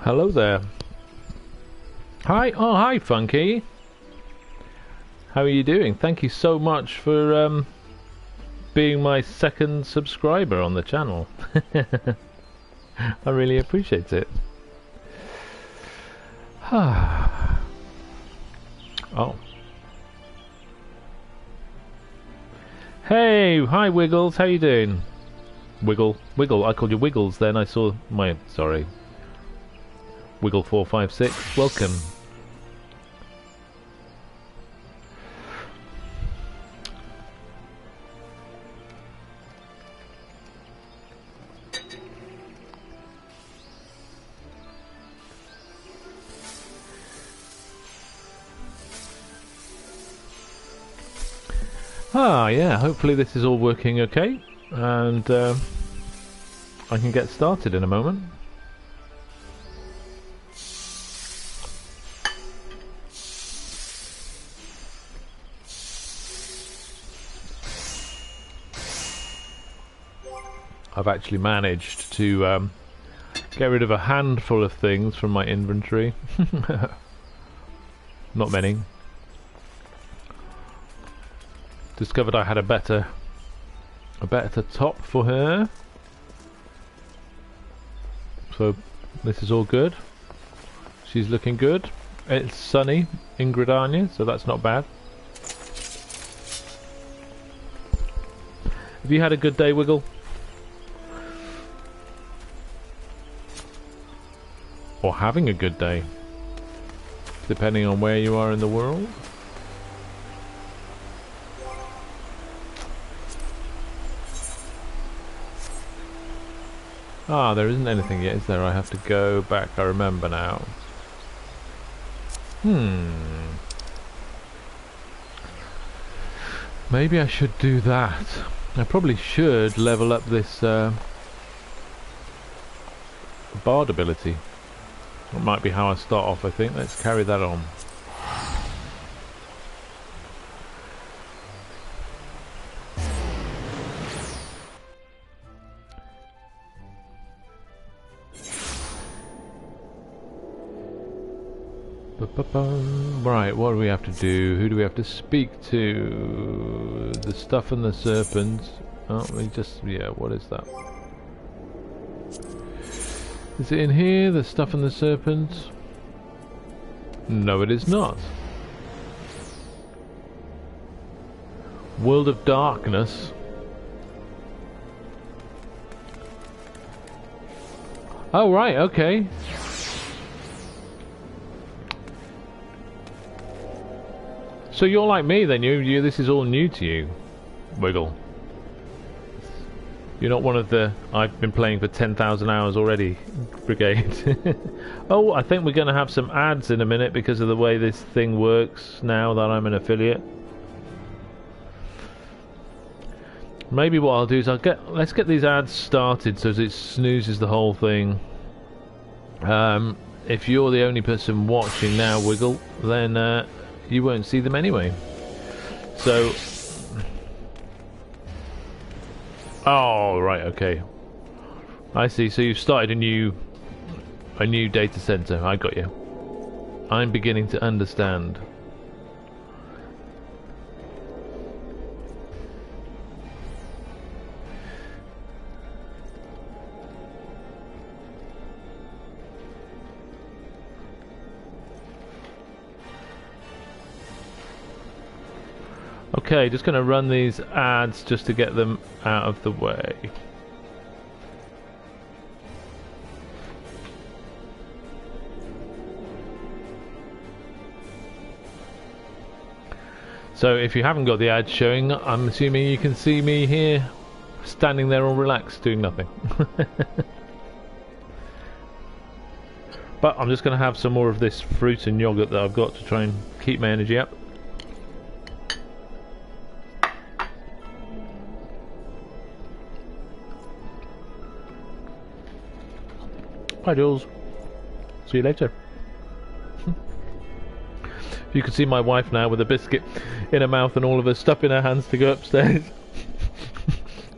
Hello there. Hi, oh hi Funky. How are you doing? Thank you so much for being my second subscriber on the channel. I really appreciate it. Oh. Hey, hi Wiggles, how you doing? Wiggle, I called you Wiggles then, I saw my, sorry. Wiggle456, welcome. Ah, yeah, hopefully this is all working okay, and I can get started in a moment. I've actually managed to get rid of a handful of things from my inventory. Not many. Discovered I had a better top for her. So this is all good. She's looking good. It's sunny in Gridania, so that's not bad. Have you had a good day, Wiggle? Or having a good day, depending on where you are in the world. Ah, there isn't anything yet, is there? I have to go back, I remember now. Maybe I should do that. I probably should level up this bard ability. That might be how I start off, I think. Let's carry that on. Right, what do we have to do? Who do we have to speak to? The stuff and the serpents. Oh, we just... yeah, what is that? Is it in here, the stuff and the serpents? No, it is not. World of Darkness. Oh, right, okay. So you're like me then, you this is all new to you, Wiggle. You're not one of the I've been playing for 10,000 hours already brigade. Oh, I think we're going to have some ads in a minute because of the way this thing works now that I'm an affiliate. Maybe what I'll do is let's get these ads started so it snoozes the whole thing. If you're the only person watching now, Wiggle, then you won't see them anyway. So, oh right, okay, I see. So you've started a new data center. I got you. I'm beginning to understand. Okay, just going to run these ads just to get them out of the way. So if you haven't got the ads showing, I'm assuming you can see me here, standing there all relaxed, doing nothing. But I'm just going to have some more of this fruit and yogurt that I've got to try and keep my energy up. Hi Jules. See you later. You can see my wife now with a biscuit in her mouth and all of her stuff in her hands to go upstairs.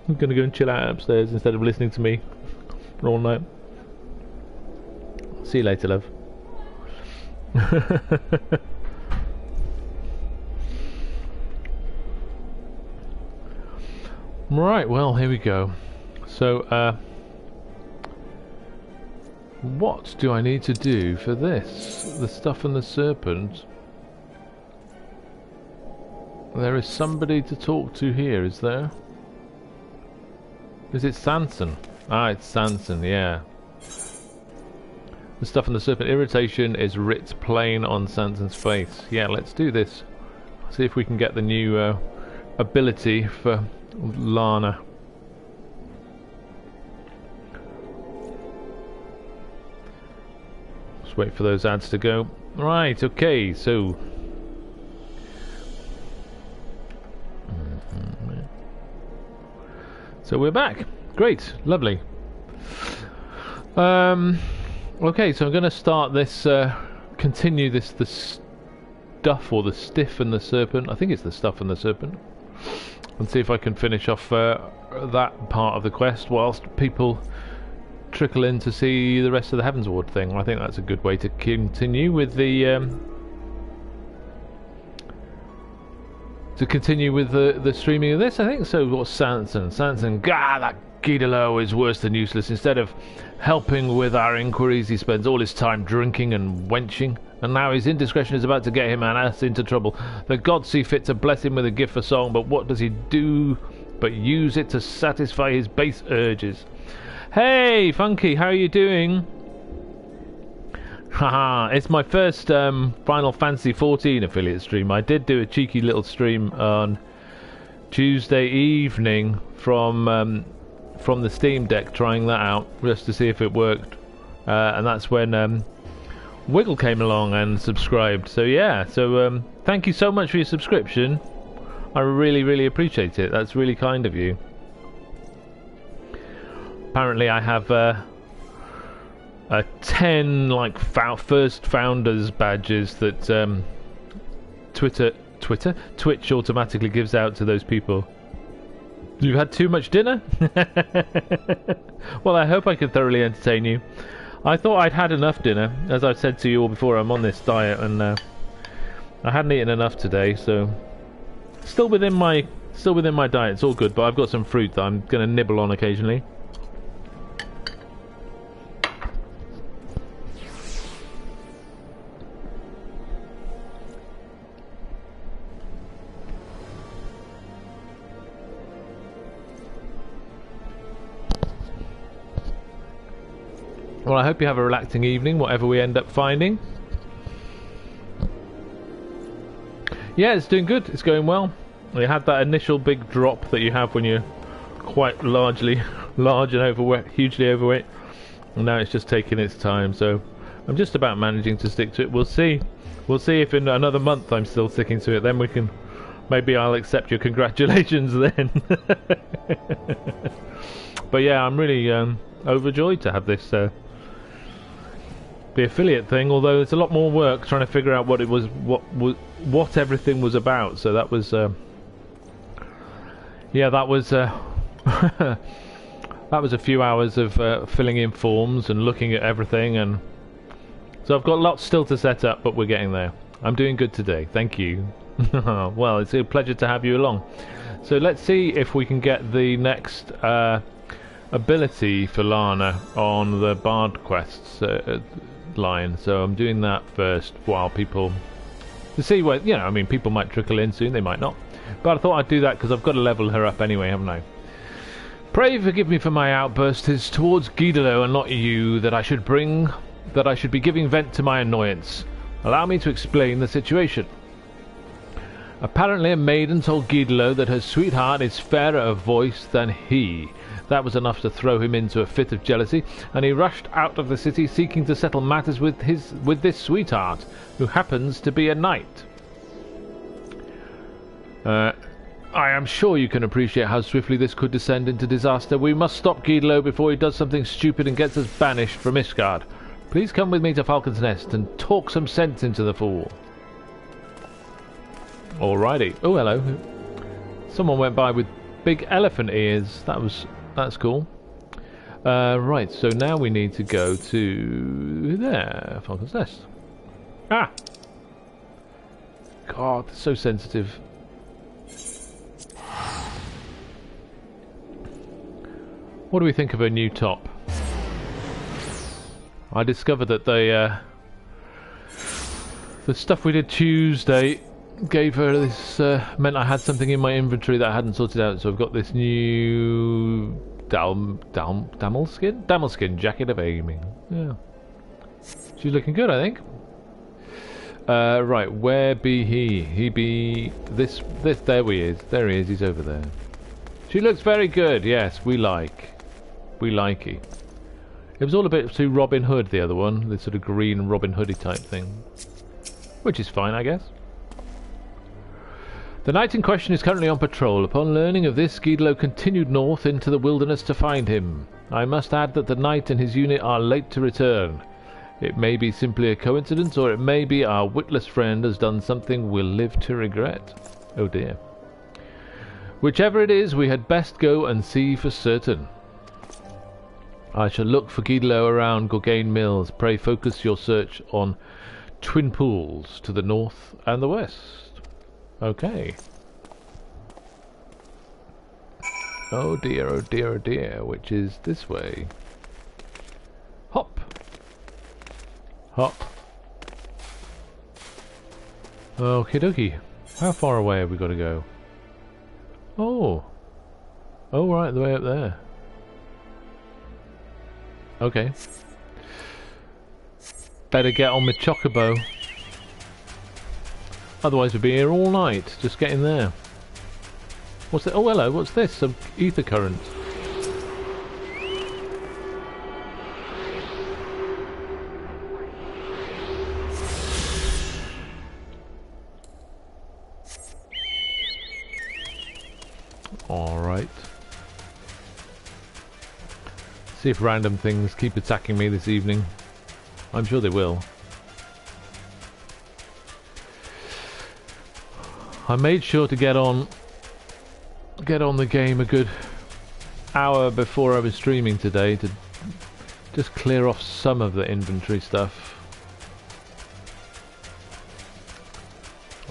I'm gonna go and chill out upstairs instead of listening to me all night. See you later, love. Right, well, here we go. So, what do I need to do for this? The stuff and the serpent. There is somebody to talk to here, is there? Is it Sanson? Ah, it's Sanson, yeah. The stuff and the serpent. Irritation is writ plain on Sanson's face. Yeah, let's do this. See if we can get the new ability for Lana. Just wait for those ads to go. Right, okay, so... So we're back. Great, lovely. Okay, so I'm going to start this, continue this, the stuff, or the stiff and the serpent. I think it's the stuff and the serpent. And see if I can finish off that part of the quest whilst people trickle in to see the rest of the Heavensward thing. I think that's a good way to continue with the streaming of this. I think so. What's Sanson? Gah, that Guidolo is worse than useless. Instead of helping with our inquiries, he spends all his time drinking and wenching. And now his indiscretion is about to get him and us into trouble. The gods see fit to bless him with a gift for song, but what does he do but use it to satisfy his base urges? Hey, Funky, how are you doing? Haha, it's my first Final Fantasy XIV affiliate stream. I did do a cheeky little stream on Tuesday evening from the Steam Deck, trying that out just to see if it worked, and that's when Wiggle came along and subscribed. So yeah, so thank you so much for your subscription. I really appreciate it. That's really kind of you. Apparently I have a 10 like first founders badges that Twitch automatically gives out to those people. You've had too much dinner? Well, I hope I could thoroughly entertain you. I thought I'd had enough dinner. As I've said to you all before, I'm on this diet, and I hadn't eaten enough today, so still within my diet. It's all good, but I've got some fruit that I'm going to nibble on occasionally. Well, I hope you have a relaxing evening, whatever we end up finding. Yeah, it's doing good. It's going well. We had that initial big drop that you have when you're quite large and overweight, hugely overweight. And now it's just taking its time, so I'm just about managing to stick to it. We'll see. We'll see if in another month I'm still sticking to it. Then we can... Maybe I'll accept your congratulations then. But yeah, I'm really overjoyed to have this... the affiliate thing, although it's a lot more work trying to figure out what it was, what everything was about. So that was, yeah, that was that was a few hours of filling in forms and looking at everything, and so I've got lots still to set up, but we're getting there. I'm doing good today, thank you. Well, it's a pleasure to have you along. So let's see if we can get the next ability for Lana on the Bard quests line. So I'm doing that first while people, to see where, you know, I mean, people might trickle in soon, they might not, but I thought I'd do that because I've got to level her up anyway, haven't I? Pray forgive me for my outburst. It's towards Guidolo and not you that I should be giving vent to my annoyance. Allow me to explain the situation. Apparently a maiden told Guidolo that her sweetheart is fairer of voice than he. That was enough to throw him into a fit of jealousy, and he rushed out of the city seeking to settle matters with this sweetheart, who happens to be a knight. I am sure you can appreciate how swiftly this could descend into disaster. We must stop Guidolo before he does something stupid and gets us banished from Ishgard. Please come with me to Falcon's Nest and talk some sense into the fool. Alrighty. Oh, hello. Someone went by with big elephant ears. That's cool. Right, so now we need to go to there. Falcon's Nest. Ah! God, so sensitive. What do we think of her new top? I discovered that the stuff we did Tuesday gave her this, meant I had something in my inventory that I hadn't sorted out, so I've got this new Damelskin jacket of aiming. Yeah. She's looking good, I think. Right, where be he? He be this, there he is, he's over there. She looks very good, yes, we like it. It was all a bit too Robin Hood, the other one, this sort of green Robin Hoody type thing. Which is fine, I guess. The knight in question is currently on patrol. Upon learning of this, Guido continued north into the wilderness to find him. I must add that the knight and his unit are late to return. It may be simply a coincidence, or it may be our witless friend has done something we'll live to regret. Oh dear. Whichever it is, we had best go and see for certain. I shall look for Guido around Gorgain Mills. Pray focus your search on Twin Pools to the north and the west. Okay. Oh dear, oh dear, oh dear. Which is this way. Hop. Hop. Okie dokie. How far away have we got to go? Oh. Oh, right, the way up there. Okay. Better get on with Chocobo. Otherwise we'll be here all night, just getting there. What's that? Oh, hello, what's this? Some ether current. Alright. See if random things keep attacking me this evening. I'm sure they will. I made sure to get on the game a good hour before I was streaming today to just clear off some of the inventory stuff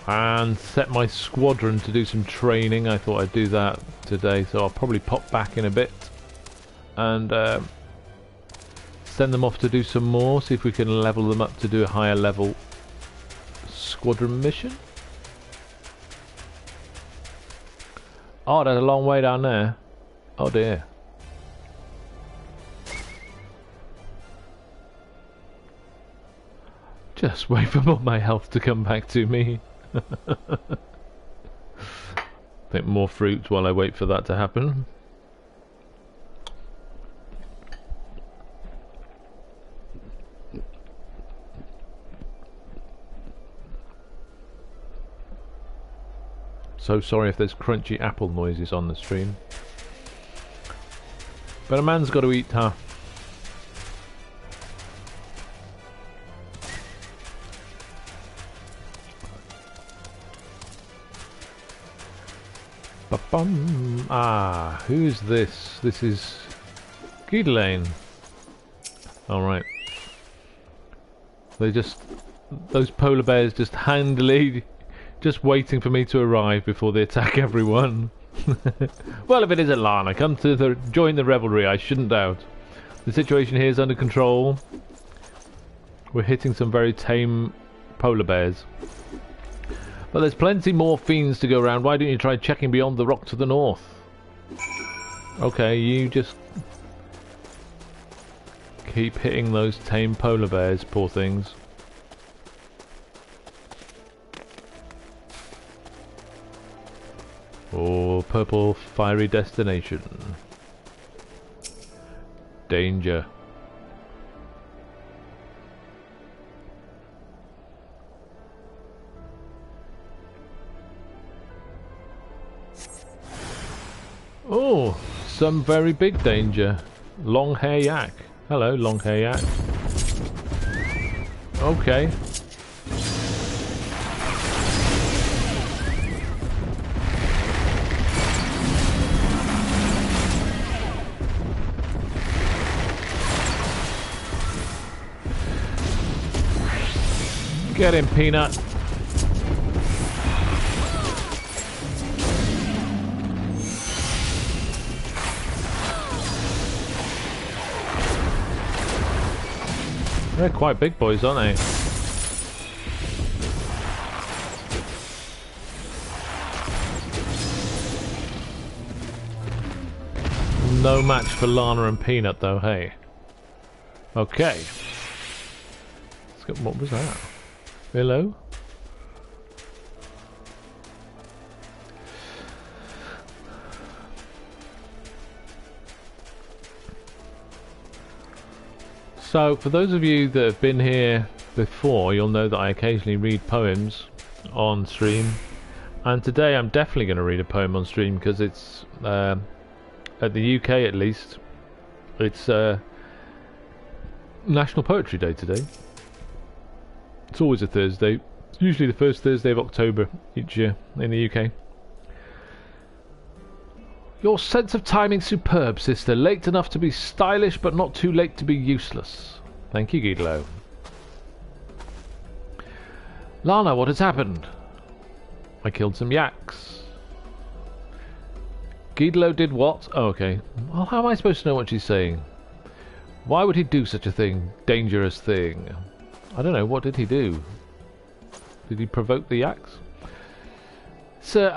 and set my squadron to do some training. I thought I'd do that today, so I'll probably pop back in a bit and send them off to do some more, see if we can level them up to do a higher level squadron mission. Oh, there's a long way down there. Oh dear. Just wait for more my health to come back to me. Think more fruit while I wait for that to happen. So sorry if there's crunchy apple noises on the stream. But a man's got to eat, huh? Ba-bum. Ah, who's this? This is Guidelane. Alright. They just... Those polar bears just handily... Just waiting for me to arrive before they attack everyone. Well, if it isn't Lana, come to join the revelry, I shouldn't doubt. The situation here is under control. We're hitting some very tame polar bears. But there's plenty more fiends to go around. Why don't you try checking beyond the rock to the north? Okay, you just keep hitting those tame polar bears, poor things. Oh, purple fiery destination. Danger. Oh, some very big danger. Long hair yak. Hello, long hair yak. Okay. Get him, Peanut. They're quite big boys, aren't they? No match for Lana and Peanut, though, hey. Okay. Let's get, what was that? Hello? So, for those of you that have been here before, you'll know that I occasionally read poems on stream. And today I'm definitely going to read a poem on stream because it's, at the UK at least, it's National Poetry Day today. It's always a Thursday. It's usually the first Thursday of October each year in the UK. Your sense of timing superb, sister. Late enough to be stylish, but not too late to be useless. Thank you, Guido. Lana, what has happened? I killed some yaks. Guido did what? Oh, okay. Well, how am I supposed to know what she's saying? Why would he do such a thing? Dangerous thing. I don't know. What did he do? Did he provoke the yaks? Sir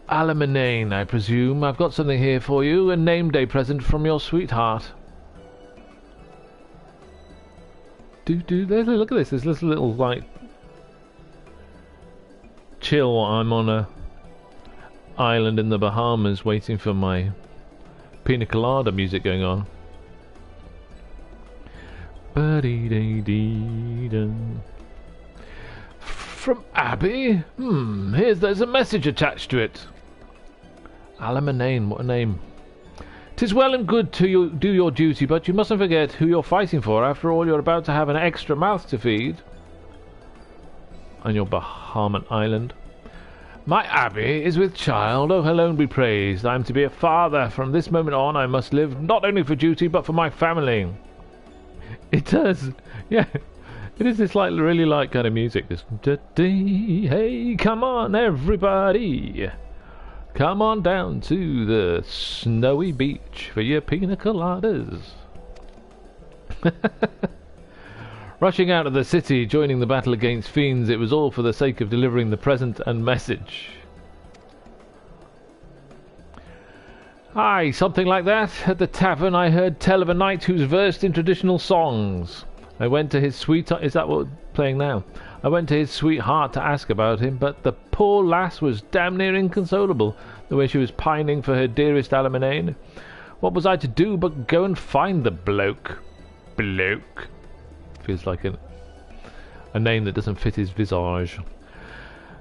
Alamanane, I presume. I've got something here for you. A name day present from your sweetheart. Look at this. There's this little, like, chill while I'm on a island in the Bahamas waiting for my pina colada music going on. From Abby? There's a message attached to it. Alamanane, what a name. 'Tis well and good to do your duty, but you mustn't forget who you're fighting for. After all, you're about to have an extra mouth to feed on your Bahaman island. My Abbey is with child, oh alone be praised. I am to be a father. From this moment on I must live not only for duty but for my family. It does, yeah. It is this like really light kind of music. This hey, come on everybody. Come on down to the snowy beach for your pina coladas. Rushing out of the city, joining the battle against fiends, it was all for the sake of delivering the present and message. Aye, something like that. At the tavern I heard tell of a knight who's versed in traditional songs. I went to his sweetheart. Is that what we're playing now? I went to his sweetheart to ask about him, but the poor lass was damn near inconsolable, the way she was pining for her dearest Alamanane. What was I to do but go and find the bloke? Bloke. Feels like a name that doesn't fit his visage.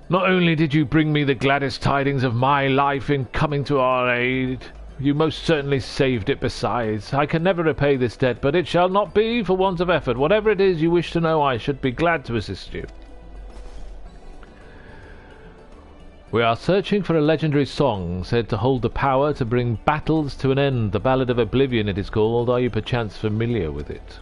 Not only did you bring me the gladdest tidings of my life in coming to our aid, you most certainly saved it besides. I can never repay this debt, but it shall not be for want of effort. Whatever it is you wish to know, I should be glad to assist you. We are searching for a legendary song said to hold the power to bring battles to an end. The Ballad of Oblivion it is called. Are you perchance familiar with it?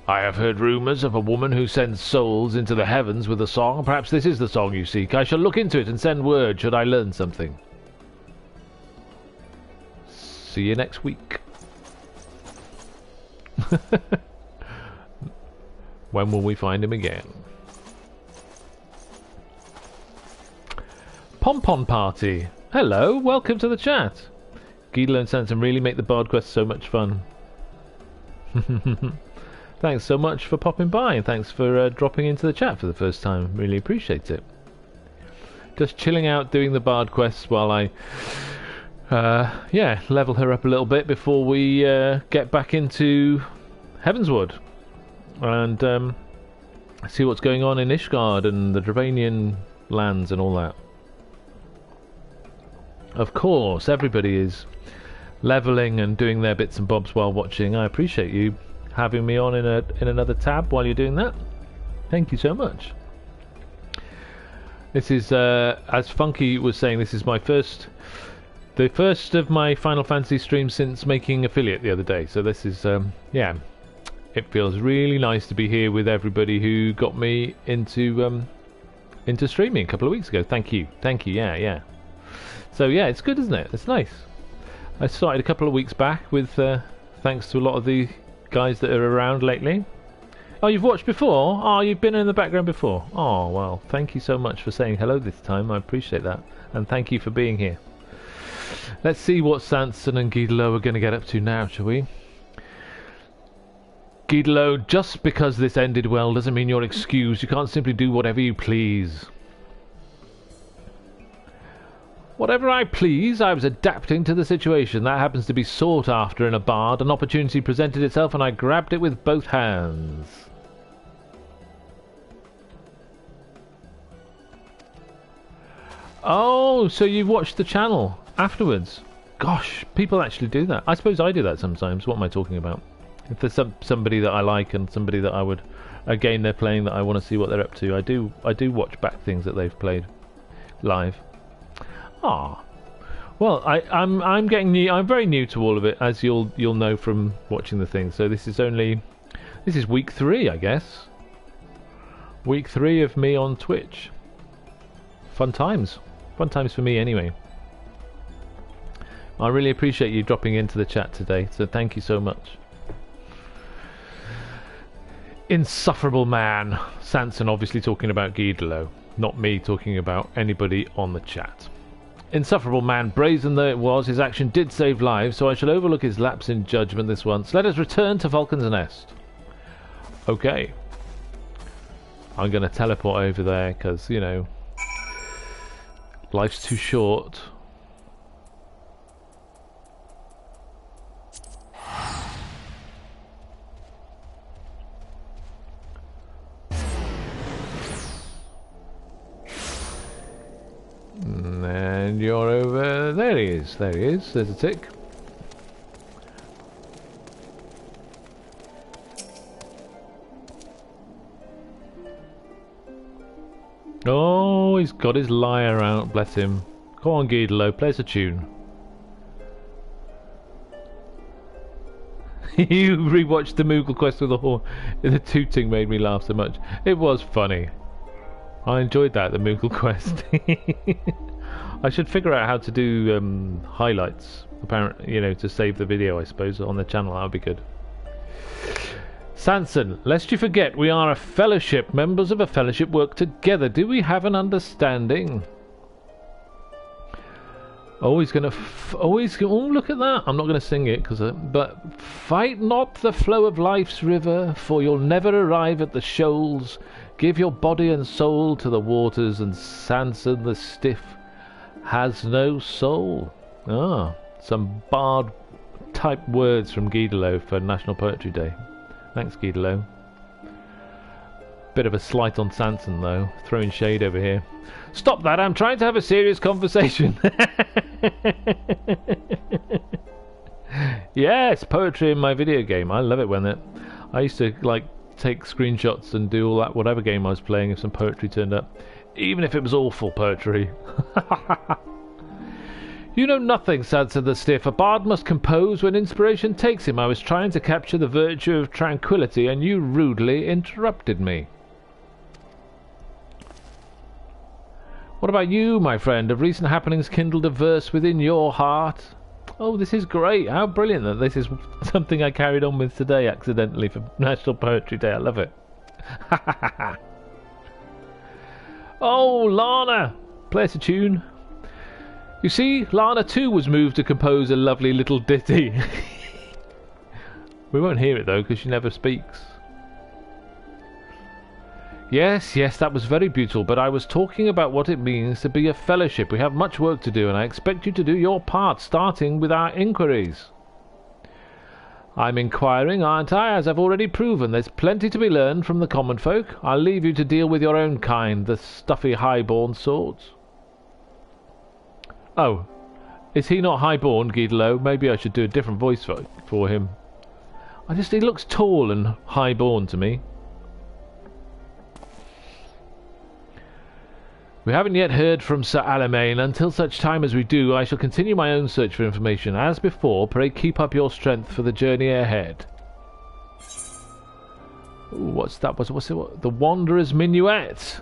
I have heard rumours of a woman who sends souls into the heavens with a song. Perhaps this is the song you seek. I shall look into it and send word should I learn something. See you next week. When will we find him again? Pom-pom party. Hello, welcome to the chat. Guido and Sansom really make the Bard quest so much fun. Thanks so much for popping by, and thanks for dropping into the chat for the first time. Really appreciate it. Just chilling out doing the Bard quests while I yeah, level her up a little bit before we get back into Heavensward and see what's going on in Ishgard and the Dravanian lands and all that. Of course, everybody is leveling and doing their bits and bobs while watching. I appreciate you having me on in another tab while you're doing that. Thank you so much. This is as Funky was saying, this is my the first of my Final Fantasy streams since making affiliate the other day. So this is yeah, It feels really nice to be here with everybody who got me into streaming a couple of weeks ago. Thank you, yeah. So yeah, it's good, isn't it? It's nice. I started a couple of weeks back with thanks to a lot of the guys that are around lately. Oh, you've watched before? Oh, you've been in the background before. Oh, well, thank you so much for saying hello this time. I appreciate that, and thank you for being here. Let's see what Sanson and Guidolo are going to get up to now, shall we? Guidolo, just because this ended well doesn't mean you're excused. You can't simply do whatever you please. Whatever I please, I was adapting to the situation. That happens to be sought after in a bard. An opportunity presented itself and I grabbed it with both hands. Oh, so you've watched the channel afterwards? Gosh, people actually do that. I suppose I do that sometimes. What am I talking about? If there's somebody that I like and somebody that I would, again, they're playing that I want to see what they're up to, I do watch back things that they've played live. Ah, well, I'm getting new. I'm very new to all of it, as you'll know from watching the thing. So this is week 3, I guess. Week 3 of me on Twitch. Fun times for me anyway. I really appreciate you dropping into the chat today, so thank you so much. Insufferable man. Sanson obviously talking about Guidolo, not me talking about anybody on the chat. Insufferable man, brazen though it was, his action did save lives, so I shall overlook his lapse in judgment this once. Let us return to Vulcan's Nest. Okay. I'm going to teleport over there, because, you know, life's too short. And you're over. There he is. There's a tick. Oh, he's got his lyre out, bless him. Come on, Guidolo, play us a tune. You rewatched the Moogle Quest with the horn. The tooting made me laugh so much. It was funny. I enjoyed that, the Moogle Quest. I should figure out how to do highlights, apparently, you know, to save the video, I suppose, on the channel. That would be good. Sanson, lest you forget, we are a fellowship. Members of a fellowship work together. Do we have an understanding? Always gonna, oh look at that. I'm not gonna sing it, but fight not the flow of life's river, for you'll never arrive at the shoals. Give your body and soul to the waters, and Sanson the stiff has no soul. Ah, some bard type words from Guidolo for National Poetry Day. Thanks, Guidolo. Bit of a slight on Sanson, though. Throwing shade over here. Stop that! I'm trying to have a serious conversation. Yes, poetry in my video game. I love it when I used to like take screenshots and do all that, whatever game I was playing, if some poetry turned up, even if it was awful poetry. You know nothing, Sanson the stiff. A bard must compose when inspiration takes him. I was trying to capture the virtue of tranquility, and you rudely interrupted me. What about you, my friend? Have recent happenings kindled a verse within your heart? Oh, this is great. How brilliant that this is something I carried on with today accidentally for National Poetry Day. I love it. Oh, Lana! Play us a tune. You see, Lana too was moved to compose a lovely little ditty. We won't hear it though, because she never speaks. Yes, that was very beautiful, but I was talking about what it means to be a fellowship. We have much work to do, and I expect you to do your part, starting with our inquiries. I'm inquiring, aren't I? As I've already proven, there's plenty to be learned from the common folk. I'll leave you to deal with your own kind, the stuffy highborn sorts. Oh, is he not highborn, Guidolo? Maybe I should do a different voice for him. He looks tall and highborn to me. We haven't yet heard from Sir Alamein. Until such time as we do, I shall continue my own search for information. As before, pray keep up your strength for the journey ahead. Ooh, what's that? What's it? The Wanderer's Minuet.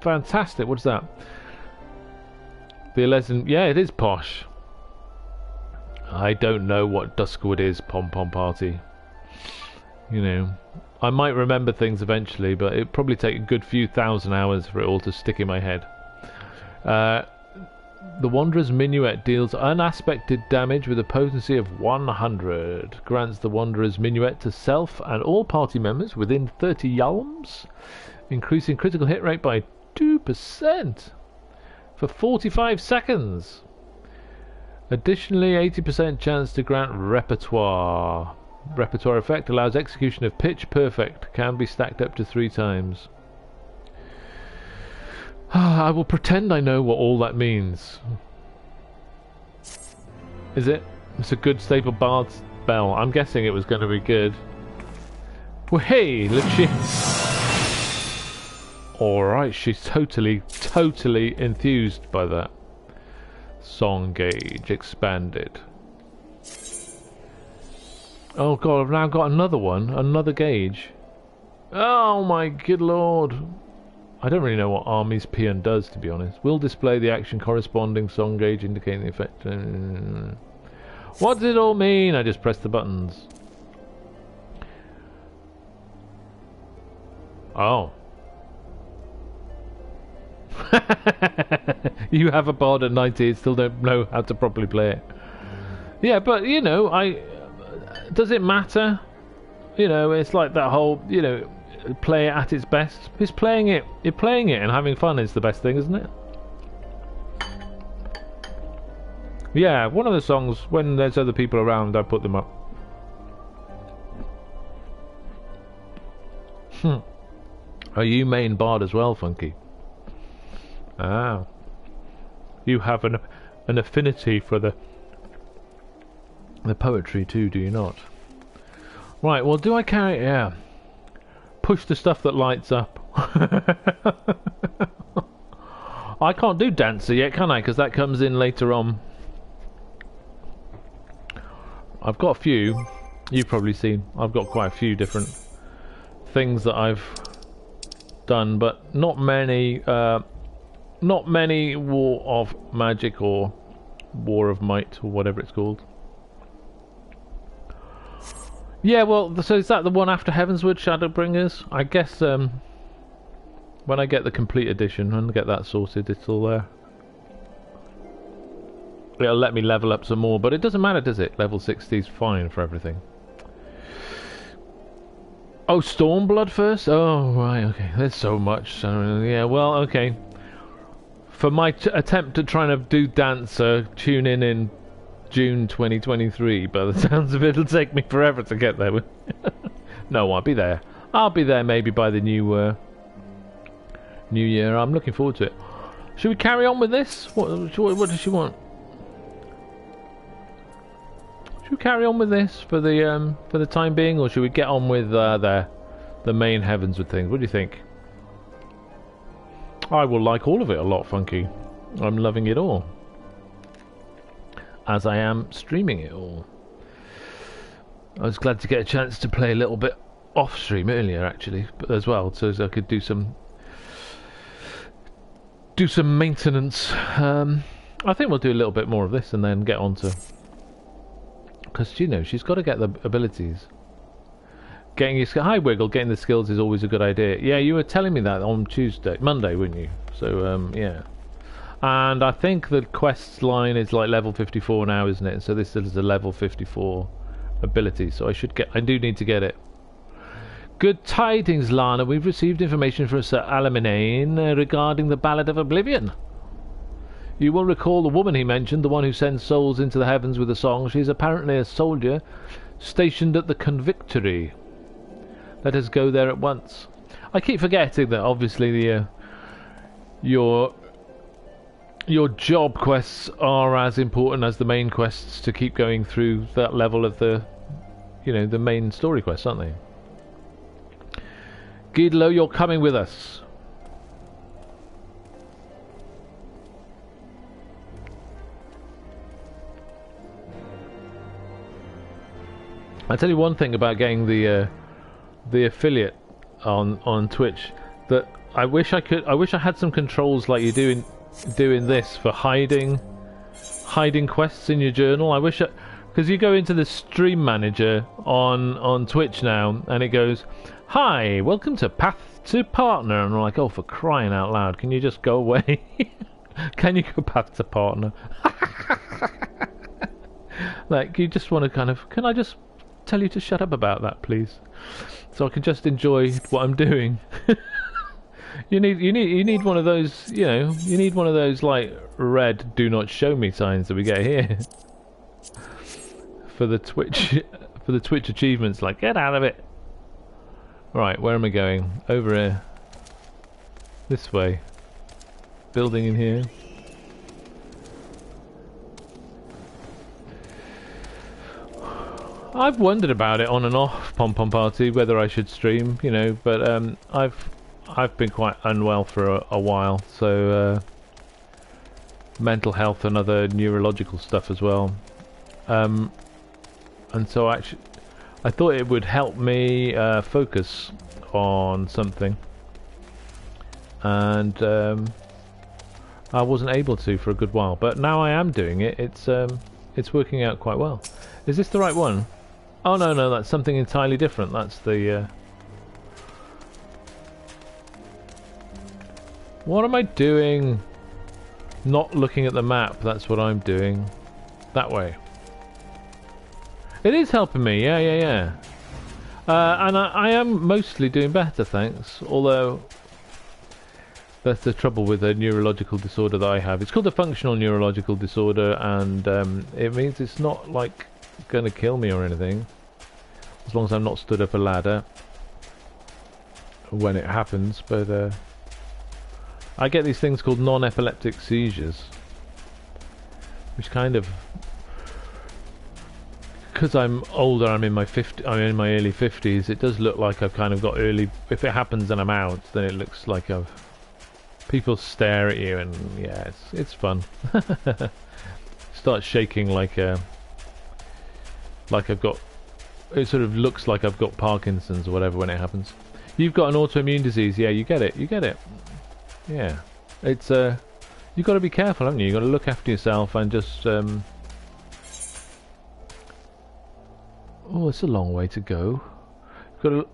Fantastic. What's that? The 11. Yeah, it is posh. I don't know what Duskwood is. Pom Pom Party. You know, I might remember things eventually, but it'd probably take a good few thousand hours for it all to stick in my head. The Wanderer's Minuet deals unaspected damage with a potency of 100. Grants the Wanderer's Minuet to self and all party members within 30 yalms, increasing critical hit rate by 2% for 45 seconds. Additionally, 80% chance to grant repertoire. Repertoire effect allows execution of pitch perfect. Can be stacked up to 3 times. I will pretend I know what all that means. Is it? It's a good staple bard spell. I'm guessing it was going to be good. Well, hey, legit. Alright, she's totally enthused by that. Song gauge expanded. Oh god, I've now got another one. Another gauge. Oh my good lord. I don't really know what Army's Paean does, to be honest. Will display the action corresponding song gauge indicating the effect. What does it all mean? I just pressed the buttons. Oh. You have a bard at 90 and still don't know how to properly play it. Yeah, but you know, does it matter? You know, it's like that whole, you know, play it at its best. It's playing it and having fun is the best thing, isn't it? Yeah, one of the songs, when there's other people around, I put them up. Are you main bard as well, Funky? Ah. You have an affinity for the poetry too, do you not? Right, well, do I carry... Yeah. Push the stuff that lights up. I can't do Dancer yet, can I? Because that comes in later on. I've got a few. You've probably seen. I've got quite a few different things that I've done, but not many. Not many War of Magic or War of Might or whatever it's called. Yeah, well, so is that the one after Heavensward, Shadowbringers? I guess when I get the complete edition and get that sorted, it'll let me level up some more, but it doesn't matter, does it? Level 60 is fine for everything. Oh, Stormblood first? Oh, right, okay. There's so much. So, yeah, well, okay. For my attempt at trying to do Dancer, tune in June 2023, by the sounds of it, it'll take me forever to get there. No, I'll be there. I'll be there maybe by the new year. I'm looking forward to it. Should we carry on with this? What does she want? Should we carry on with this for the time being, or should we get on with the main Heavensward thing? What do you think? I will like all of it a lot, Funky. I'm loving it all. As I am streaming it all. I was glad to get a chance to play a little bit off stream earlier, actually, but as well, so I could do some maintenance. I think we'll do a little bit more of this and then get on to, because you know she's got to get the abilities. Getting your hi Wiggle, getting the skills is always a good idea. Yeah, you were telling me that on Monday, weren't you? So yeah. And I think the quest line is like level 54 now, isn't it? So this is a level 54 ability, so I do need to get it. Good tidings, Lana. We've received information from Sir Alaminane regarding the Ballad of Oblivion. You will recall the woman he mentioned, the one who sends souls into the heavens with a song. She's apparently a soldier stationed at the Convictory. Let us go there at once. I keep forgetting that obviously your job quests are as important as the main quests to keep going through that level of the, you know, the main story quests, aren't they? Gidlo, you're coming with us. I'll tell you one thing about getting the the affiliate on Twitch, that I wish I had some controls like you do doing this for hiding quests in your journal. I wish, because you go into the stream manager on Twitch now, and it goes, "Hi, welcome to Path to Partner," and I'm like, oh, for crying out loud, can you just go away? Can you go Path to Partner? Like, you just want to kind of, can I just tell you to shut up about that, please, so I can just enjoy what I'm doing? You need one of those, you know, you need one of those like red "Do not show me" signs that we get here for the Twitch achievements. Like, get out of it. Right, where am I going? Over here. This way. Building in here. I've wondered about it on and off, Pom Pom Party, whether I should stream, you know, but I've been quite unwell for a while, so mental health and other neurological stuff as well, and so actually I thought it would help me focus on something, and I wasn't able to for a good while, but now I am doing it. It's working out quite well. Is this the right one? Oh no, that's something entirely different. That's the what am I doing? Not looking at the map, that's what I'm doing. That way. It is helping me, yeah. And I am mostly doing better, thanks. Although, that's the trouble with a neurological disorder that I have. It's called a functional neurological disorder, and it means it's not, like, going to kill me or anything. As long as I'm not stood up a ladder when it happens, but I get these things called non-epileptic seizures, which kind of, because I'm older, I'm in my early 50s, it does look like I've kind of got early, if it happens and I'm out, then it looks like people stare at you, and yeah, it's fun. Start shaking like I've got, it sort of looks like I've got Parkinson's or whatever when it happens. You've got an autoimmune disease, yeah, you get it. Yeah, it's you've got to be careful, haven't you? You've got to look after yourself and just oh, it's a long way to go. You've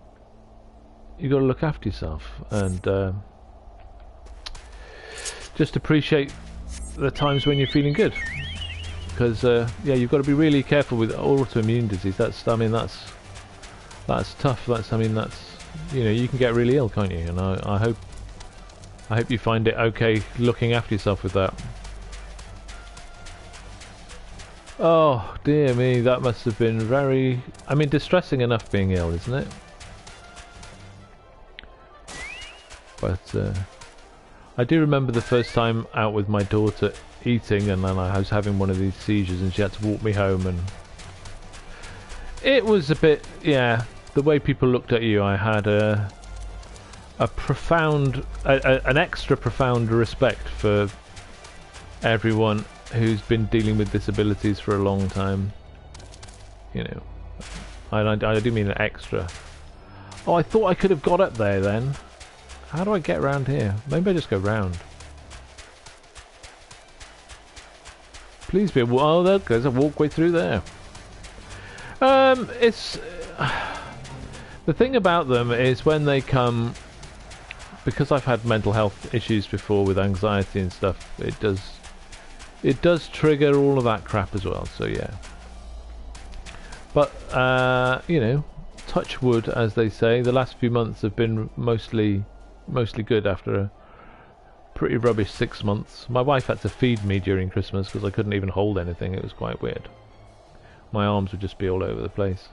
got to look after yourself and just appreciate the times when you're feeling good, because yeah, you've got to be really careful with autoimmune disease. That's tough. That's you know, you can get really ill, can't you? And I hope you find it okay looking after yourself with that. Oh dear me, that must have been very, I mean, distressing enough being ill, isn't it? But I do remember the first time out with my daughter eating, and then I was having one of these seizures and she had to walk me home, and it was a bit, yeah, the way people looked at you, I had an extra profound respect for everyone who's been dealing with disabilities for a long time. You know, I do mean an extra. Oh, I thought I could have got up there then. How do I get around here? Maybe I just go round. Please be a oh, there's a walkway through there. It's the thing about them is when they come, because I've had mental health issues before with anxiety and stuff, it does trigger all of that crap as well, so yeah. But you know, touch wood, as they say, the last few months have been mostly good after a pretty rubbish 6 months. My wife had to feed me during Christmas because I couldn't even hold anything. It was quite weird. My arms would just be all over the place.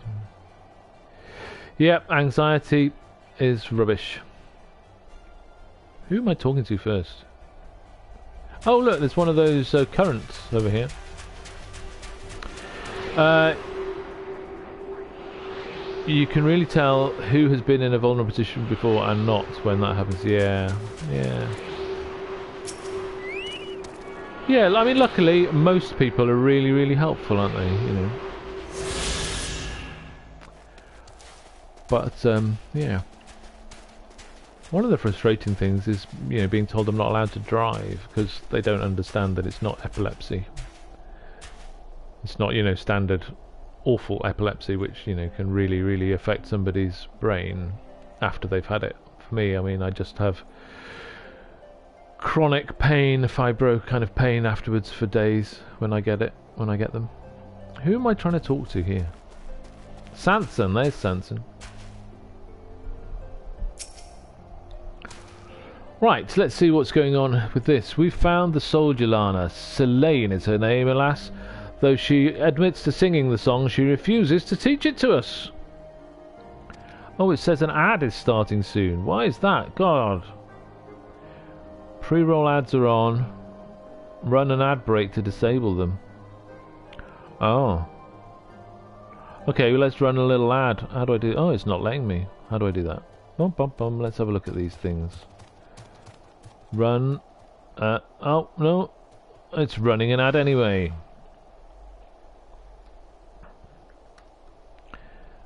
Yep, anxiety is rubbish. Who am I talking to first? Oh look, there's one of those currents over here. You can really tell who has been in a vulnerable position before and not when that happens. Yeah. I mean, luckily most people are really helpful, aren't they? You know. But yeah, one of the frustrating things is, you know, being told I'm not allowed to drive because they don't understand that it's not epilepsy. It's not, you know, standard awful epilepsy, which, you know, can really, really affect somebody's brain after they've had it. For me, I mean, I just have chronic pain, fibro kind of pain afterwards for days when I get them. Who am I trying to talk to here? Sanson, there's Sanson. Right, let's see what's going on with this. We've found the soldier Lana. Selene is her name, alas. Though she admits to singing the song, she refuses to teach it to us. Oh, it says an ad is starting soon. Why is that? God. Pre-roll ads are on. Run an ad break to disable them. Oh. Okay, well, let's run a little ad. How do I do? Oh, it's not letting me. How do I do that? Bum, bum, bum. Let's have a look at these things. Run. Oh, no. It's running an ad anyway.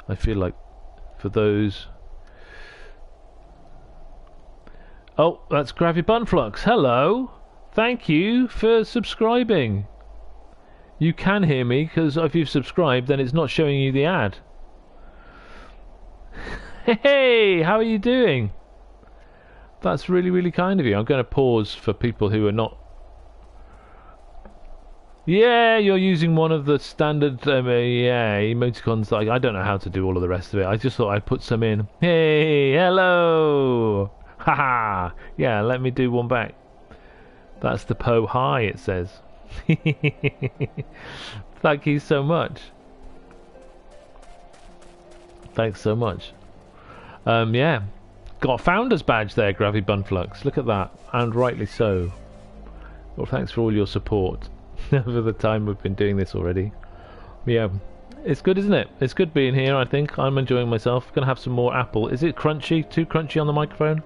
I feel like for those... Oh, that's Gravy Bunflux. Hello. Thank you for subscribing. You can hear me, because if you've subscribed, then it's not showing you the ad. Hey, how are you doing? That's really, really kind of you. I'm going to pause for people who are not... Yeah, you're using one of the standard emoticons. I don't know how to do all of the rest of it. I just thought I'd put some in. Hey, hello. Haha. Yeah, let me do one back. That's the Po Hi, it says. Thank you so much. Thanks so much. Yeah. Got a founder's badge there, Gravy Bunflux. Look at that. And rightly so. Well, thanks for all your support over the time we've been doing this already. Yeah. It's good, isn't it? It's good being here, I think. I'm enjoying myself. Gonna have some more apple. Is it crunchy? Too crunchy on the microphone?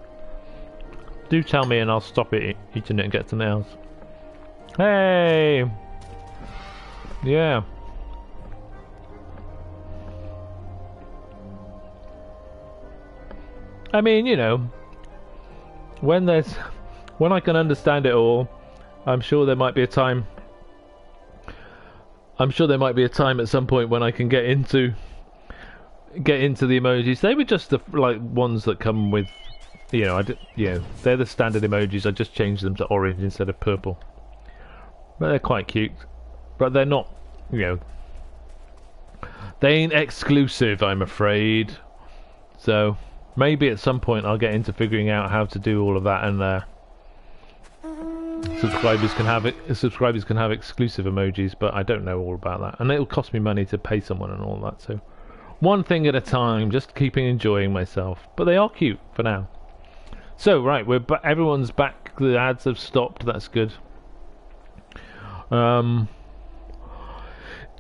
Do tell me and I'll stop it eating it and get something else. Hey! Yeah. I mean, you know, when I can understand it all, I'm sure there might be a time. I'm sure there might be a time at some point when I can get into the emojis. They were just the like ones that come with, you know, they're the standard emojis. I just changed them to orange instead of purple. But they're quite cute. But they're not, you know, they ain't exclusive, I'm afraid. So maybe at some point I'll get into figuring out how to do all of that, and subscribers can have exclusive emojis. But I don't know all about that, and it'll cost me money to pay someone and all that. So one thing at a time, just keeping enjoying myself. But they are cute for now. So right, everyone's back. The ads have stopped. That's good.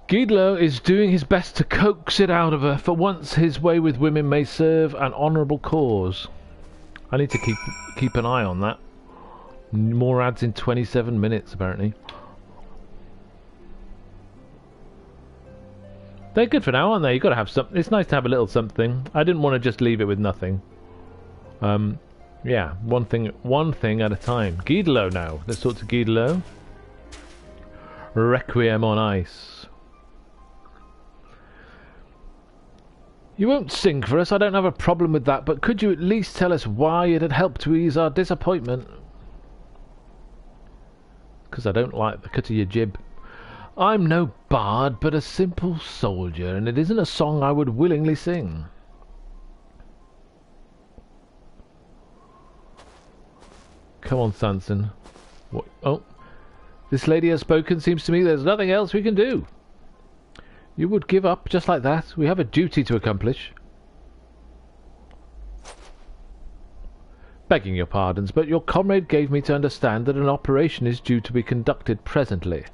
Guido is doing his best to coax it out of her. For once, his way with women may serve an honourable cause. I need to keep an eye on that. More ads in 27 minutes, apparently. They're good for now, aren't they? You've got to have something. It's nice to have a little something. I didn't want to just leave it with nothing. Yeah, one thing at a time. Guido now. Let's talk to Guido. Requiem on Ice. You won't sing for us, I don't have a problem with that, but could you at least tell us why it had helped to ease our disappointment? Because I don't like the cut of your jib. I'm no bard, but a simple soldier, and it isn't a song I would willingly sing. Come on, Sanson. What? Oh. This lady has spoken. Seems to me there's nothing else we can do. You would give up just like that? We have a duty to accomplish. Begging your pardons, but your comrade gave me to understand that an operation is due to be conducted presently.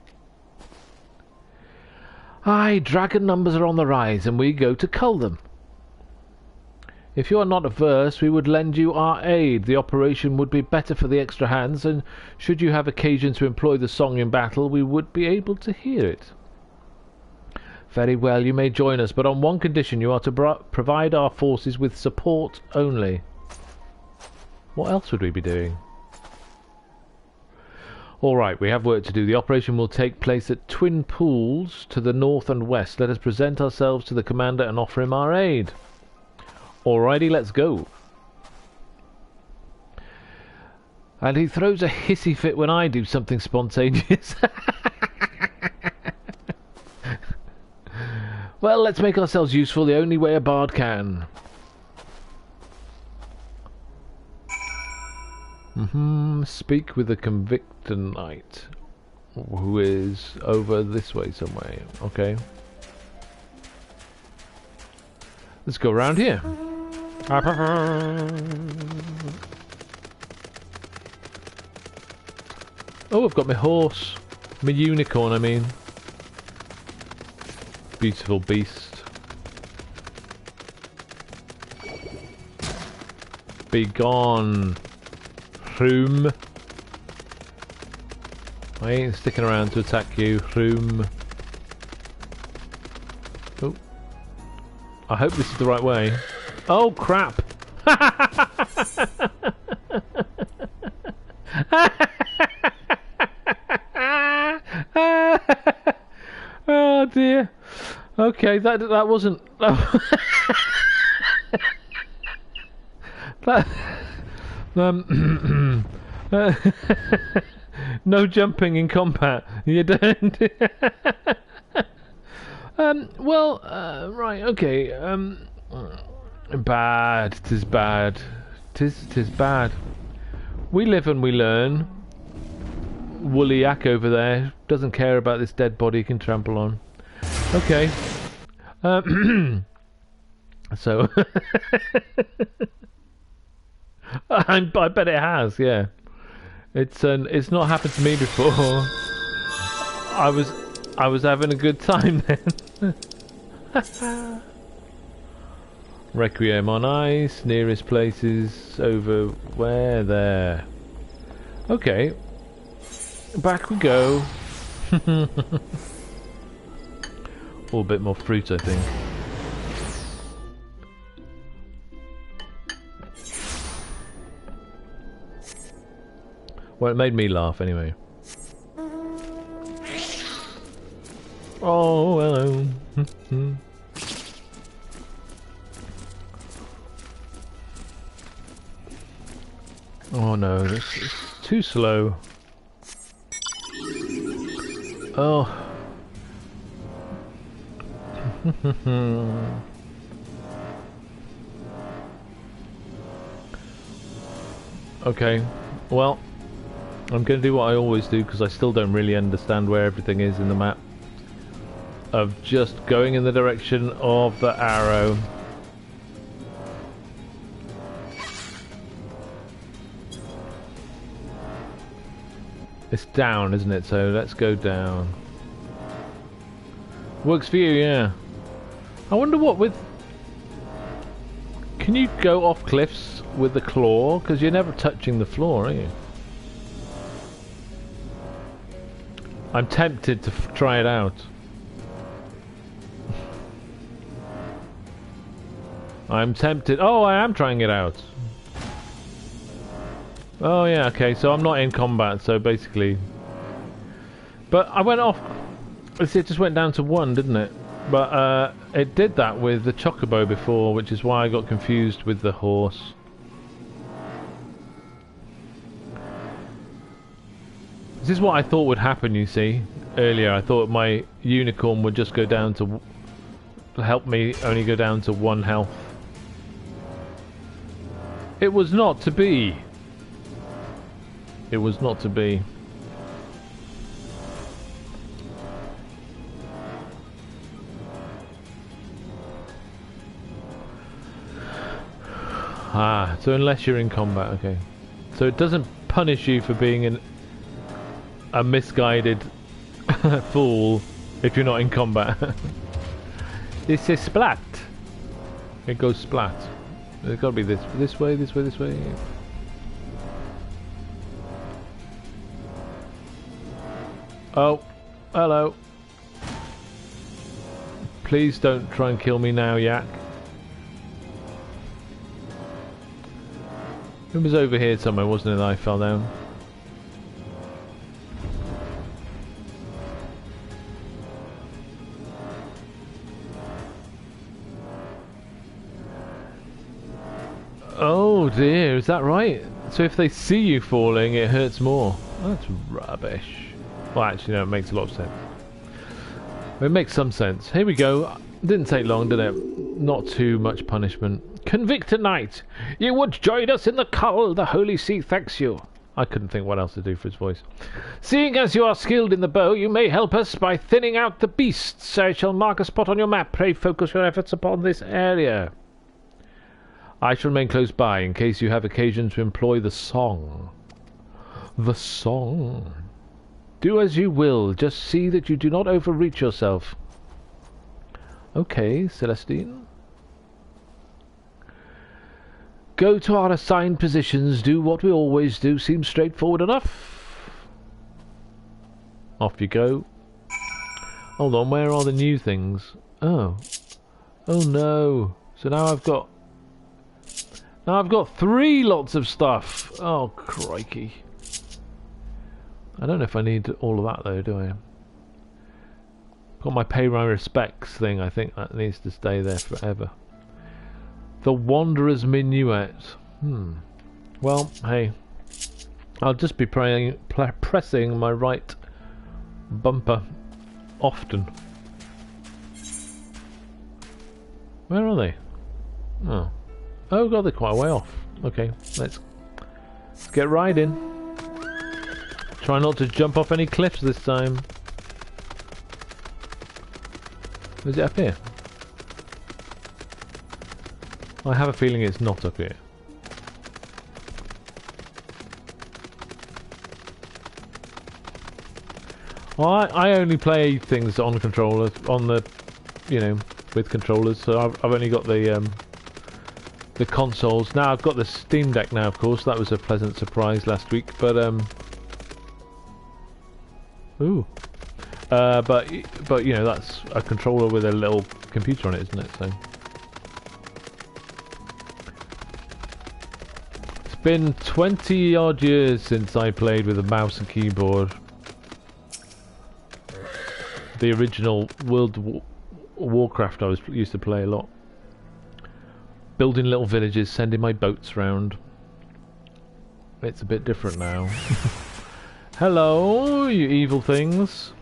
Aye, dragon numbers are on the rise, and we go to cull them. If you are not averse, we would lend you our aid. The operation would be better for the extra hands, and should you have occasion to employ the song in battle, we would be able to hear it. Very well, you may join us, but on one condition: you are to provide our forces with support only. What else would we be doing? Alright, we have work to do. The operation will take place at Twin Pools to the north and west. Let us present ourselves to the commander and offer him our aid. Alrighty, let's go. And he throws a hissy fit when I do something spontaneous. Well, let's make ourselves useful the only way a bard can. Speak with the convictor knight, who is over this way somewhere. Okay. Let's go around here. Oh, I've got my horse. My unicorn, I mean. Beautiful beast. Be gone. Room. I ain't sticking around to attack you. Room. Oh. I hope this is the right way. Oh crap! Oh dear. Okay, that wasn't. That. No jumping in combat. You don't. Well, right, okay. Bad. 'Tis bad. 'Tis bad. We live and we learn. Woolly yak over there doesn't care about this dead body he can trample on. Okay. So. I bet it has, yeah. It's not happened to me before. I was having a good time then. Requiem on ice, nearest places over where there. Okay. Back we go. All a bit more fruit, I think. Well, it made me laugh anyway. Oh, hello. Oh no, this is too slow. Oh. Okay, well, I'm going to do what I always do because I still don't really understand where everything is in the map. Of just going in the direction of the arrow. It's down, isn't it? So let's go down. Works for you, yeah. I wonder what with... Can you go off cliffs with the claw? Because you're never touching the floor, are you? I'm tempted to try it out. I'm tempted... Oh, I am trying it out. Oh yeah, okay, so I'm not in combat, so basically... But I went off... It just went down to 1, didn't it? But it did that with the chocobo before, which is why I got confused with the horse. This is what I thought would happen, you see. Earlier I thought my unicorn would just go down to... help me only go down to 1 health. It was not to be. It was not to be. Ah, so unless you're in combat, okay. So it doesn't punish you for being a misguided fool if you're not in combat. This is splat. It goes splat. There's got to be this way, this way, this way. Oh, hello. Please don't try and kill me now, Yak. It was over here somewhere, wasn't it, that I fell down? Oh dear, is that right? So if they see you falling, it hurts more. That's rubbish. Well, actually, no, it makes a lot of sense. It makes some sense. Here we go. Didn't take long, did it? Not too much punishment. Convict a knight. You would join us in the cull. The Holy See thanks you. I couldn't think what else to do for his voice. Seeing as you are skilled in the bow, you may help us by thinning out the beasts. I shall mark a spot on your map. Pray focus your efforts upon this area. I shall remain close by in case you have occasion to employ the song. The song. Do as you will. Just see that you do not overreach yourself. Okay, Celestine. Go to our assigned positions. Do what we always do. Seems straightforward enough. Off you go. Hold on, where are the new things? Oh. Oh no. So now I've got 3 lots of stuff. Oh, crikey. I don't know if I need all of that though, do I? Got my pay my respects thing. I think that needs to stay there forever. The Wanderer's Minuet. Well, hey. I'll just be pressing my right bumper often. Where are they? Oh. Oh god, they're quite a way off. Okay, let's get riding. Try not to jump off any cliffs this time. Is it up here? I have a feeling it's not up here. Well, I only play things on controllers, on the, you know, with controllers. So I've only got the consoles. Now I've got the Steam Deck now, of course. That was a pleasant surprise last week. But but you know, that's a controller with a little computer on it, isn't it? So it's been 20 odd years since I played with a mouse and keyboard. The original World of Warcraft I used to play a lot. Building little villages, sending my boats round. It's a bit different now. Hello, you evil things.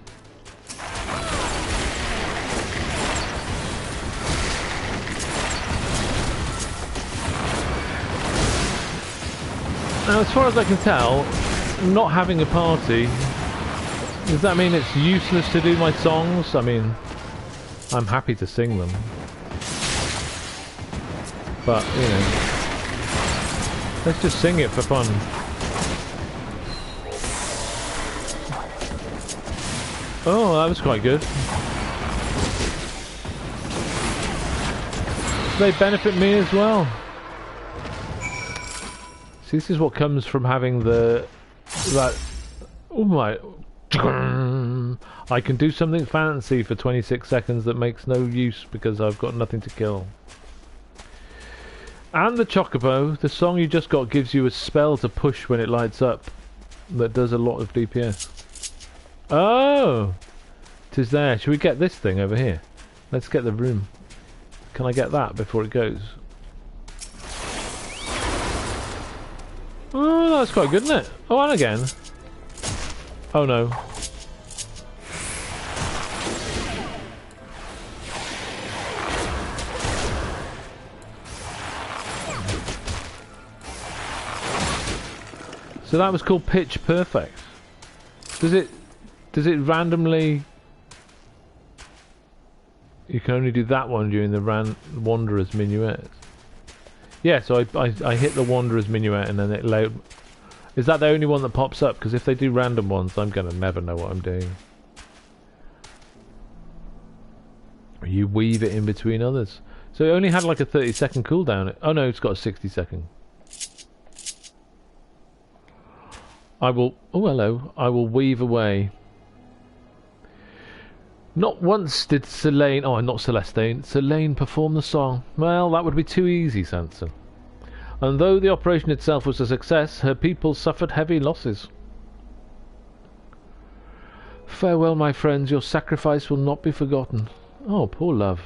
Now, as far as I can tell, not having a party, does that mean it's useless to do my songs? I mean, I'm happy to sing them. But, you know, let's just sing it for fun. Oh, that was quite good. They benefit me as well. See, this is what comes from having oh my, I can do something fancy for 26 seconds that makes no use because I've got nothing to kill. And the Chocobo, the song you just got, gives you a spell to push when it lights up that does a lot of DPS. Oh! 'Tis there. Should we get this thing over here? Let's get the room. Can I get that before it goes? Oh, that's quite good, isn't it? Oh, and again. Oh no. So that was called Pitch Perfect. Does it randomly... You can only do that one during the Wanderer's Minuet. Yeah, so I hit the Wanderer's Minuet and then it load. Is that the only one that pops up? Because if they do random ones, I'm gonna never know what I'm doing. You weave it in between others. So it only had like a 30-second cooldown. Oh no, it's got a 60-second. I will... Oh, hello. I will weave away. Not once did Selene... Oh, not Celestine. Selene perform the song. Well, that would be too easy, Sanson. And though the operation itself was a success, her people suffered heavy losses. Farewell, my friends. Your sacrifice will not be forgotten. Oh, poor love.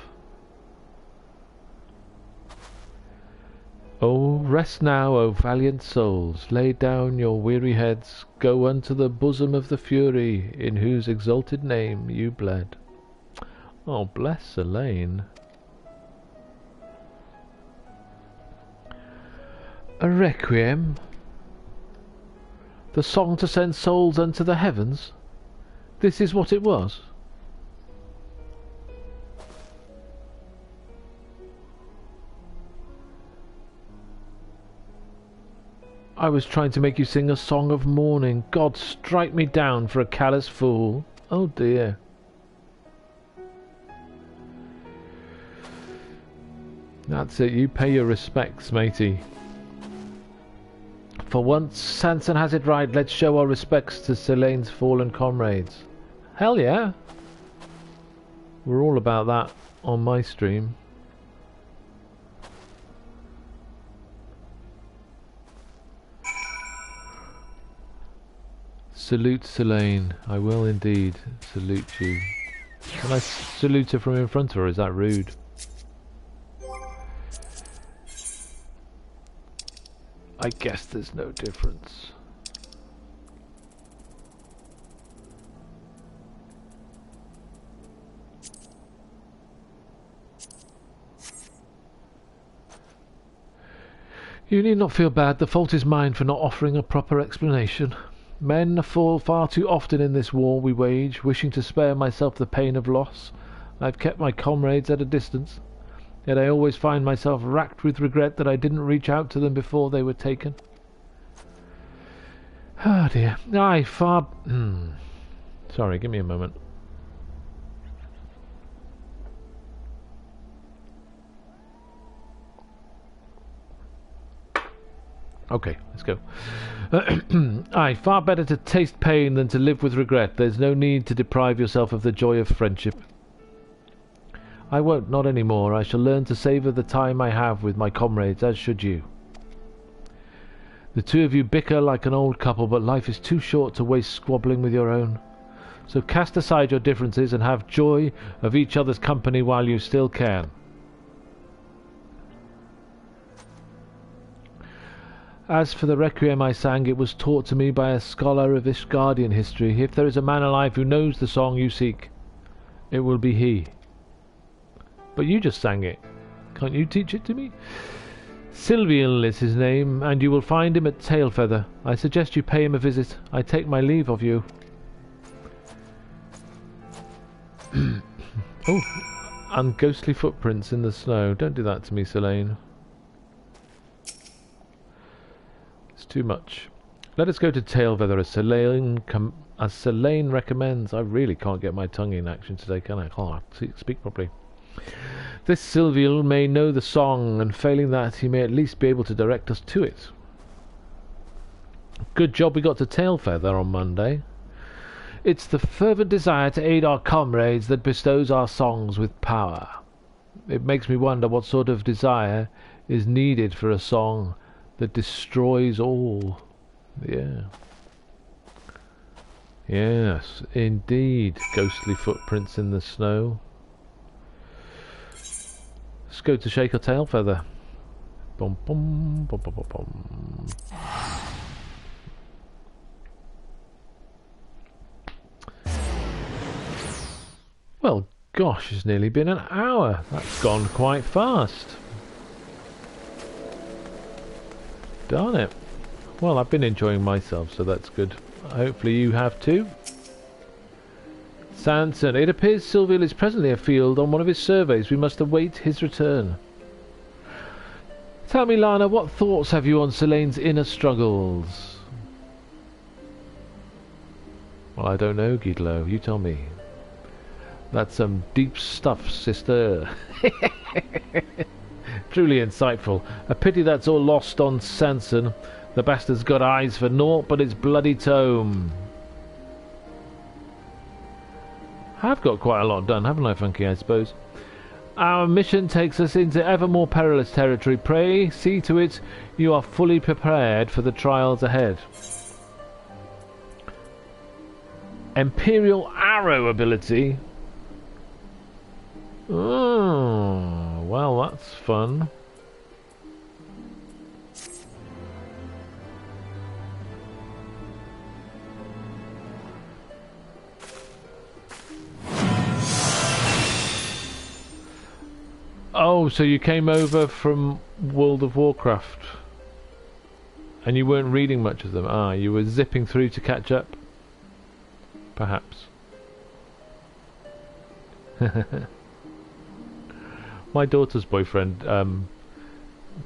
Oh, rest now, O valiant souls, lay down your weary heads, go unto the bosom of the Fury, in whose exalted name you bled. Oh, bless Selene. A requiem? The song to send souls unto the heavens? This is what it was? I was trying to make you sing a song of mourning. God strike me down for a callous fool. Oh dear. That's it, you pay your respects, matey. For once, Sanson has it right. Let's show our respects to Selene's fallen comrades. Hell yeah. We're all about that on my stream. Salute Selene. I will indeed salute you. Can I salute her from in front of her? Is that rude? I guess there's no difference. You need not feel bad. The fault is mine for not offering a proper explanation. Men fall far too often in this war we wage, wishing to spare myself the pain of loss. I've kept my comrades at a distance, yet I always find myself racked with regret that I didn't reach out to them before they were taken. Oh dear. Aye, far... Sorry, give me a moment. Okay, let's go. Aye, far better to taste pain than to live with regret. There's no need to deprive yourself of the joy of friendship. I won't, not anymore. I shall learn to savour the time I have with my comrades, as should you. The two of you bicker like an old couple, but life is too short to waste squabbling with your own. So cast aside your differences and have joy of each other's company while you still can. As for the requiem I sang, it was taught to me by a scholar of Ishgardian history. If there is a man alive who knows the song you seek, it will be he. But you just sang it. Can't you teach it to me? Silviel is his name, and you will find him at Tailfeather. I suggest you pay him a visit. I take my leave of you. Oh, and ghostly footprints in the snow. Don't do that to me, Selene. Too much. Let us go to Tailfeather as Selene recommends. I really can't get my tongue in action today, can I? Can't speak properly. This Silviel may know the song, and failing that, he may at least be able to direct us to it. Good job we got to Tailfeather on Monday. It's the fervent desire to aid our comrades that bestows our songs with power. It makes me wonder what sort of desire is needed for a song that destroys all. Yeah. Yes, indeed. Ghostly footprints in the snow. Let's go to Shake or Tailfeather. Bum, bum, bum, bum, bum, bum. Well, gosh, it's nearly been an hour. That's gone quite fast. Darn it. Well, I've been enjoying myself, so that's good. Hopefully you have too. Sanson. It appears Silviel is presently afield on one of his surveys. We must await his return. Tell me, Lana, what thoughts have you on Selene's inner struggles? Well, I don't know, Gidlo. You tell me. That's some deep stuff, sister. Truly insightful. A pity that's all lost on Sanson. The bastard's got eyes for naught but its bloody tome. I've got quite a lot done, haven't I, Funky, I suppose. Our mission takes us into ever more perilous territory. Pray, see to it you are fully prepared for the trials ahead. Imperial Arrow ability. Oh, well, that's fun. Oh, so you came over from World of Warcraft and you weren't reading much of them. Ah, you were zipping through to catch up. Perhaps. My daughter's boyfriend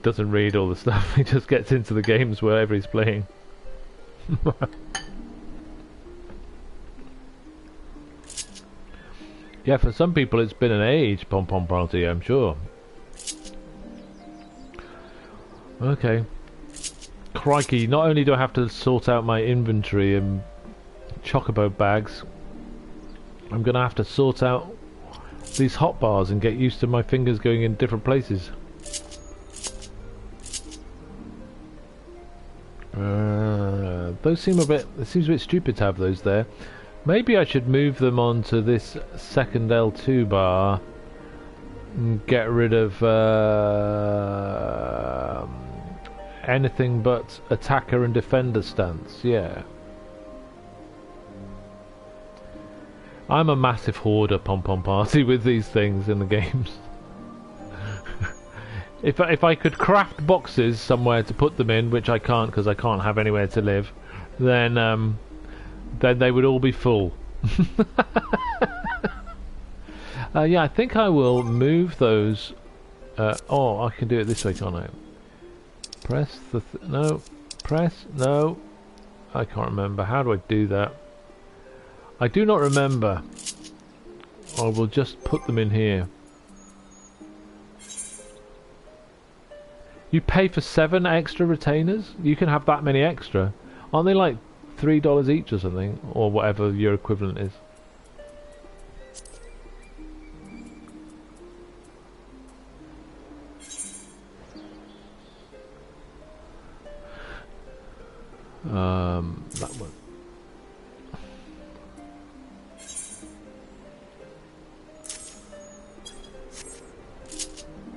doesn't read all the stuff. He just gets into the games wherever he's playing. Yeah, for some people it's been an age, Pom Pom Party, I'm sure. Okay. Crikey, not only do I have to sort out my inventory and chocobo bags, I'm gonna have to sort out these hotbars and get used to my fingers going in different places. Those seem a bit, it seems a bit stupid to have those there. Maybe I should move them onto this second L2 bar and get rid of anything but attacker and defender stance. Yeah. I'm a massive hoarder, Pom Pom Party, with these things in the games. If I could craft boxes somewhere to put them in, which I can't because I can't have anywhere to live, then they would all be full. Yeah, I think I will move those. Oh, I can do it this way, can't I? Press the no, press no. I can't remember. How do I do that? I do not remember. I will just put them in here. You pay for 7 extra retainers? You can have that many extra. Aren't they like $3 each or something? Or whatever your equivalent is. That one.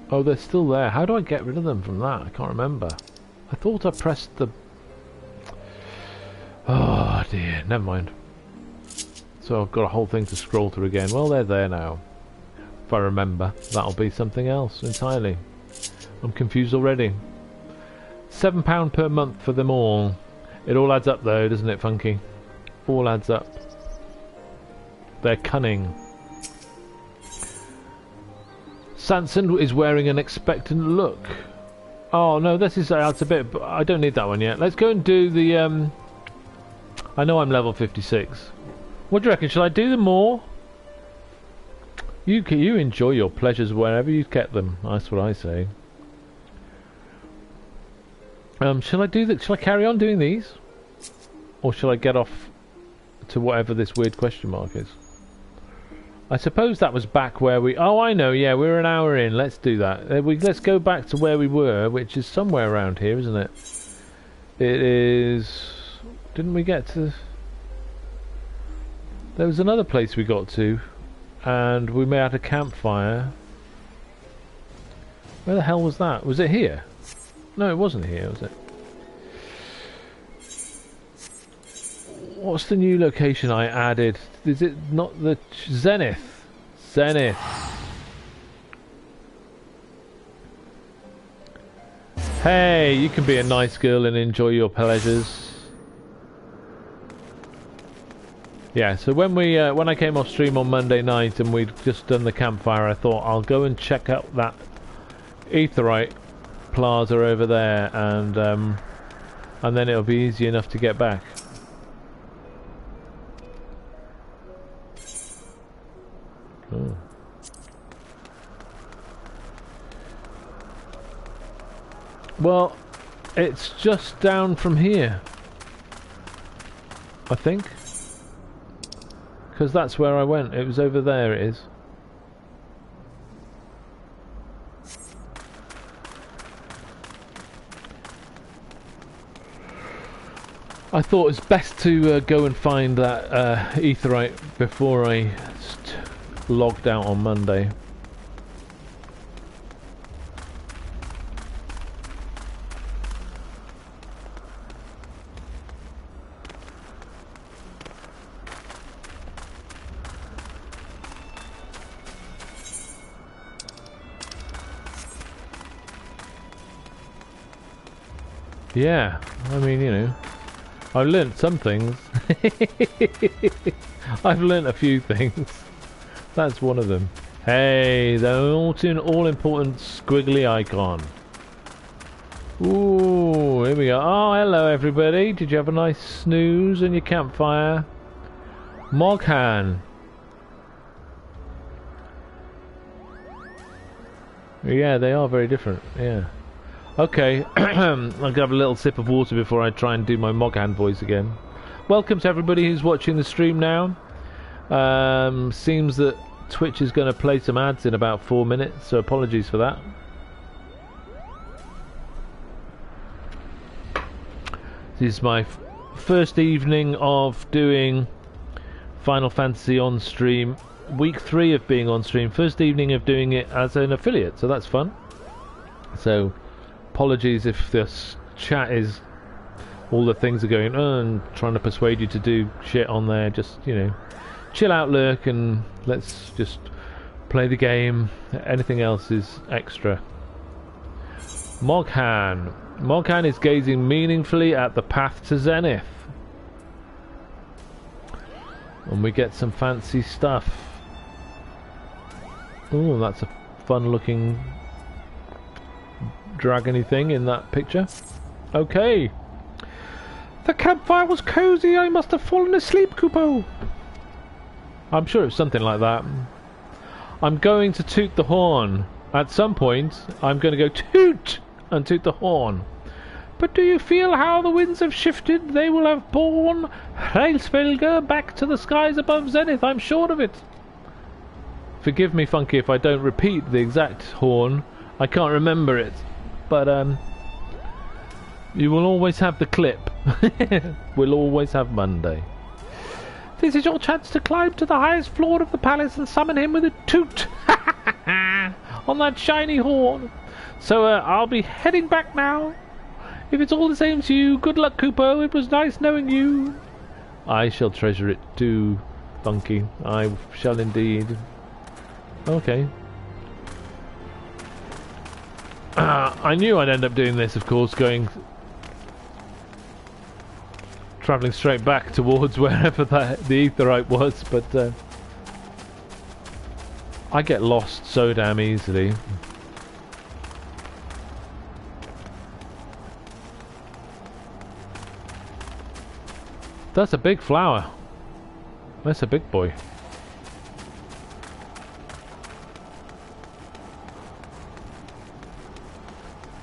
Oh, they're still there. How do I get rid of them from that? I can't remember. I thought I pressed the... Oh dear, never mind. So I've got a whole thing to scroll through again. Well, they're there now. If I remember, that'll be something else entirely. I'm confused already. £7 per month for them all. It all adds up though, doesn't it, Funky? All adds up. They're cunning. Sanson is wearing an expectant look. Oh no, this is that's a bit. I don't need that one yet. Let's go and do the. I know I'm level 56. What do you reckon? Shall I do them more? You enjoy your pleasures wherever you get them. That's what I say. Shall I do that? Shall I carry on doing these, or shall I get off to whatever this weird question mark is? I suppose that was back where we... Oh, I know, yeah, we're an hour in. Let's do that. Let's go back to where we were, which is somewhere around here, isn't it? It is... Didn't we get to... There was another place we got to, and we made a campfire. Where the hell was that? Was it here? No, it wasn't here, was it? What's the new location I added? Is it not the Zenith? Zenith. Hey, you can be a nice girl and enjoy your pleasures. Yeah, so when I came off stream on Monday night and we'd just done the campfire, I thought I'll go and check out that Aetheryte plaza over there, and then it'll be easy enough to get back. Oh. Well, it's just down from here, I think. Because that's where I went. It was over there, it is. I thought it's best to go and find that aetheryte before I logged out on Monday. Yeah, I mean, you know, I've learnt some things. I've learnt a few things. That's one of them. Hey, the all-important squiggly icon. Ooh, here we go. Oh, hello everybody. Did you have a nice snooze in your campfire? Moghan. Yeah, they are very different. Yeah. Okay, I'm going to have a little sip of water before I try and do my Moghan voice again. Welcome to everybody who's watching the stream now. Seems that Twitch is going to play some ads in about 4 minutes, so apologies for that. This is my first evening of doing Final Fantasy on stream. Week 3 of being on stream. First evening of doing it as an affiliate, so that's fun. So apologies if this chat is all the things are going and trying to persuade you to do shit on there. Just, you know, chill out, lurk, and let's just play the game. Anything else is extra. Moghan. Moghan is gazing meaningfully at the path to Zenith. And we get some fancy stuff. Oh, that's a fun looking dragony thing in that picture. Okay. The campfire was cozy. I must have fallen asleep, Kupo. I'm sure it's something like that. I'm going to toot the horn. At some point, I'm going to go toot and toot the horn. But do you feel how the winds have shifted? They will have borne Heilsvelger back to the skies above Zenith. I'm sure of it. Forgive me, Funky, if I don't repeat the exact horn. I can't remember it. But you will always have the clip. We'll always have Monday. This is your chance to climb to the highest floor of the palace and summon him with a toot on that shiny horn. So I'll be heading back now. If it's all the same to you, good luck, Kupo. It was nice knowing you. I shall treasure it too, Funky. I shall indeed. Okay. I knew I'd end up doing this, of course, travelling straight back towards wherever the aetheryte was, but I get lost so damn easily. That's a big flower. That's a big boy.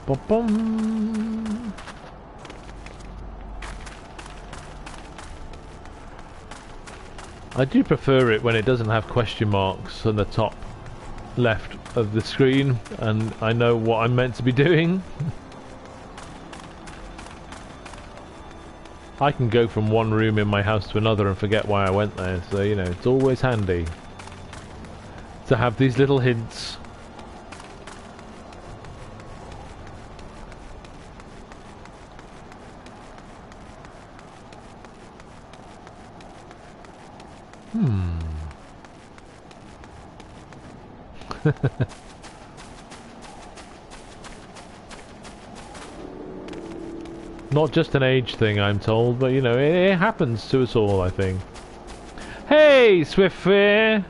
Bum bum. I do prefer it when it doesn't have question marks on the top left of the screen and I know what I'm meant to be doing. I can go from one room in my house to another and forget why I went there, so you know, it's always handy to have these little hints. Not just an age thing, I'm told, but you know, it happens to us all, I think. Hey, Swiftfair!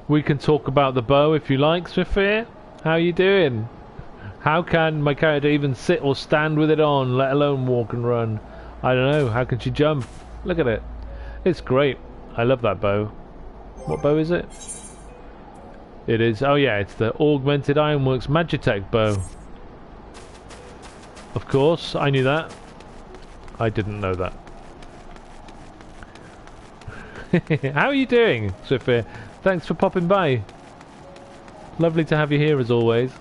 We can talk about the bow if you like, Swiftfair. How you doing? How can my character even sit or stand with it on, let alone walk and run? I don't know. How can she jump? Look at it. It's great. I love that bow. What bow is it? It is. Oh yeah, it's the Augmented Ironworks Magitech bow. Of course, I knew that. I didn't know that. How are you doing, Sophia? Thanks for popping by. Lovely to have you here as always.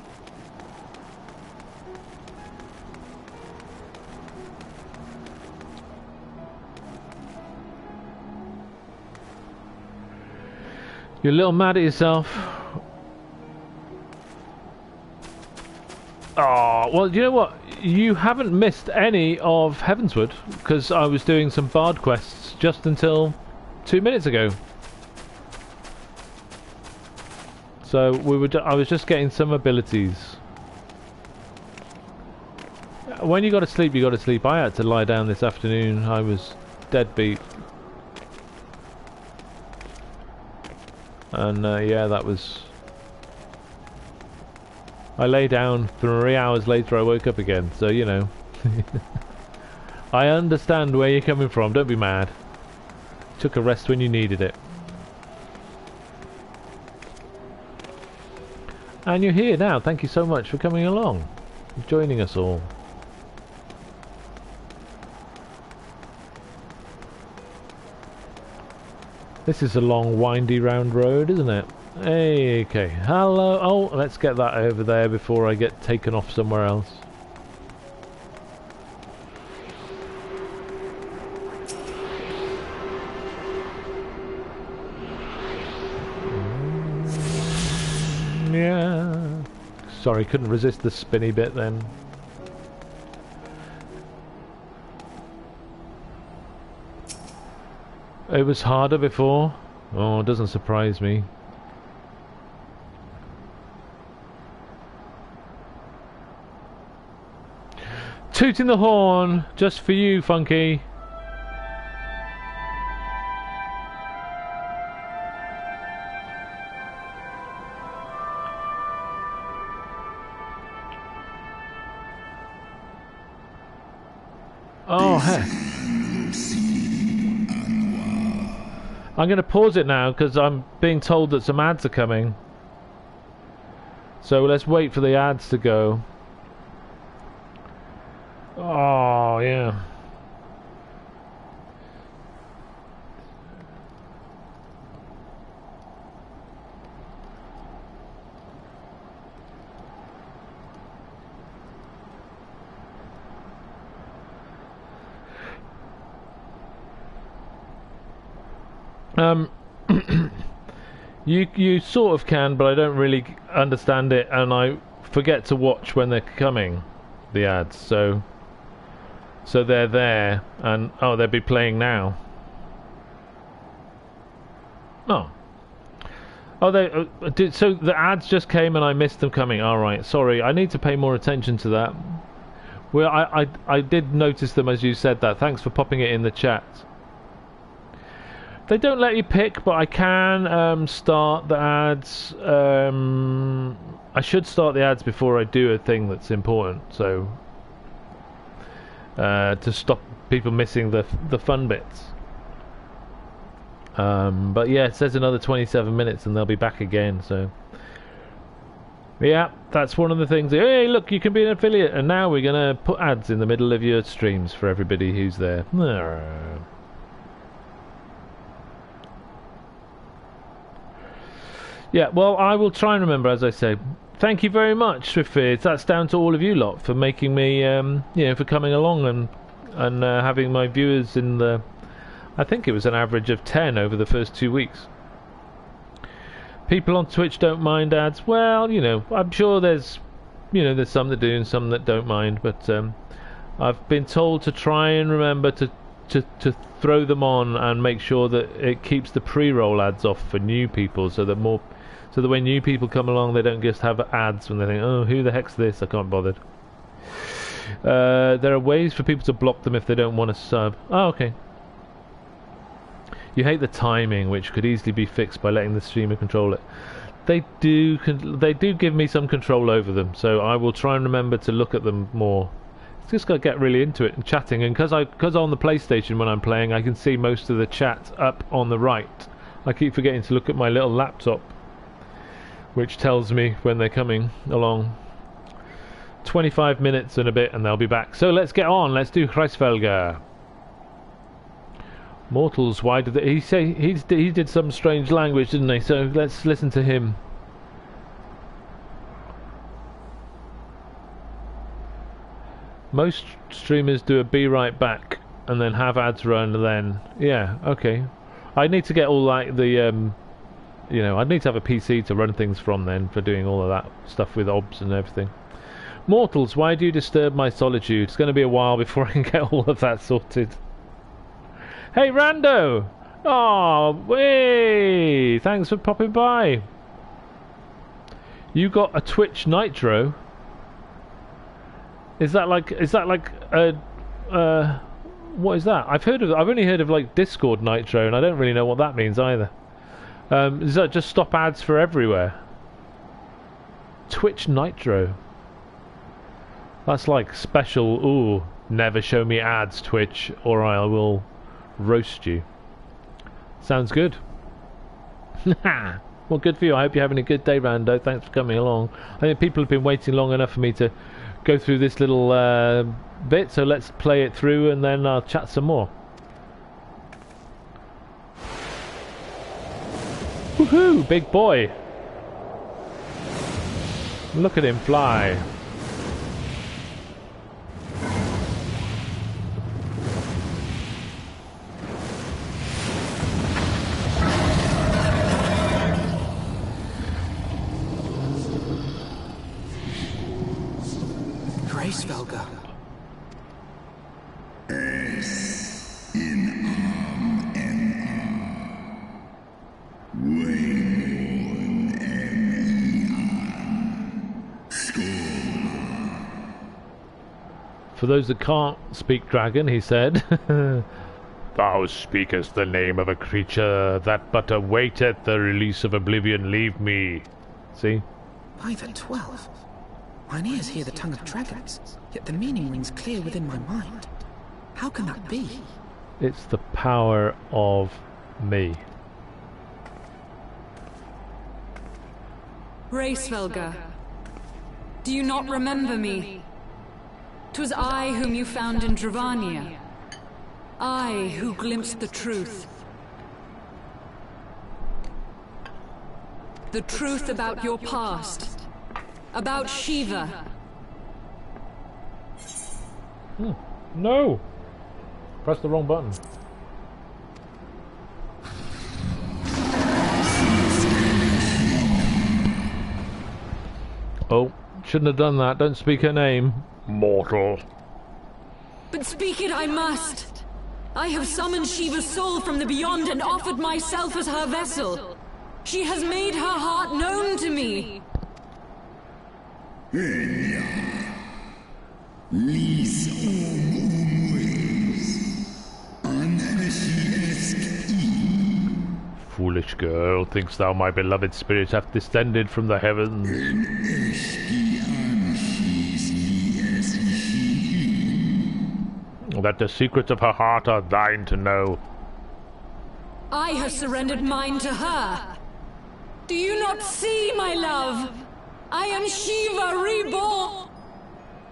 You're a little mad at yourself. Oh, well, you know what? You haven't missed any of Heavensward, because I was doing some bard quests just until 2 minutes ago. So I was just getting some abilities. When you got to sleep, you got to sleep. I had to lie down this afternoon. I was dead beat. And yeah, that was... I lay down, 3 hours later I woke up again, so you know. I understand where you're coming from, don't be mad. Took a rest when you needed it. And you're here now, thank you so much for coming along, joining us all. This is a long windy round road, isn't it? Hey, okay. Hello. Oh, let's get that over there before I get taken off somewhere else. Yeah. Sorry, couldn't resist the spinny bit then. It was harder before. Oh, it doesn't surprise me. Tooting the horn, just for you, Funky. Oh, heck. I'm going to pause it now because I'm being told that some ads are coming. So let's wait for the ads to go. Oh, yeah. You sort of can, but I don't really understand it, and I forget to watch when they're coming, the ads. So they're there, and oh, they'll be playing now. Oh, they did. So the ads just came, and I missed them coming. All right, sorry. I need to pay more attention to that. Well, I did notice them as you said that. Thanks for popping it in the chat. They don't let you pick, but I can start the ads. I should start the ads before I do a thing that's important, so to stop people missing the fun bits. But yeah, it says another 27 minutes and they'll be back again, so yeah, that's one of the things. Hey, look, you can be an affiliate, and now we're gonna put ads in the middle of your streams for everybody who's there. Yeah, well, I will try and remember, as I say. Thank you very much, Swiftfears. That's down to all of you lot for making me, you know, for coming along and having my viewers in the... I think it was an average of 10 over the first 2 weeks. People on Twitch don't mind ads. Well, you know, I'm sure there's, you know, there's some that do and some that don't mind, but I've been told to try and remember to throw them on and make sure that it keeps the pre-roll ads off for new people, so that when new people come along, they don't just have ads when they think, oh, who the heck's this? I can't bother. There are ways for people to block them if they don't want to sub. Oh, okay. You hate the timing, which could easily be fixed by letting the streamer control it. They do give me some control over them, so I will try and remember to look at them more. Just got to get really into it and chatting, and because on the PlayStation when I'm playing, I can see most of the chat up on the right. I keep forgetting to look at my little laptop, which tells me when they're coming along. 25 minutes and a bit and they'll be back. So let's get on. Let's do Kreisfelger. Mortals, why did he say he did some strange language, didn't he? So let's listen to him. Most streamers do a be right back and then have ads run and then yeah, okay. I need to get all like the you know, I'd need to have a PC to run things from then for doing all of that stuff with obs and everything. Mortals, why do you disturb my solitude? It's going to be a while before I can get all of that sorted. Hey Rando! Oh, way! Thanks for popping by. You got a Twitch Nitro? Is that like a what is that? I've only heard of like Discord Nitro, and I don't really know what that means either. Is that just stop ads for everywhere? Twitch Nitro. That's like special. Ooh, never show me ads, Twitch, or I will roast you. Sounds good. Well, good for you. I hope you're having a good day, Rando. Thanks for coming along. I think people have been waiting long enough for me to go through this little bit, so let's play it through and then I'll chat some more. Woohoo! Big boy! Look at him fly. Kreisfelger. S in arm and Wayborn Skola. For those that can't speak dragon, he said, Thou speakest the name of a creature that but awaiteth the release of oblivion. Leave me. See? By the 12. Mine ears hear the tongue of dragons, yet the meaning rings clear within my mind. How can that be? It's the power of me. Kreisfelger, do you not remember me? 'Twas I whom you found in Dravania. I who glimpsed the truth. The truth about your past. About Shiva. No! Press the wrong button. Oh, shouldn't have done that. Don't speak her name. Mortal. But speak it I must. I have summoned Shiva's soul from the beyond and offered myself as her vessel. She has made her heart known to me. Foolish girl, thinkst thou my beloved spirit hath descended from the heavens? That the secrets of her heart are thine to know. I have surrendered mine to her. Do you not see, my love? I am Shiva reborn.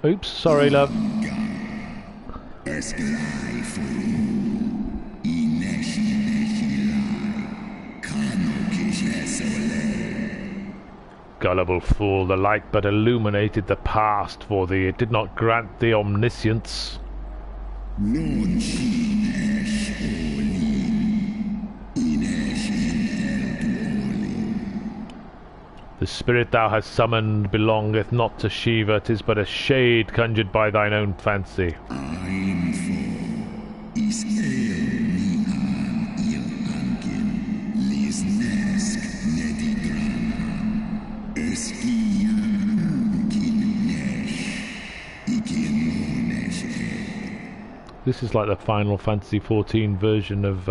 Oops, sorry, love. Gullible fool, the light but illuminated the past for thee. It did not grant thee omniscience. The spirit thou hast summoned belongeth not to Shiva, 'tis but a shade conjured by thine own fancy. This is like the Final Fantasy XIV version of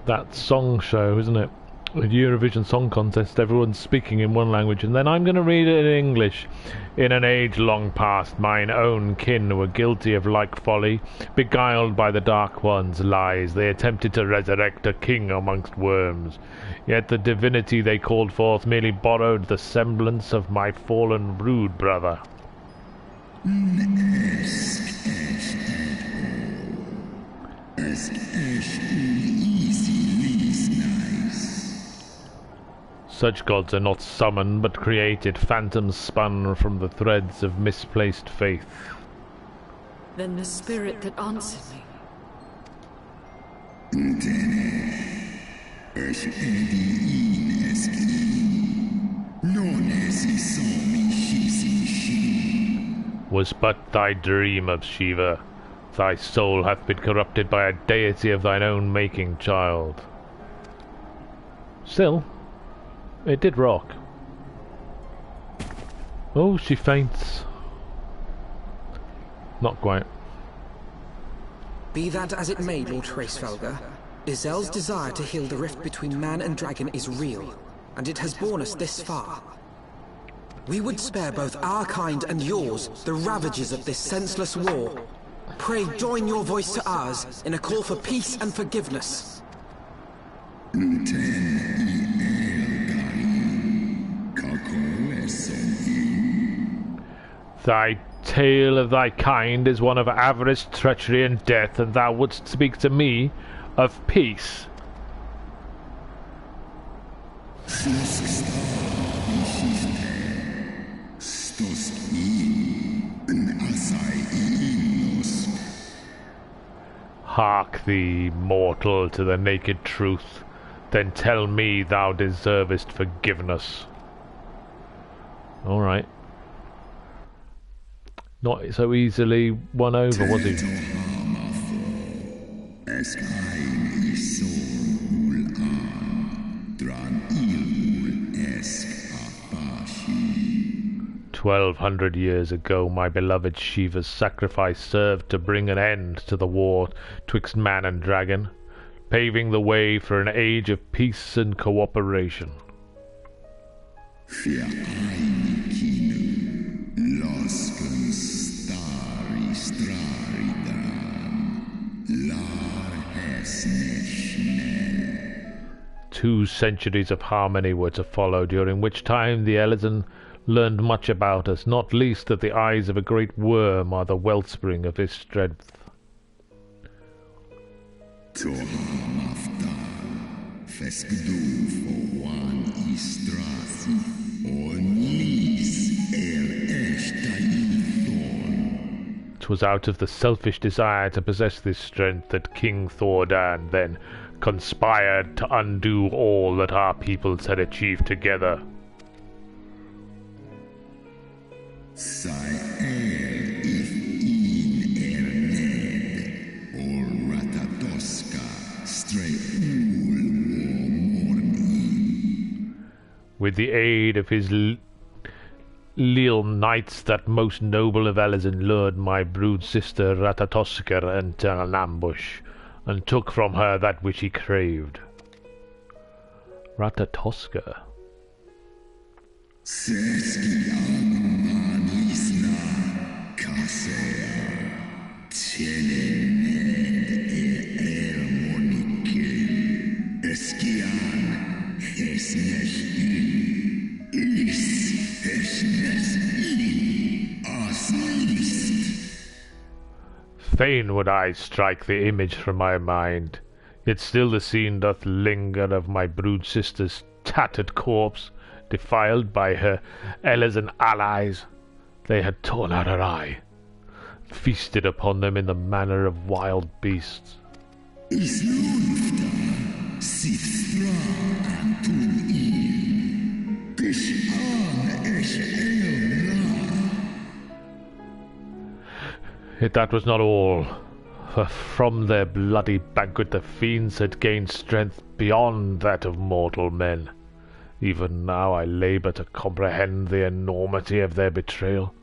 that song show, isn't it? The Eurovision Song Contest, everyone's speaking in one language, and then I'm going to read it in English. In an age long past, mine own kin were guilty of like folly. Beguiled by the Dark One's lies, they attempted to resurrect a king amongst worms. Yet the divinity they called forth merely borrowed the semblance of my fallen rude brother. Such gods are not summoned, but created, phantoms spun from the threads of misplaced faith. Then the spirit that answered me. Was but thy dream of Shiva. Thy soul hath been corrupted by a deity of thine own making, child. Still, it did rock. Oh, she faints. Not quite. Be that as it may, Lord Hraesvelgr, Izel's desire to heal the rift between man and dragon is real, and it has borne us this far. We would spare both our kind and yours the ravages of this senseless war. Pray join your voice to ours in a call for peace and forgiveness. Thy tale of thy kind is one of avarice, treachery, and death, and thou wouldst speak to me of peace. Hark thee, mortal, to the naked truth, then tell me thou deservest forgiveness. Alright. Not so easily won over, was he? 1200 years ago, my beloved Shiva's sacrifice served to bring an end to the war twixt man and dragon, paving the way for an age of peace and cooperation. Two centuries of harmony were to follow, during which time the Elezen learned much about us, not least that the eyes of a great worm are the wellspring of his strength. Twas out of the selfish desire to possess this strength that King Thordan then conspired to undo all that our peoples had achieved together. With the aid of his leal knights, that most noble of Elezen lured my brood sister Ratatoskr into an ambush, and took from her that which he craved. Ratatoskr. Fain would I strike the image from my mind, yet still the scene doth linger of my brood sister's tattered corpse, defiled by her Elezen allies. They had torn out her eye, feasted upon them in the manner of wild beasts. Yet that was not all, for from their bloody banquet the fiends had gained strength beyond that of mortal men. Even now I labour to comprehend the enormity of their betrayal.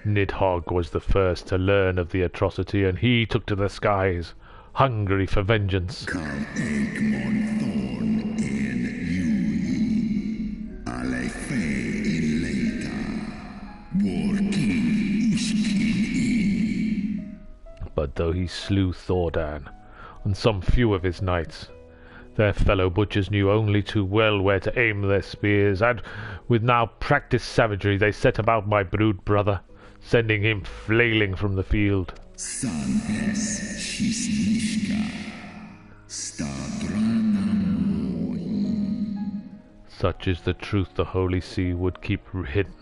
Nidhogg was the first to learn of the atrocity, and he took to the skies, hungry for vengeance. But though he slew Thordan and some few of his knights, their fellow butchers knew only too well where to aim their spears, and with now practised savagery they set about my brood brother, sending him flailing from the field. Such is the truth the Holy See would keep hidden.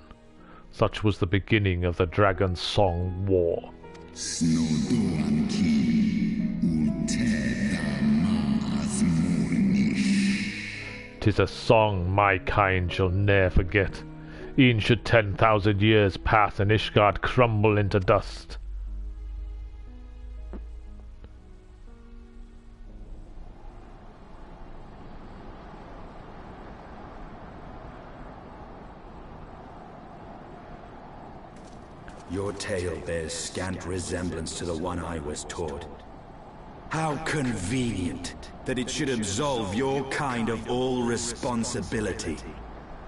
Such was the beginning of the Dragon's Song War. 'Tis a song my kind shall ne'er forget, e'en should 10,000 years pass and Ishgard crumble into dust. Your tale bears scant resemblance to the one I was taught. How convenient that it should absolve your kind of all responsibility.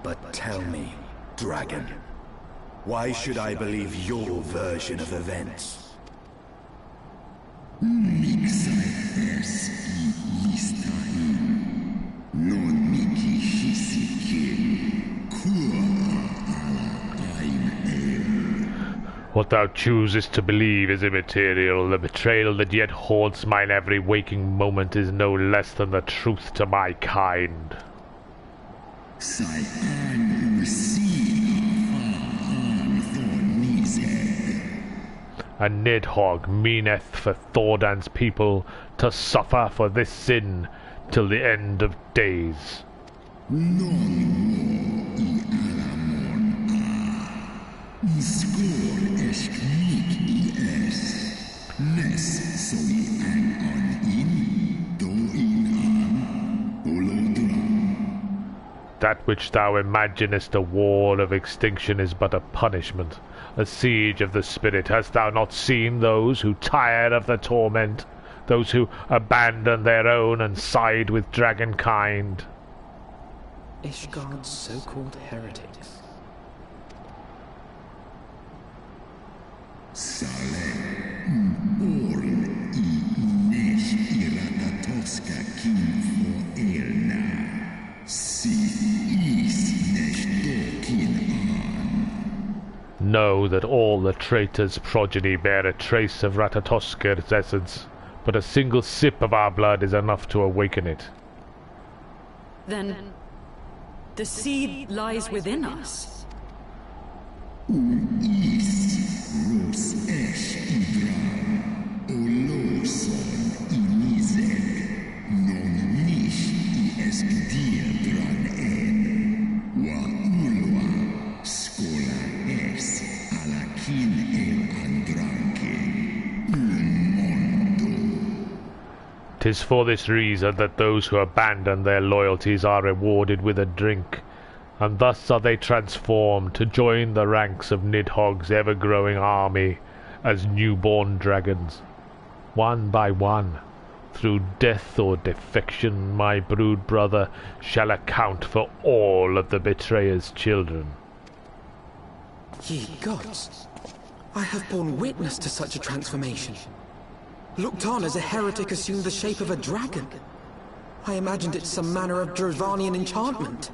But tell me, Dragon, why should I believe your version of events? What thou choosest to believe is immaterial. The betrayal that yet haunts mine every waking moment is no less than the truth to my kind. A Nidhogg meaneth for Thordan's people to suffer for this sin till the end of days. That which thou imaginest a war of extinction is but a punishment, a siege of the spirit. Hast thou not seen those who tire of the torment, those who abandon their own and side with dragonkind? Ishgard's so-called heretics. Know that all the traitor's progeny bear a trace of Ratatosker's essence, but a single sip of our blood is enough to awaken it. Then the seed lies within us. Tis for this reason that those who abandon their loyalties are rewarded with a drink, and thus are they transformed to join the ranks of Nidhogg's ever-growing army as newborn dragons. One by one, through death or defection, my brood brother shall account for all of the betrayer's children. Ye gods, I have borne witness to such a transformation. Looked on as a heretic assumed the shape of a dragon. I imagined it some manner of Drovanian enchantment.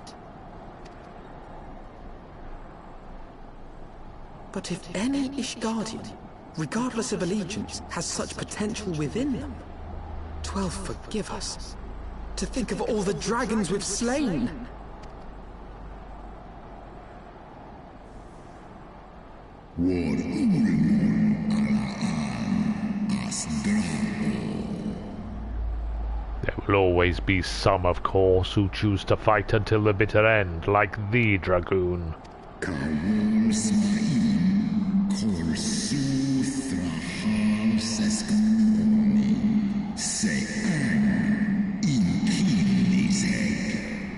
But if any Ishgardian, regardless of allegiance, has such potential within them, 12 forgive us. To think of all the dragons we've slain! There will always be some, of course, who choose to fight until the bitter end, like thee, Dragoon.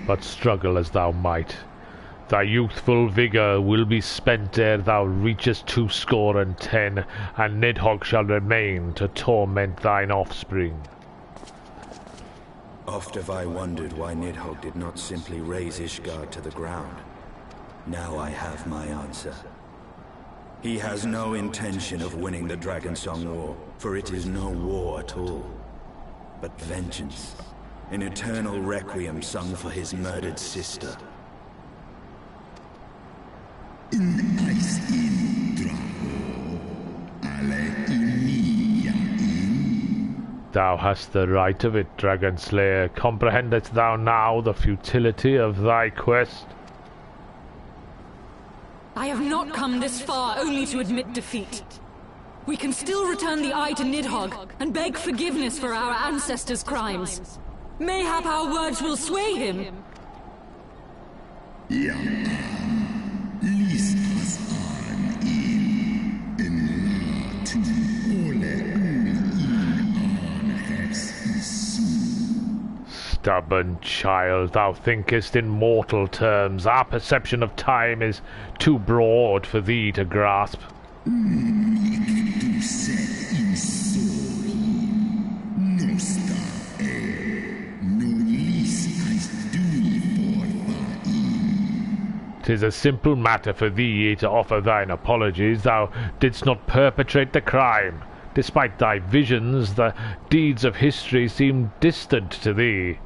But struggle as thou might, thy youthful vigour will be spent ere thou reachest 210, and Nidhogg shall remain to torment thine offspring. Oft have I wondered why Nidhogg did not simply raze Ishgard to the ground. Now I have my answer. He has no intention of winning the Dragonsong War, for it is no war at all, but vengeance. An eternal requiem sung for his murdered sister. Thou hast the right of it, Dragon Slayer. Comprehendest thou now the futility of thy quest? I have not come this far only to admit defeat. We can still return the eye to Nidhogg and beg forgiveness for our ancestors' crimes. Mayhap our words will sway him. Stubborn child, thou thinkest in mortal terms. Our perception of time is too broad for thee to grasp. "'Tis a simple matter for thee to offer thine apologies. Thou didst not perpetrate the crime. Despite thy visions, the deeds of history seem distant to thee."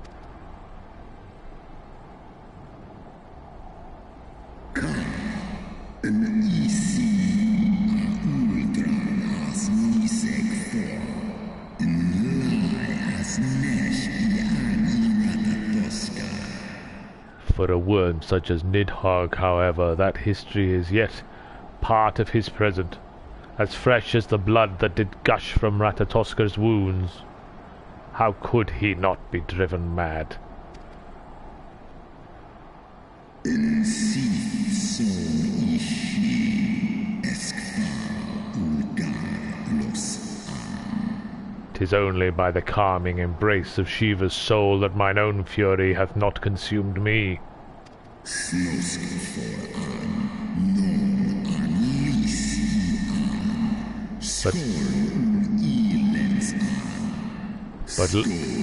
For a worm such as Nidhogg, however, that history is yet part of his present, as fresh as the blood that did gush from Ratatoska's wounds. How could he not be driven mad? "'Tis only by the calming embrace of Shiva's soul that mine own fury hath not consumed me."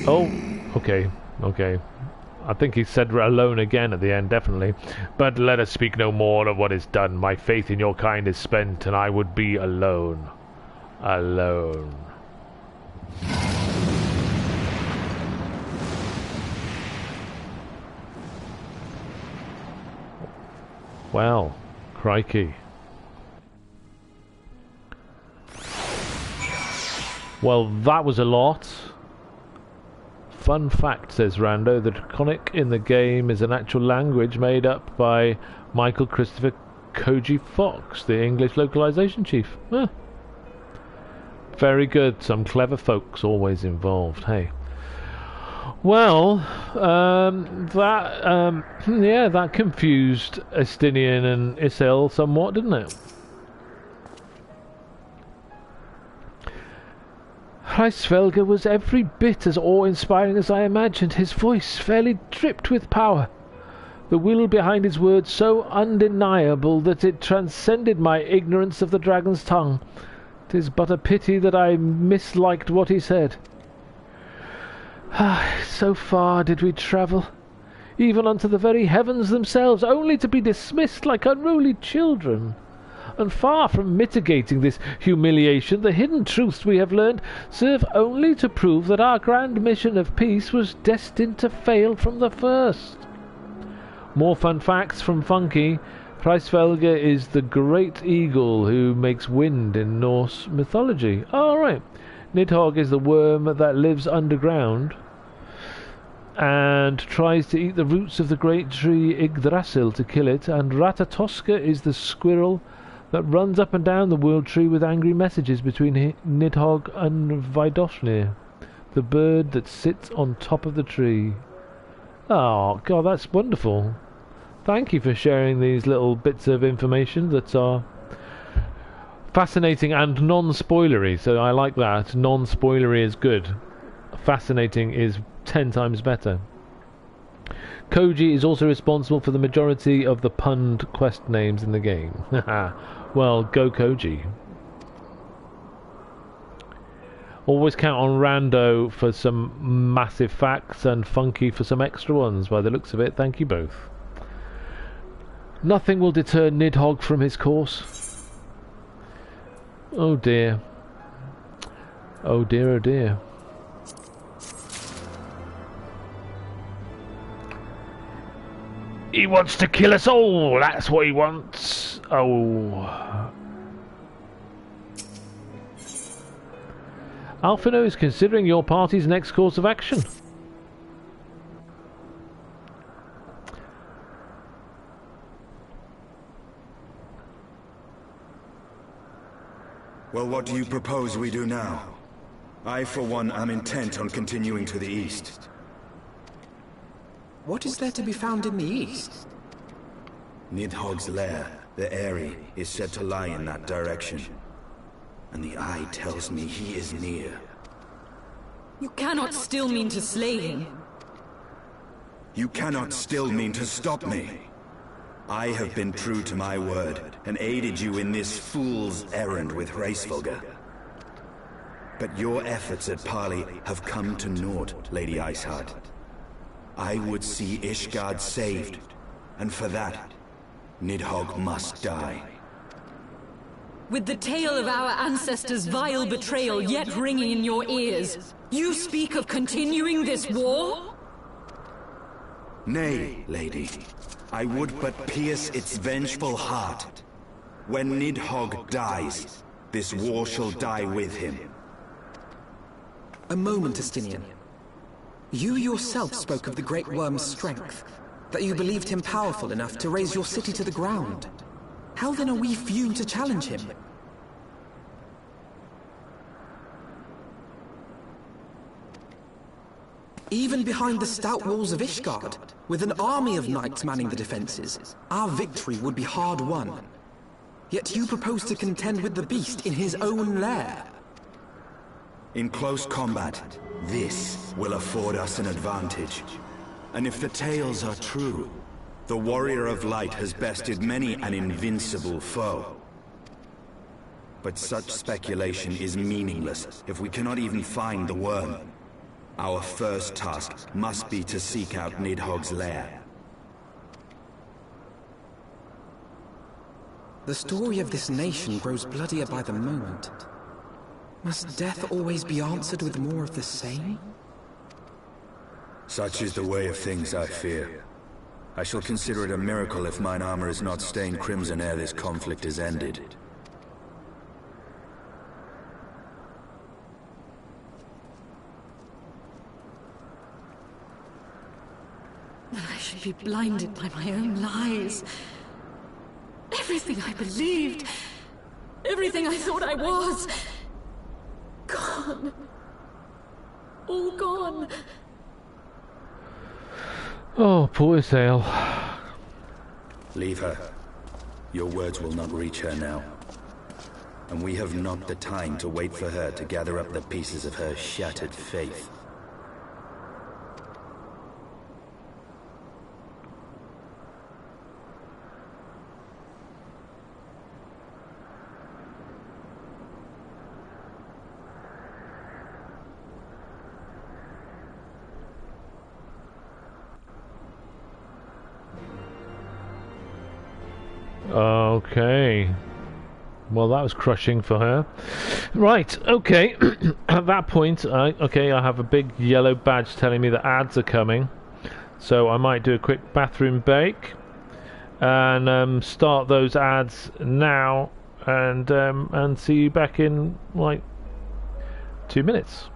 Oh, okay. I think he said alone again at the end, definitely. "But let us speak no more of what is done. My faith in your kind is spent, and I would be alone. Alone." Well, crikey. Well, that was a lot. Fun fact, says Rando, the Draconic in the game is an actual language made up by Michael Christopher Koji Fox, the English localization chief. Very good. Some clever folks always involved, hey. Well, that confused Estinian and Isel somewhat, didn't it? Hreisvelger was every bit as awe-inspiring as I imagined. His voice fairly dripped with power. The will behind his words so undeniable that it transcended my ignorance of the dragon's tongue. 'Tis but a pity that I misliked what he said. So far did we travel, even unto the very heavens themselves, only to be dismissed like unruly children. And far from mitigating this humiliation, the hidden truths we have learned serve only to prove that our grand mission of peace was destined to fail from the first. More fun facts from Funky. Hreisvelger is the great eagle who makes wind in Norse mythology. Oh, right. Nidhogg is the worm that lives underground and tries to eat the roots of the great tree Yggdrasil to kill it, and Ratatoska is the squirrel that runs up and down the world tree with angry messages between Nidhogg and Vidofnir, the bird that sits on top of the tree. Oh, God, that's wonderful. Thank you for sharing these little bits of information that are fascinating and non-spoilery, so I like that. Non-spoilery is good. Fascinating is 10 times better. Koji is also responsible for the majority of the punned quest names in the game. Well, go Koji. Always count on Rando for some massive facts and Funky for some extra ones. By the looks of it, thank you both. Nothing will deter Nidhogg from his course. Oh dear. Oh dear, oh dear. He wants to kill us all, that's what he wants. Oh. Alphino is considering your party's next course of action. Well, what do you propose we do now? I, for one, am intent on continuing to the east. What is there to be found in the east? Nidhogg's lair, the Eyrie, is said to lie in that direction. And the eye tells me he is near. You cannot still mean to slay him. You cannot still mean to stop me. I have been true to my word, and aided you in this fool's errand with Hraesvelgr. But your efforts at parley have come to naught, Lady Iceheart. I would see Ishgard saved, and for that, Nidhogg must die. With the tale of our ancestors' vile betrayal yet ringing in your ears, you speak of continuing this war? Nay, lady. I would but pierce its vengeful heart. When Nidhogg dies, this war shall die with him. A moment, Estinian. You yourself spoke of the Great Worm's strength, that you believed him powerful enough to raise your city to the ground. How then are we few to challenge him? Even behind the stout walls of Ishgard, with an army of knights manning the defenses, our victory would be hard won. Yet you propose to contend with the beast in his own lair. In close combat, this will afford us an advantage. And if the tales are true, the Warrior of Light has bested many an invincible foe. But such speculation is meaningless if we cannot even find the worm. Our first task must be to seek out Nidhogg's lair. The story of this nation grows bloodier by the moment. Must death always be answered with more of the same? Such is the way of things, I fear. I shall consider it a miracle if mine armor is not stained crimson ere this conflict is ended. I should be blinded by my own lies. Everything I believed, everything I thought I was, gone. All gone. Oh, poor Isael. Leave her. Your words will not reach her now. And we have not the time to wait for her to gather up the pieces of her shattered faith. Okay. Well, that was crushing for her. Right, okay. At that point, I have a big yellow badge telling me that ads are coming. So I might do a quick bathroom break and start those ads now and see you back in, like, 2 minutes.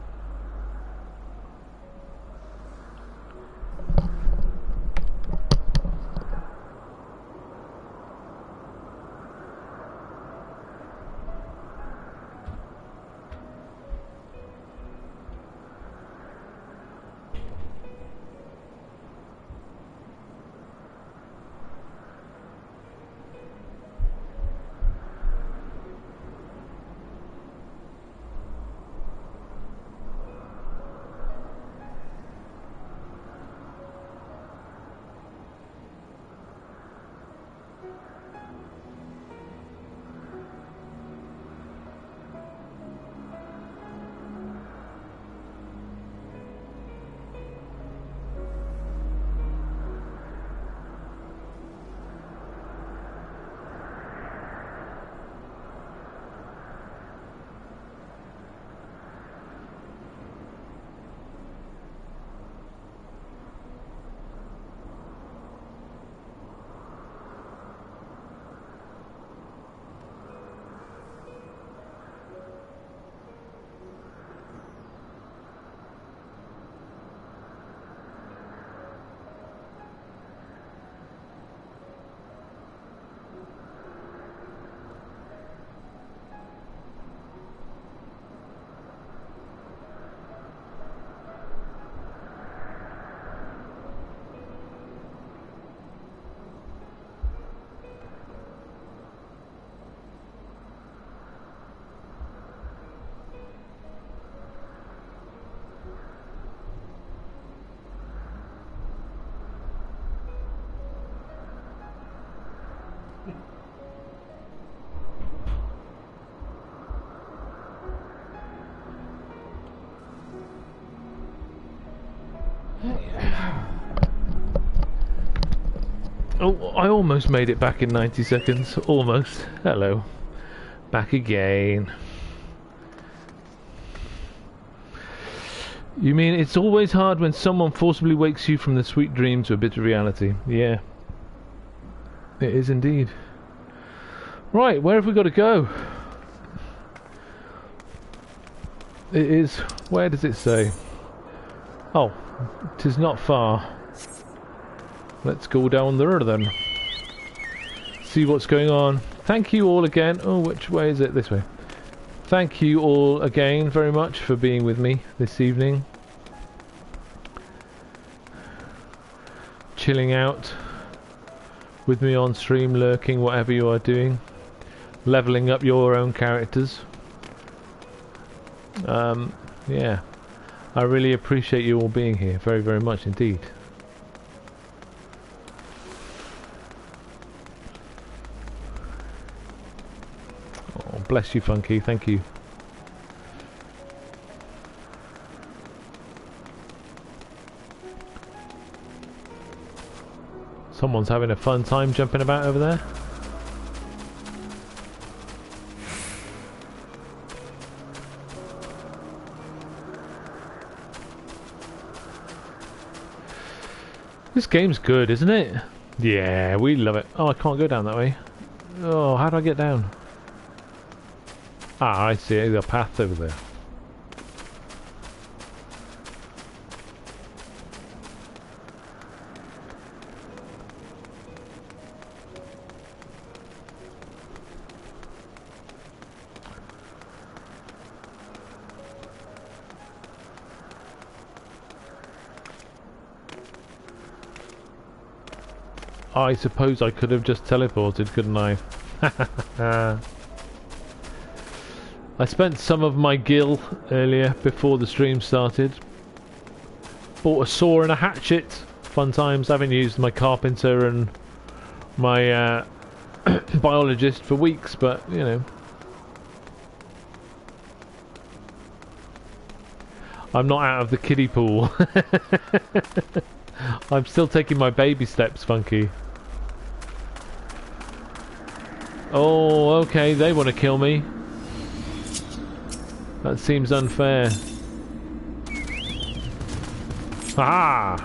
Oh, I almost made it back in 90 seconds. Almost. Hello. Back again. You mean it's always hard when someone forcibly wakes you from the sweet dream to a bitter reality? Yeah. It is indeed. Right, where have we got to go? It is... Where does it say? Oh, it is not far. Let's go down there then. See what's going on. Thank you all again. Oh, which way is it? This way. Thank you all again very much for being with me this evening. Chilling out with me on stream, lurking, whatever you are doing. Leveling up your own characters. Yeah. I really appreciate you all being here. Very, very much indeed. Oh, bless you, Funky. Thank you. Someone's having a fun time jumping about over there. This game's good, isn't it? Yeah, we love it. Oh, I can't go down that way. Oh, how do I get down? Ah, I see. There's a path over there. I suppose I could have just teleported, couldn't I? I spent some of my gil earlier before the stream started. Bought a saw and a hatchet. Fun times. I haven't used my carpenter and my biologist for weeks, but you know. I'm not out of the kiddie pool. I'm still taking my baby steps, Funky. Oh, okay, they want to kill me. That seems unfair. Ah!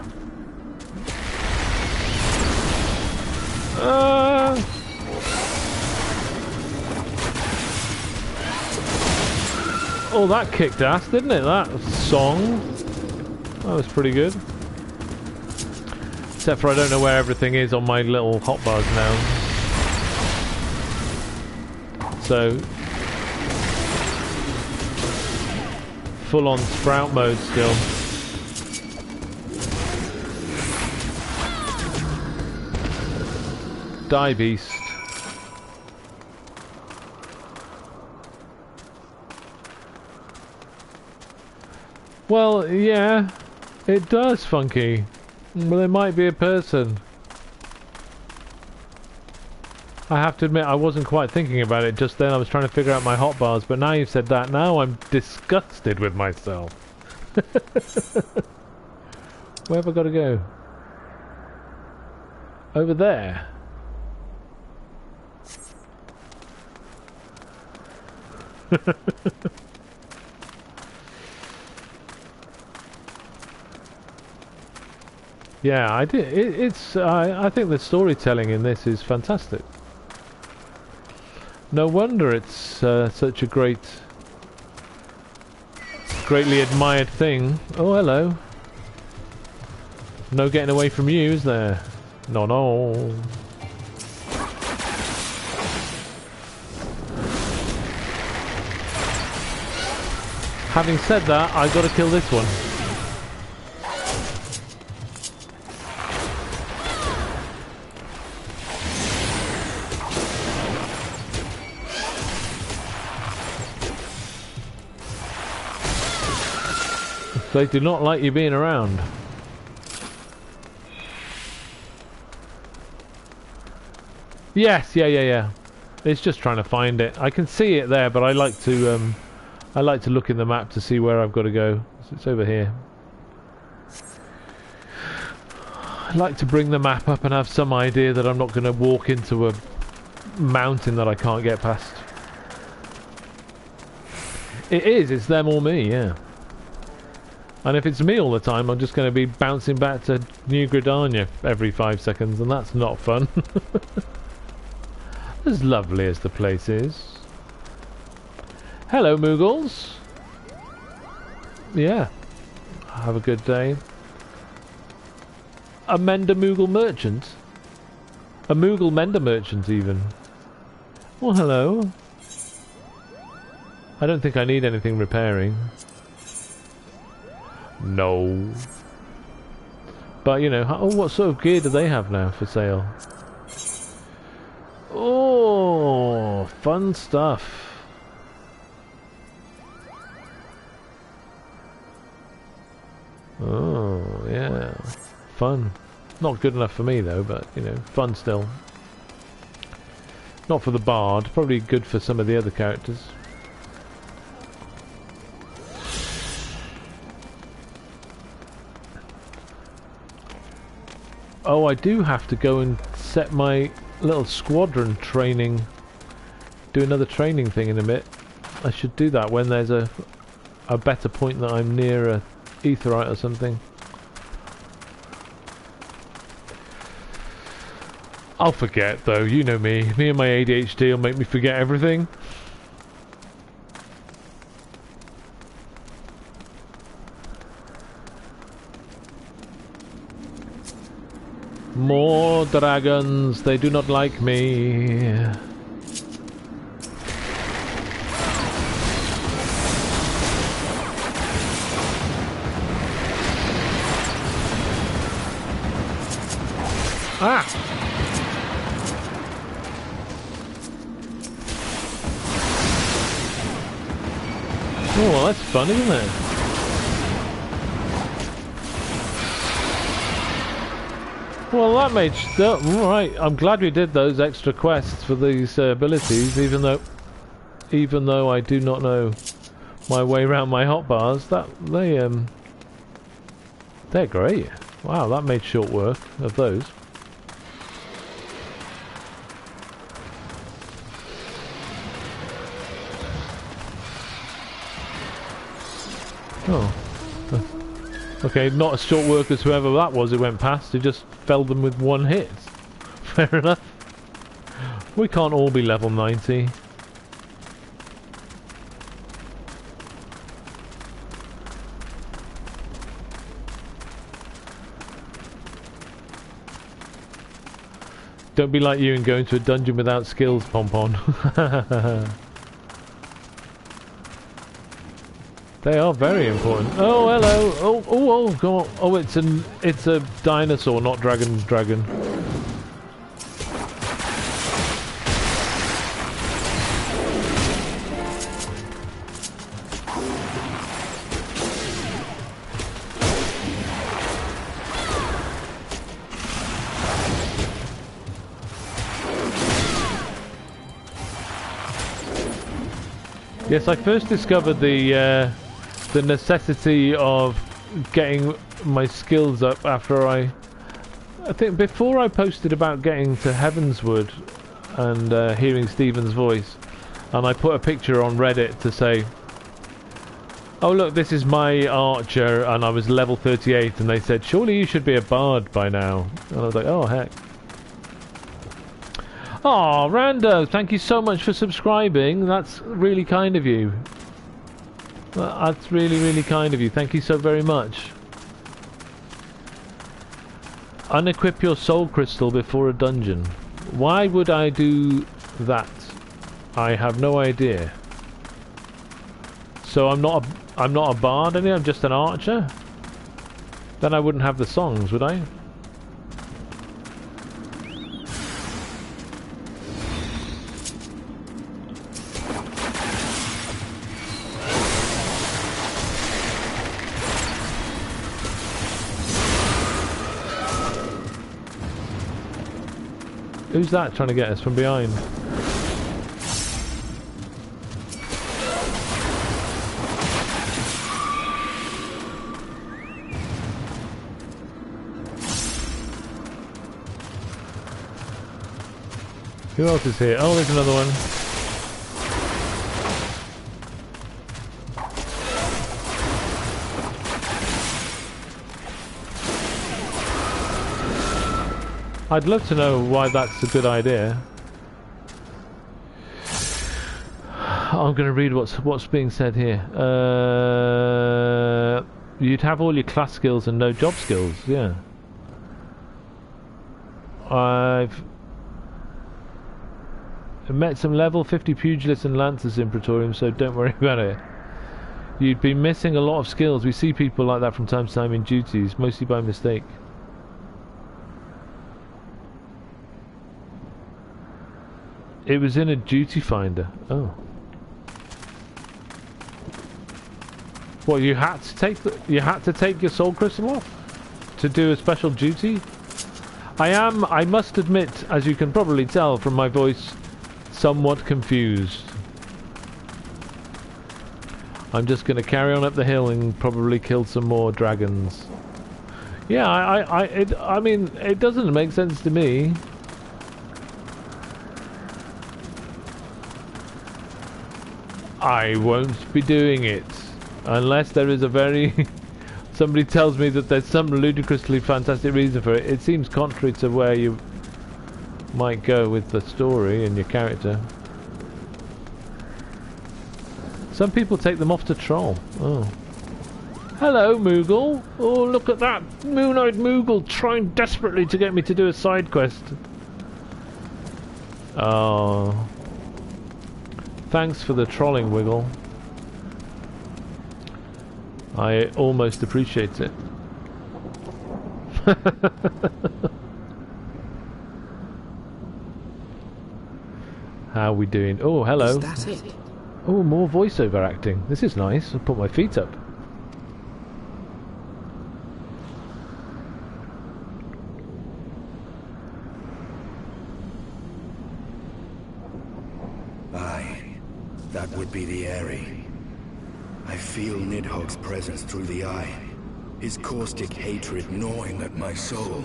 Oh, that kicked ass, didn't it? That song. That was pretty good. Except for I don't know where everything is on my little hotbars now. So, full on sprout mode still. Die, beast. Well, yeah, it does, Funky. Well, there might be a person. I have to admit, I wasn't quite thinking about it just then. I was trying to figure out my hotbars, but now you've said that, now I'm disgusted with myself. Where have I got to go? Over there. Yeah, I did. I think the storytelling in this is fantastic. No wonder it's such a greatly admired thing. Oh, hello. No getting away from you, is there? No, no. Having said that, I've got to kill this one. They do not like you being around. Yes, yeah. It's just trying to find it. I can see it there, but I like to look in the map to see where I've got to go. So it's over here. I like to bring the map up and have some idea that I'm not going to walk into a mountain that I can't get past. It's them or me, yeah. And if it's me all the time, I'm just going to be bouncing back to New Gridania every 5 seconds, and that's not fun. As lovely as the place is. Hello, Moogles. Yeah. Have a good day. A Mender Moogle merchant? A Moogle Mender merchant, even. Well, hello. I don't think I need anything repairing. No. But, you know, oh, what sort of gear do they have now for sale? Oh, fun stuff. Oh, yeah. Fun. Not good enough for me, though, but, you know, fun still. Not for the bard. Probably good for some of the other characters. Oh, I do have to go and set my little squadron training. Do another training thing in a bit. I should do that when there's a better point that I'm near a aetheryte or something. I'll forget though, you know me. Me and my ADHD will make me forget everything. More dragons, they do not like me. Ah! Oh, well, that's fun, isn't it? Well, that made right. I'm glad we did those extra quests for these abilities, even though I do not know my way around my hotbars. They're great. Wow, that made short work of those. Oh. Okay, not as short work as whoever that was who went past, who just felled them with one hit. Fair enough. We can't all be level 90. Don't be like you and go into a dungeon without skills, Pompon. They are very important. Oh, hello. Oh, go on. Oh, it's a dinosaur, not dragon. Yes, I first discovered the necessity of getting my skills up after I think before I posted about getting to Heavensward and hearing Stephen's voice, and I put a picture on Reddit to say, oh look, this is my archer, and I was level 38, and they said, surely you should be a bard by now. And I was like, oh heck. Oh, Rando, thank you so much for subscribing. That's really kind of you. That's really, really kind of you. Thank you so very much. Unequip your soul crystal before a dungeon. Why would I do that? I have no idea. So I'm not a bard anymore, I'm just an archer? Then I wouldn't have the songs, would I? Who's that trying to get us from behind? Who else is here? Oh, there's another one. I'd love to know why that's a good idea. I'm going to read what's being said here. You'd have all your class skills and no job skills. Yeah. I've met some level 50 pugilists and lancers in Praetorium, so don't worry about it. You'd be missing a lot of skills. We see people like that from time to time in duties, mostly by mistake. It was in a duty finder. Oh. What, you had to take your soul crystal off to do a special duty? I must admit, as you can probably tell from my voice, somewhat confused. I'm just going to carry on up the hill and probably kill some more dragons. Yeah, I mean, it doesn't make sense to me. I won't be doing it unless there is a very somebody tells me that there's some ludicrously fantastic reason for it. It seems contrary to where you might go with the story and your character. Some people take them off to troll. Oh. Hello, Moogle. Oh, look at that moon-eyed Moogle trying desperately to get me to do a side quest. Oh. Thanks for the trolling, Wiggle. I almost appreciate it. How are we doing? Oh, hello. Is that it? Oh, more voiceover acting. This is nice. I'll put my feet up. That would be the Airy. I feel Nidhogg's presence through the eye, his caustic hatred gnawing at my soul.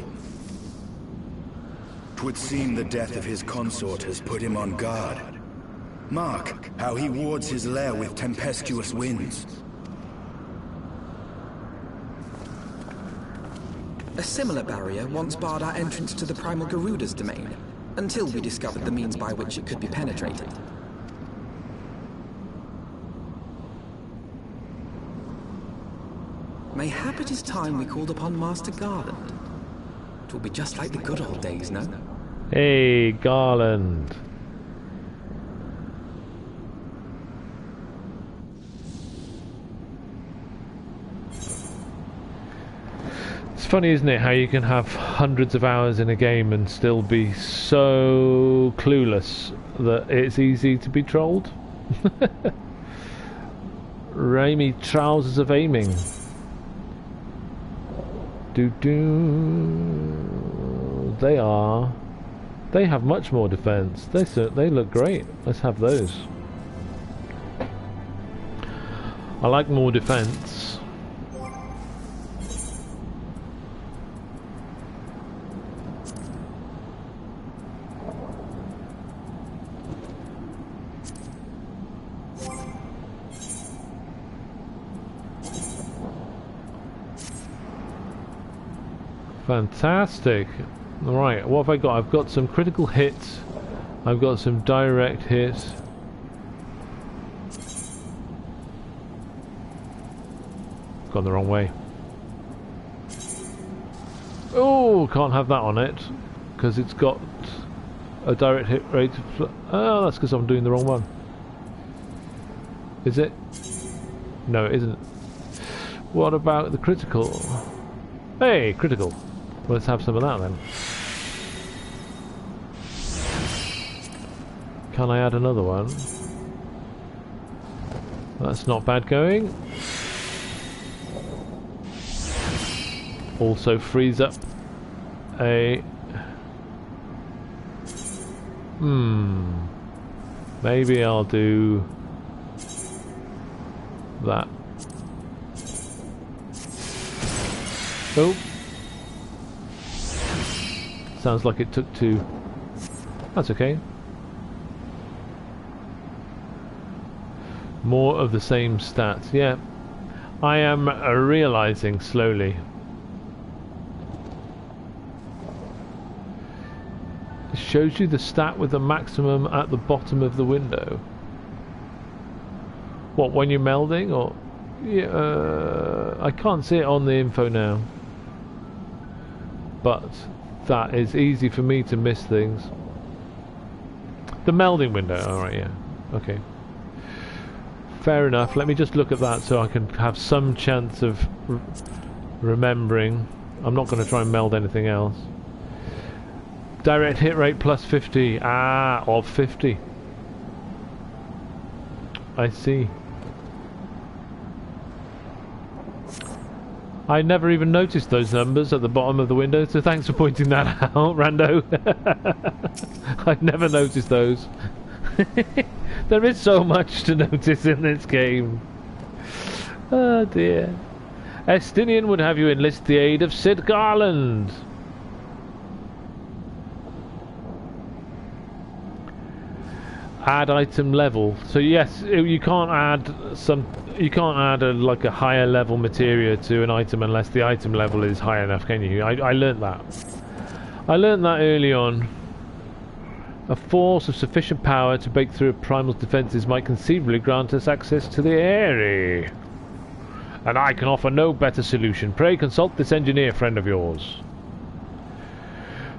'Twould seem the death of his consort has put him on guard. Mark how he wards his lair with tempestuous winds. A similar barrier once barred our entrance to the Primal Garuda's domain, until we discovered the means by which it could be penetrated. Mayhap it is time we called upon Master Garland. It will be just like the good old days, no? Hey, Garland. It's funny, isn't it, how you can have hundreds of hours in a game and still be so clueless that it's easy to be trolled? Raimi trousers of aiming. They have much more defense. They look great. Let's have those. I like more defense. Fantastic. Right, what have I got? I've got some critical hits. I've got some direct hits. Gone the wrong way. Oh, can't have that on it because it's got a direct hit rate. Oh, that's because I'm doing the wrong one. Is it? No, it isn't. What about the critical? Hey, critical. Let's have some of that then. Can I add another one? That's not bad going. Also frees up a... Maybe I'll do that. Oh. Sounds like it took two. That's okay. More of the same stats. Yeah, I am realizing slowly. It shows you the stat with the maximum at the bottom of the window. What, when you're melding, or? Yeah, I can't see it on the info now. But that is easy for me to miss things. The melding window, alright, yeah. Okay. Fair enough. Let me just look at that so I can have some chance of remembering. I'm not going to try and meld anything else. Direct hit rate plus 50. Ah, of 50. I see. I never even noticed those numbers at the bottom of the window, so thanks for pointing that out, Rando. I've never noticed those. There is so much to notice in this game. Oh dear. Estinian would have you enlist the aid of Sid Garland. Add item level. So yes, you can't add some. You can't add like a higher level materia to an item unless the item level is high enough, can you? I learnt that. I learnt that early on. A force of sufficient power to break through a primal's defences might conceivably grant us access to the area. And I can offer no better solution. Pray consult this engineer friend of yours.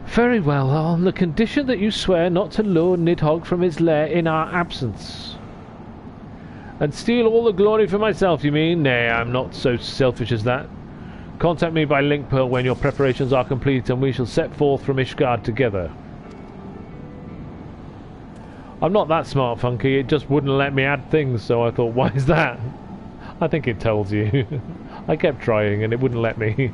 Very well, on the condition that you swear not to lure Nidhogg from his lair in our absence. And steal all the glory for myself, you mean? Nay, I'm not so selfish as that. Contact me by link pearl when your preparations are complete, and we shall set forth from Ishgard together. I'm not that smart, Funky. It just wouldn't let me add things, so I thought, why is that? I think it tells you. I kept trying, and it wouldn't let me.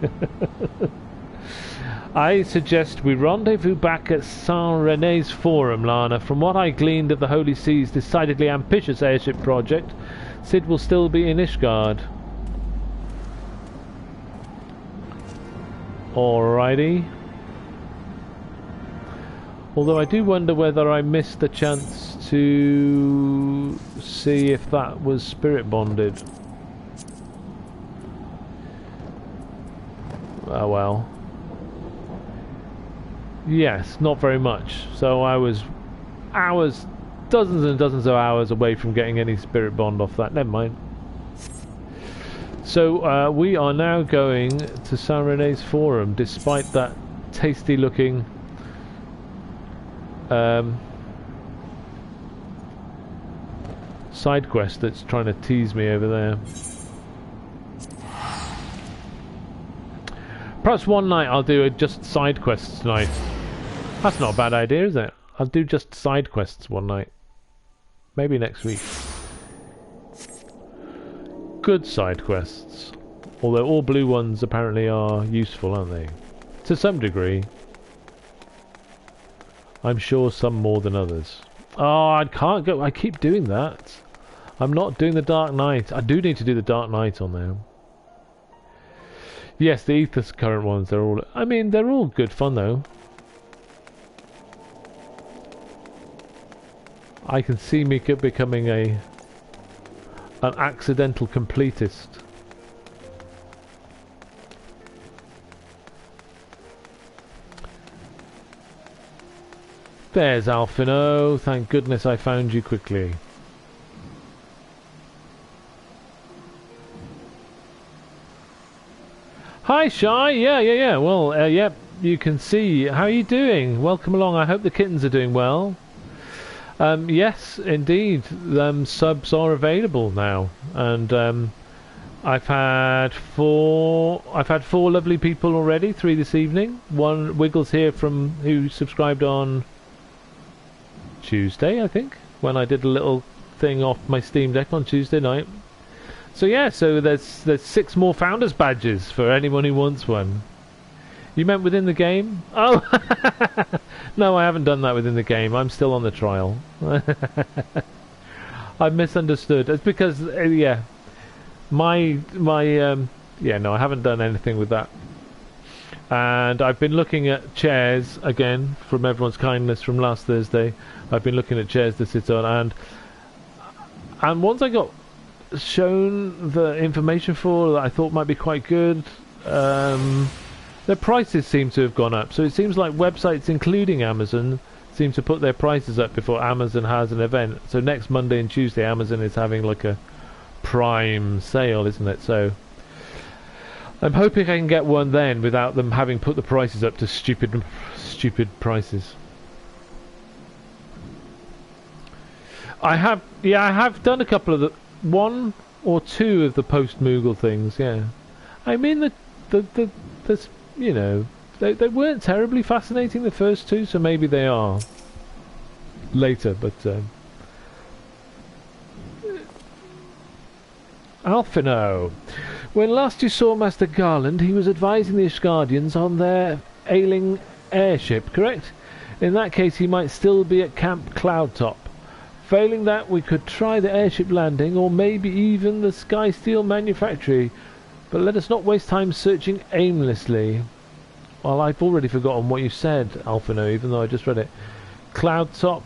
I suggest we rendezvous back at Saint-René's Forum, Lana. From what I gleaned of the Holy Sea's decidedly ambitious airship project, Sid will still be in Ishgard. Alrighty. Although I do wonder whether I missed the chance to see if that was spirit bonded. Oh well. Yes, not very much. So I was hours, dozens and dozens of hours away from getting any spirit bond off that. Never mind. So we are now going to Saint René's Forum, despite that tasty looking side quest that's trying to tease me over there. Perhaps one night I'll do just side quests tonight. That's not a bad idea, is it? I'll do just side quests one night. Maybe next week. Good side quests. Although all blue ones apparently are useful, aren't they? To some degree. I'm sure some more than others. Oh, I can't go. I keep doing that. I'm not doing the Dark Knight. I do need to do the Dark Knight on there. Yes, the Aethys current ones, they're all... I mean, they're all good fun, though. I can see me becoming an accidental completist. There's Alphino. Thank goodness I found you quickly. Hi, Shy. Yeah. Well, yep, you can see. How are you doing? Welcome along. I hope the kittens are doing well. Yes, indeed. Subs are available now, and I've had four lovely people already. 3 this evening. One Wiggles here from who subscribed on Tuesday, I think, when I did a little thing off my Steam Deck on Tuesday night. So yeah, so there's 6 more founders badges for anyone who wants one. You meant within the game? Oh, no, I haven't done that within the game. I'm still on the trial. I misunderstood. It's because yeah, yeah, no, I haven't done anything with that. And I've been looking at chairs again from everyone's kindness from last Thursday. I've been looking at chairs to sit on, and once I got shown the information for that I thought might be quite good. Their prices seem to have gone up, so it seems like websites, including Amazon, seem to put their prices up before Amazon has an event. So next Monday and Tuesday, Amazon is having like a Prime sale, isn't it? So I'm hoping I can get one then without them having put the prices up to stupid prices. I have done a couple of the one or two of the post Moogle things. Yeah, I mean the you know, they weren't terribly fascinating, the first two, so maybe they are later. But Alphino, when last you saw Master Garland, he was advising the Ishgardians on their ailing airship, correct? In that case, he might still be at Camp Cloudtop. Failing that, we could try the airship landing, or maybe even the Skysteel manufactory. But let us not waste time searching aimlessly. Well, I've already forgotten what you said, Alphino, even though I just read it. Cloudtop,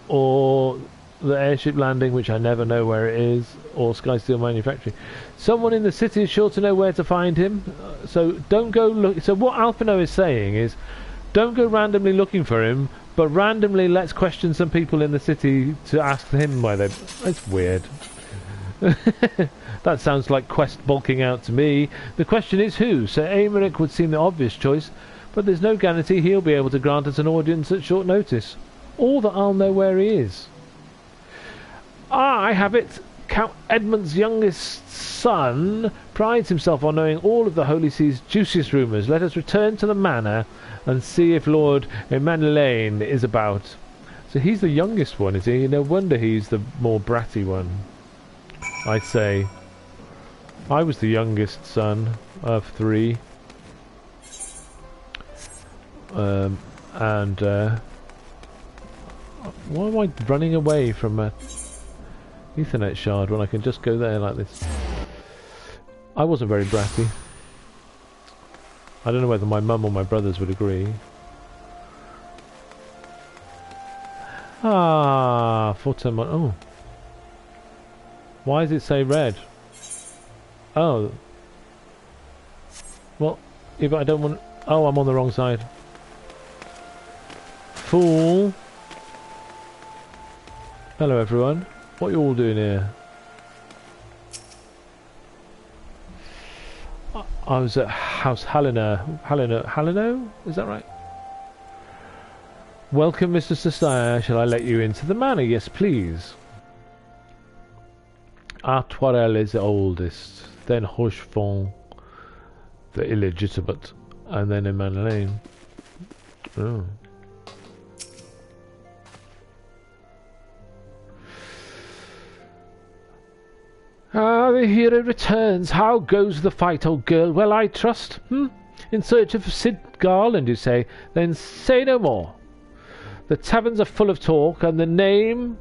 or the airship landing, which I never know where it is, or Skysteel manufactory. Someone in the city is sure to know where to find him, so don't go look. So what Alphino is saying is, don't go randomly looking for him, but randomly let's question some people in the city to ask him where they. It's weird. That sounds like quest bulking out to me. The question is who? Sir Aymeric would seem the obvious choice, but there's no guarantee he'll be able to grant us an audience at short notice, or that I'll know where he is. Ah, I have it. Count Edmund's youngest son prides himself on knowing all of the Holy See's juiciest rumours. Let us return to the manor and see if Lord Emmanuelaine is about. So he's the youngest one, is he? No wonder he's the more bratty one. I'd say. I was the youngest son of 3. Why am I running away from a Ethernet shard when I can just go there like this? I wasn't very bratty. I don't know whether my mum or my brothers would agree. Ah, 410. Oh. Why does it say red? Oh. Well, yeah, but I don't want... Oh, I'm on the wrong side. Fool. Hello, everyone. What are you all doing here? I was at House Halino? Is that right? Welcome, Mr. Sestaya. Shall I let you into the manor? Yes, please. Artoirel is the oldest, then Rochefort, the illegitimate, and then Emmanuelaine. Oh. Ah, the hero returns. How goes the fight, old girl? Well, I trust. In search of Sid Garland, you say? Then say no more. The taverns are full of talk, and the name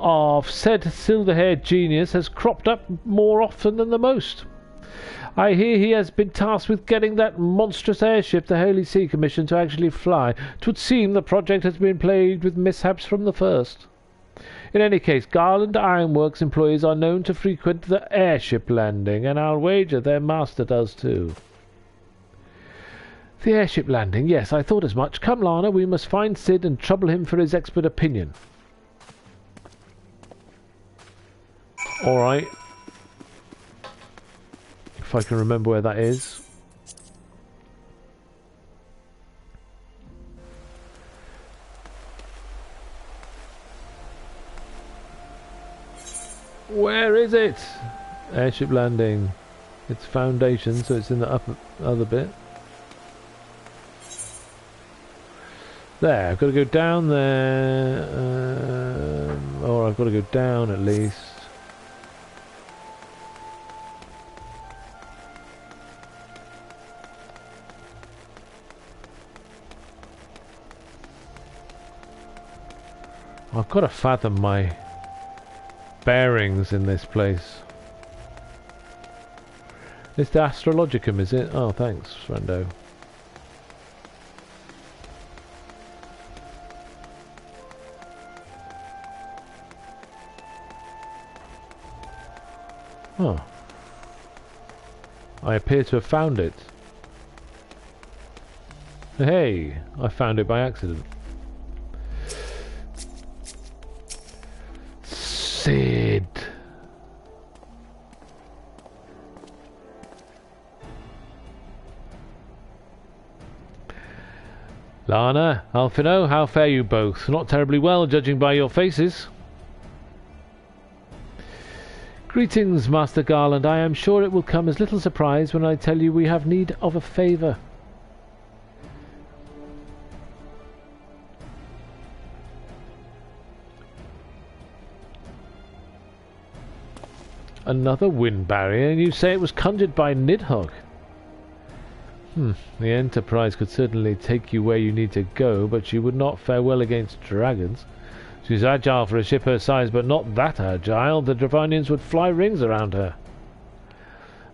of said silver-haired genius has cropped up more often than the most. I hear he has been tasked with getting that monstrous airship the Holy See commissioned to actually fly. 'Twould seem the project has been plagued with mishaps from the first. In any case, Garland Ironworks employees are known to frequent the airship landing, and I'll wager their master does too. The airship landing, yes, I thought as much. Come, Lana, we must find Sid and trouble him for his expert opinion. Alright. If I can remember where that is. Where is it? Airship landing. It's foundation, so it's in the other bit. There, I've got to go down there. Or I've got to go down at least. I've got to fathom my bearings in this place. It's the Astrologicum, is it? Oh, thanks, friendo. Oh. I appear to have found it. Hey, I found it by accident. Sid. Lana, Alphino, how fare you both? Not terribly well, judging by your faces. Greetings, Master Garland. I am sure it will come as little surprise when I tell you we have need of a favour. Another wind barrier, and you say it was conjured by Nidhogg? The Enterprise could certainly take you where you need to go, but she would not fare well against dragons. She's agile for a ship her size, but not that agile. The Dravanians would fly rings around her.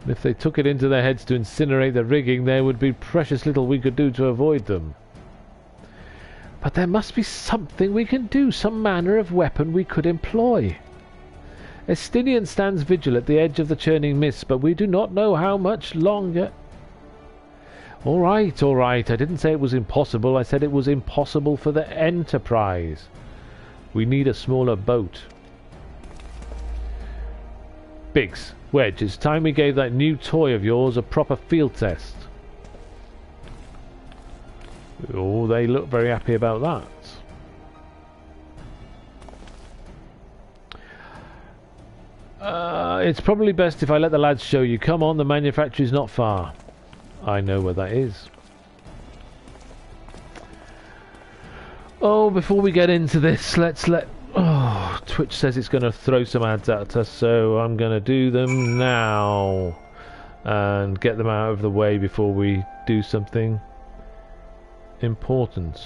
And if they took it into their heads to incinerate the rigging, there would be precious little we could do to avoid them. But there must be something we can do, some manner of weapon we could employ. Estinian stands vigil at the edge of the churning mist, but we do not know how much longer. All right, all right. I didn't say it was impossible. I said it was impossible for the Enterprise. We need a smaller boat. Biggs, Wedge, it's time we gave that new toy of yours a proper field test. Oh, they look very happy about that. It's probably best if I let the lads show you. Come on, the manufactory's not far. I know where that is. Oh, before we get into this, let's let... Oh, Twitch says it's going to throw some ads at us, so I'm going to do them now. And get them out of the way before we do something important.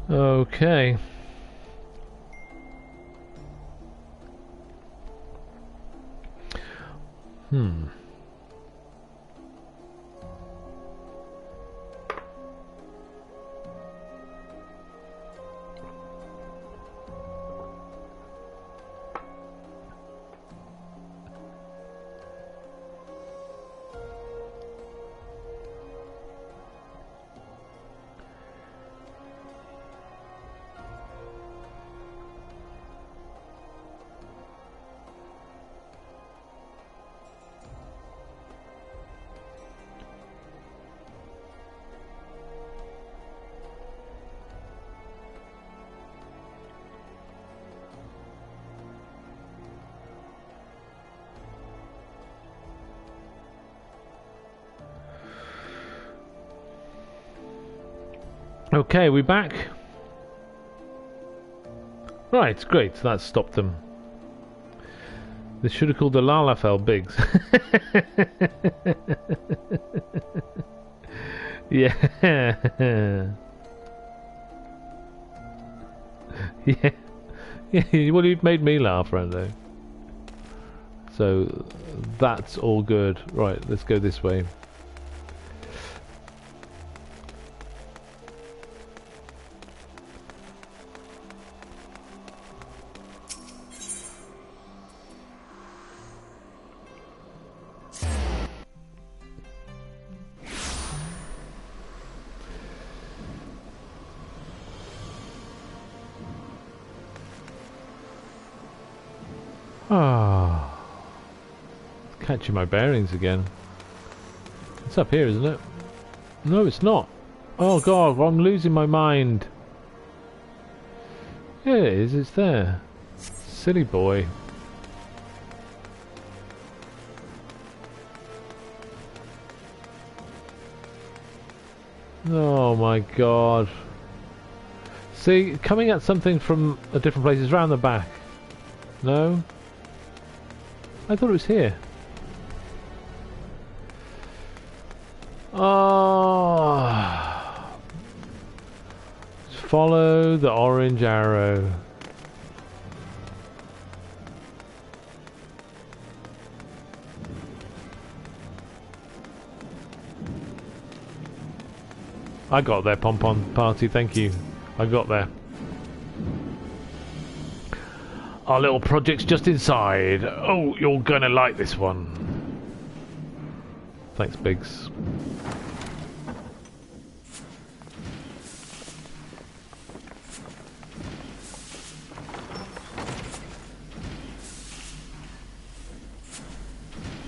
Okay. Okay, we back? Right, great, that stopped them. They should have called the Lalafell Biggs. Yeah. Yeah. Yeah, well, you've made me laugh, Rando. So, that's all good. Right, let's go this way. Ah, catching my bearings again. It's up here, isn't it? No, it's not. Oh god, I'm losing my mind. Yeah, it is. It's there. Silly boy. Oh my god. See, coming at something from a different place is round the back. No? I thought it was here. Oh. Just follow the orange arrow. I got there, Pom-Pom Party, thank you. I got there. Our little project's just inside. Oh, you're gonna like this one. Thanks, Biggs.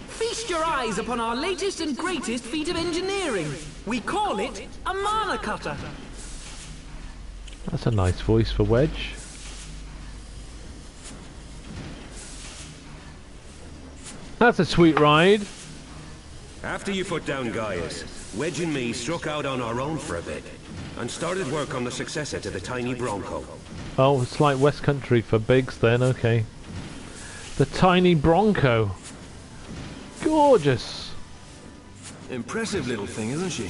Feast your eyes upon our latest and greatest feat of engineering. We call it a mana cutter. That's a nice voice for Wedge. That's a sweet ride. After you put down Gaius, Wedge and me struck out on our own for a bit and started work on the successor to the tiny Bronco. Oh, it's like West Country for Biggs then, okay. The tiny Bronco. Gorgeous. Impressive little thing, isn't she?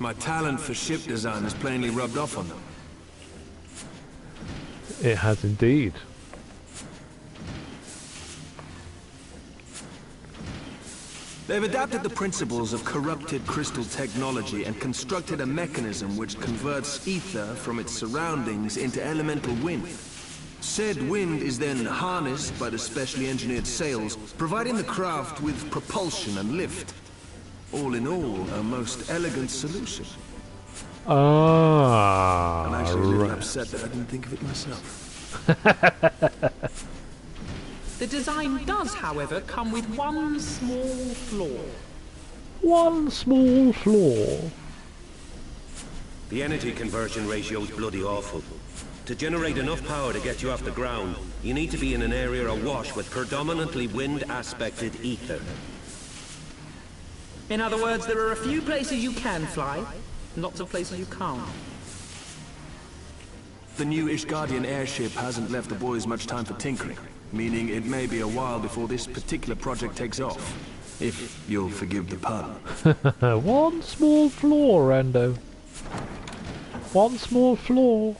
My talent for ship design has plainly rubbed off on them. It has indeed. They've adapted the principles of corrupted crystal technology and constructed a mechanism which converts ether from its surroundings into elemental wind. Said wind is then harnessed by the specially engineered sails, providing the craft with propulsion and lift. All in all, a most elegant solution. Ah, I'm actually a little right. upset that I didn't think of it myself. The design does, however, come with one small flaw. One small flaw. The energy conversion ratio is bloody awful. To generate enough power to get you off the ground, you need to be in an area awash with predominantly wind-aspected ether. In other words, there are a few places you can fly, lots of places you can't. The new Ishgardian airship hasn't left the boys much time for tinkering, meaning it may be a while before this particular project takes off. If you'll forgive the pun. One small flaw, Rando. One small flaw.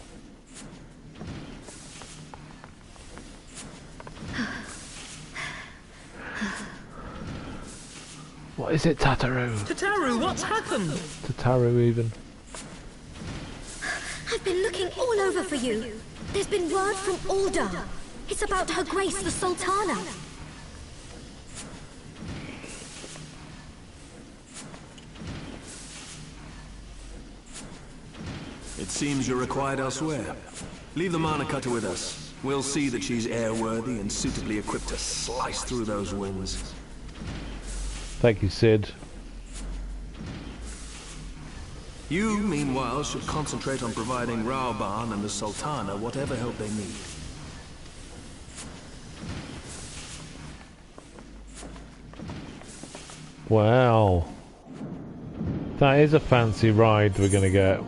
What is it, Tataru? Tataru, what's happened? Tataru even. I've been looking all over for you. There's been word from Aldar. It's about Her Grace the Sultana. It seems you're required elsewhere. Leave the mana cutter with us. We'll see that she's airworthy and suitably equipped to slice through those winds. Thank you, Sid. You, meanwhile, should concentrate on providing Raoban and the Sultana whatever help they need. Wow. That is a fancy ride we're gonna get.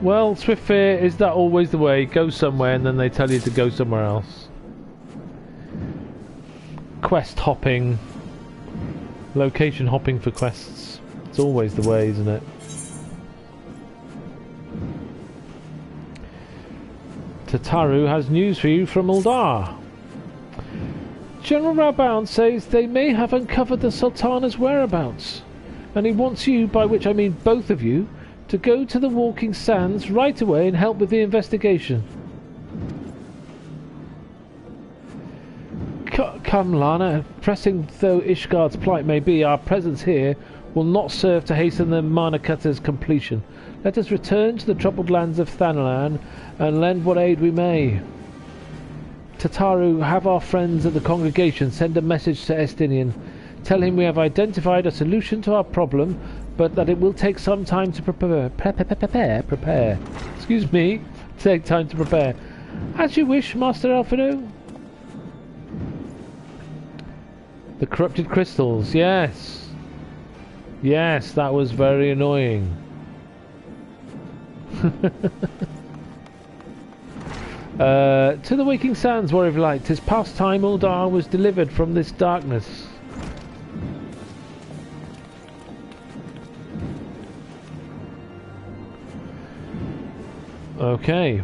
Well, Swiftfair, is that always the way? Go somewhere and then they tell you to go somewhere else. Quest hopping. Location hopping for quests. It's always the way, isn't it? Tataru has news for you from Uldar. General Rabound says they may have uncovered the Sultana's whereabouts, and he wants you, by which I mean both of you, to go to the Walking Sands right away and help with the investigation. Come, Lana. Pressing though Ishgard's plight may be, our presence here will not serve to hasten the Mana Cutter's completion. Let us return to the troubled lands of Thanalan and lend what aid we may. Tataru, have our friends at the congregation send a message to Estinian. Tell him we have identified a solution to our problem, but that it will take some time to prepare. Excuse me, take time to prepare. As you wish, Master Alphino. The corrupted crystals, yes. Yes, that was very annoying. To the waking sands, Warrior of Light. 'Tis past time Uldar was delivered from this darkness. Okay.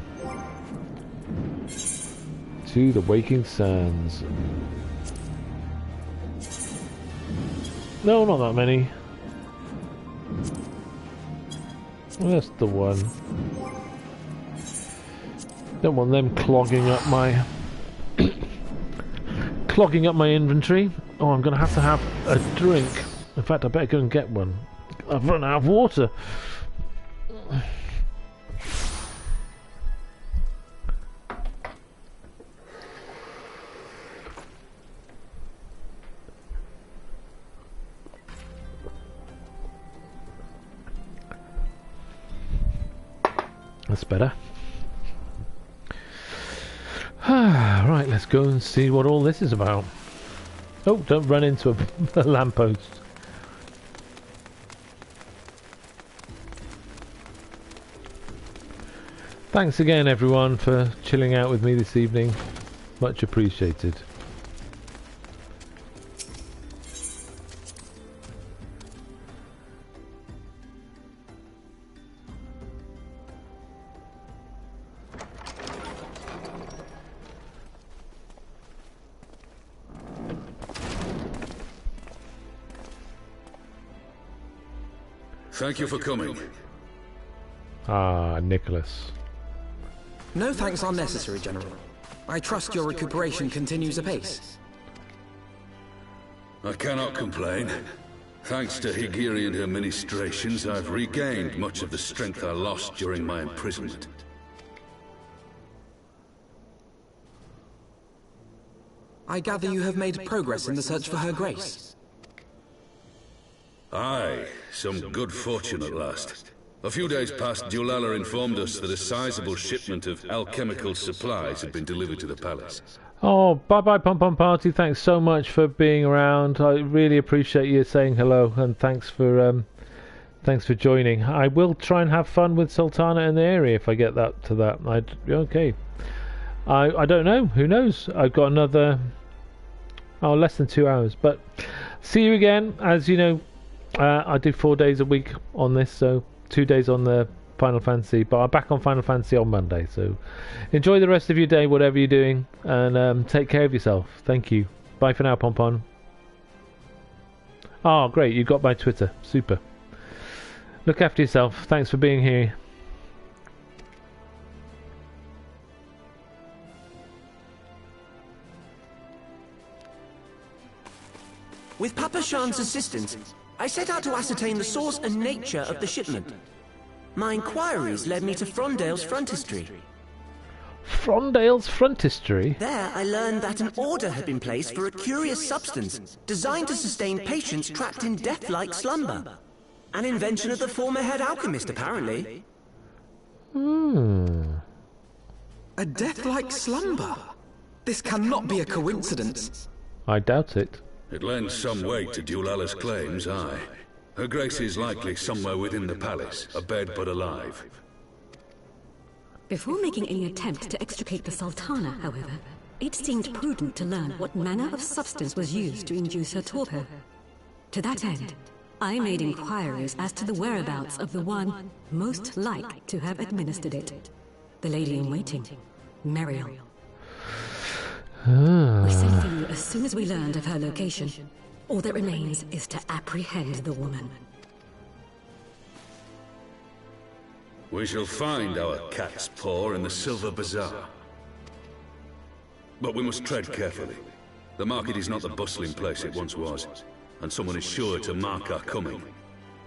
To the waking sands. No, not that many. That's the one. Don't want them clogging up my inventory. Oh, I'm gonna have to have a drink. In fact, I better go and get one. I've run out of water. That's better. Right, let's go and see what all this is about. Oh, don't run into a lamppost. Thanks again, everyone, for chilling out with me this evening. Much appreciated. Thank you for coming. Ah, Nicholas. No thanks are necessary, General. I trust your recuperation continues apace. I cannot complain. Thanks to Higiri and her ministrations, I've regained much of the strength I lost during my imprisonment. I gather you have made progress in the search for Her Grace. Aye, some good fortune at last. A few days past, Dulala informed us that a sizable shipment of alchemical supplies had been delivered to the palace. Oh, bye-bye, Pom Pom Party. Thanks so much for being around. I really appreciate you saying hello, and thanks for joining. I will try and have fun with Sultana in the area if I get that to that. Okay. I don't know. Who knows? I've got another less than 2 hours. But see you again. As you know, I do 4 days a week on this, so 2 days on the Final Fantasy, but I'm back on Final Fantasy on Monday, so enjoy the rest of your day, whatever you're doing, and take care of yourself. Thank you. Bye for now, Pompon. Oh, great, you got my Twitter. Super. Look after yourself. Thanks for being here. With Papa Shan's assistance, I set out to ascertain the source and nature of the shipment. My inquiries led me to Frondale's frontistery. Frondale's frontistery? There I learned that an order had been placed for a curious substance designed to sustain patients trapped in death-like slumber. An invention of the former head alchemist, apparently. A death-like slumber? This cannot be a coincidence. I doubt it. It lends some weight to Dulala's claims, aye. Her Grace is likely somewhere within the palace, abed but alive. Before making any attempt to extricate the Sultana, however, it seemed prudent to learn what manner of substance was used to induce her torpor. To that end, I made inquiries as to the whereabouts of the one most like to have administered it. The lady-in-waiting, Meriel. We sent for you as soon as we learned of her location. All that remains is to apprehend the woman. We shall find our cat's paw in the Silver Bazaar. But we must tread carefully. The market is not the bustling place it once was, and someone is sure to mark our coming.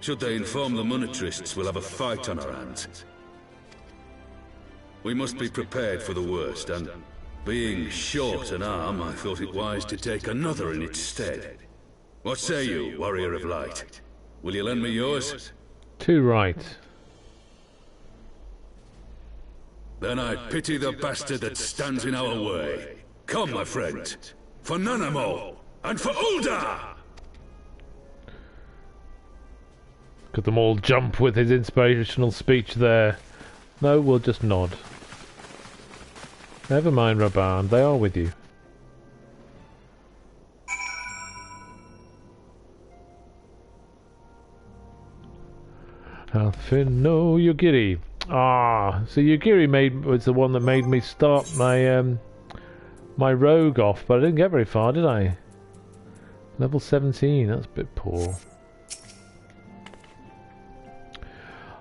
Should they inform the monetrists, we'll have a fight on our hands. We must be prepared for the worst, and being short an arm, I thought it wise to take another in its stead. What say you, Warrior of Light? Will you lend me yours? Too right. Then I pity the bastard that stands in our way. Come, my friend, for Nanamo, and for Ulda! Could them all jump with his inspirational speech there? No, we'll just nod. Never mind, Raban, they are with you. Alfino Yugiri. Ah, so Yugiri was the one that made me start my my rogue off, but I didn't get very far, did I? Level 17, that's a bit poor.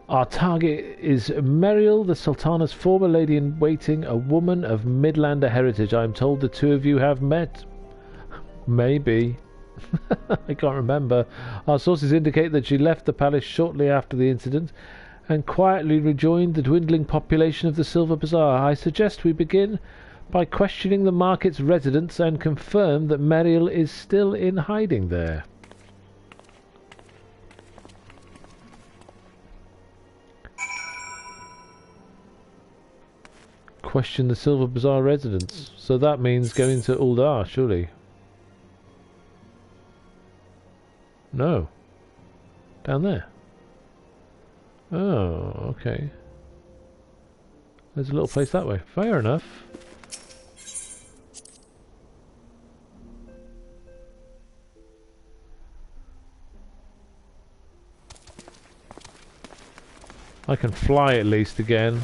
Our target is Meriel, the Sultana's former lady-in-waiting, a woman of Midlander heritage. I am told the two of you have met. Maybe. I can't remember. Our sources indicate that she left the palace shortly after the incident and quietly rejoined the dwindling population of the Silver Bazaar. I suggest we begin by questioning the market's residents and confirm that Meriel is still in hiding there. Question the Silver Bazaar residents. So that means going to Uldar, surely. No. Down there. Oh, okay. There's a little place that way. Fair enough. I can fly at least again.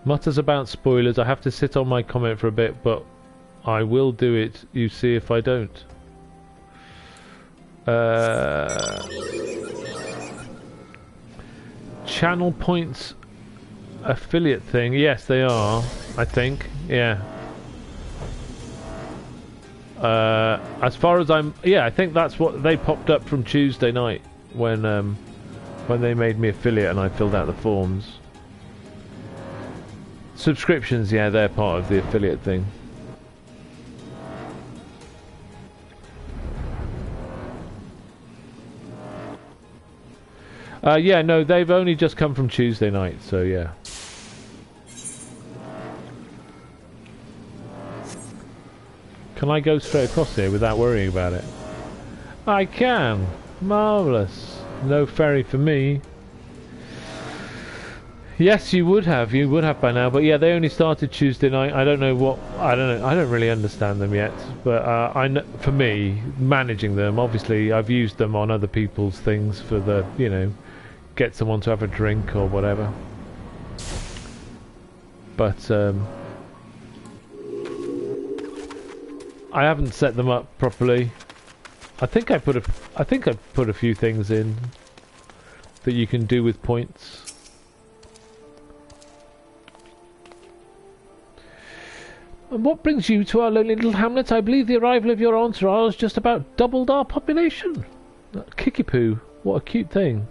Mutters about spoilers. I have to sit on my comment for a bit, but I will do it. You see if I don't. Channel points affiliate thing. Yes, they are. I think. Yeah. As far as I'm, yeah, I think that's what they popped up from Tuesday night when they made me affiliate and I filled out the forms. Subscriptions, yeah, they're part of the affiliate thing. Yeah, no, they've only just come from Tuesday night, so yeah. Can I go straight across here without worrying about it? I can! Marvellous. No ferry for me. Yes, you would have by now, but yeah, they only started Tuesday night. I don't know, I don't really understand them yet, but I know, for me, managing them, obviously I've used them on other people's things for the, you know, get someone to have a drink or whatever. But I haven't set them up properly. I think I put a few things in that you can do with points. And what brings you to our lonely little hamlet? I believe the arrival of your entourage just about doubled our population. Kickapoo, what a cute thing.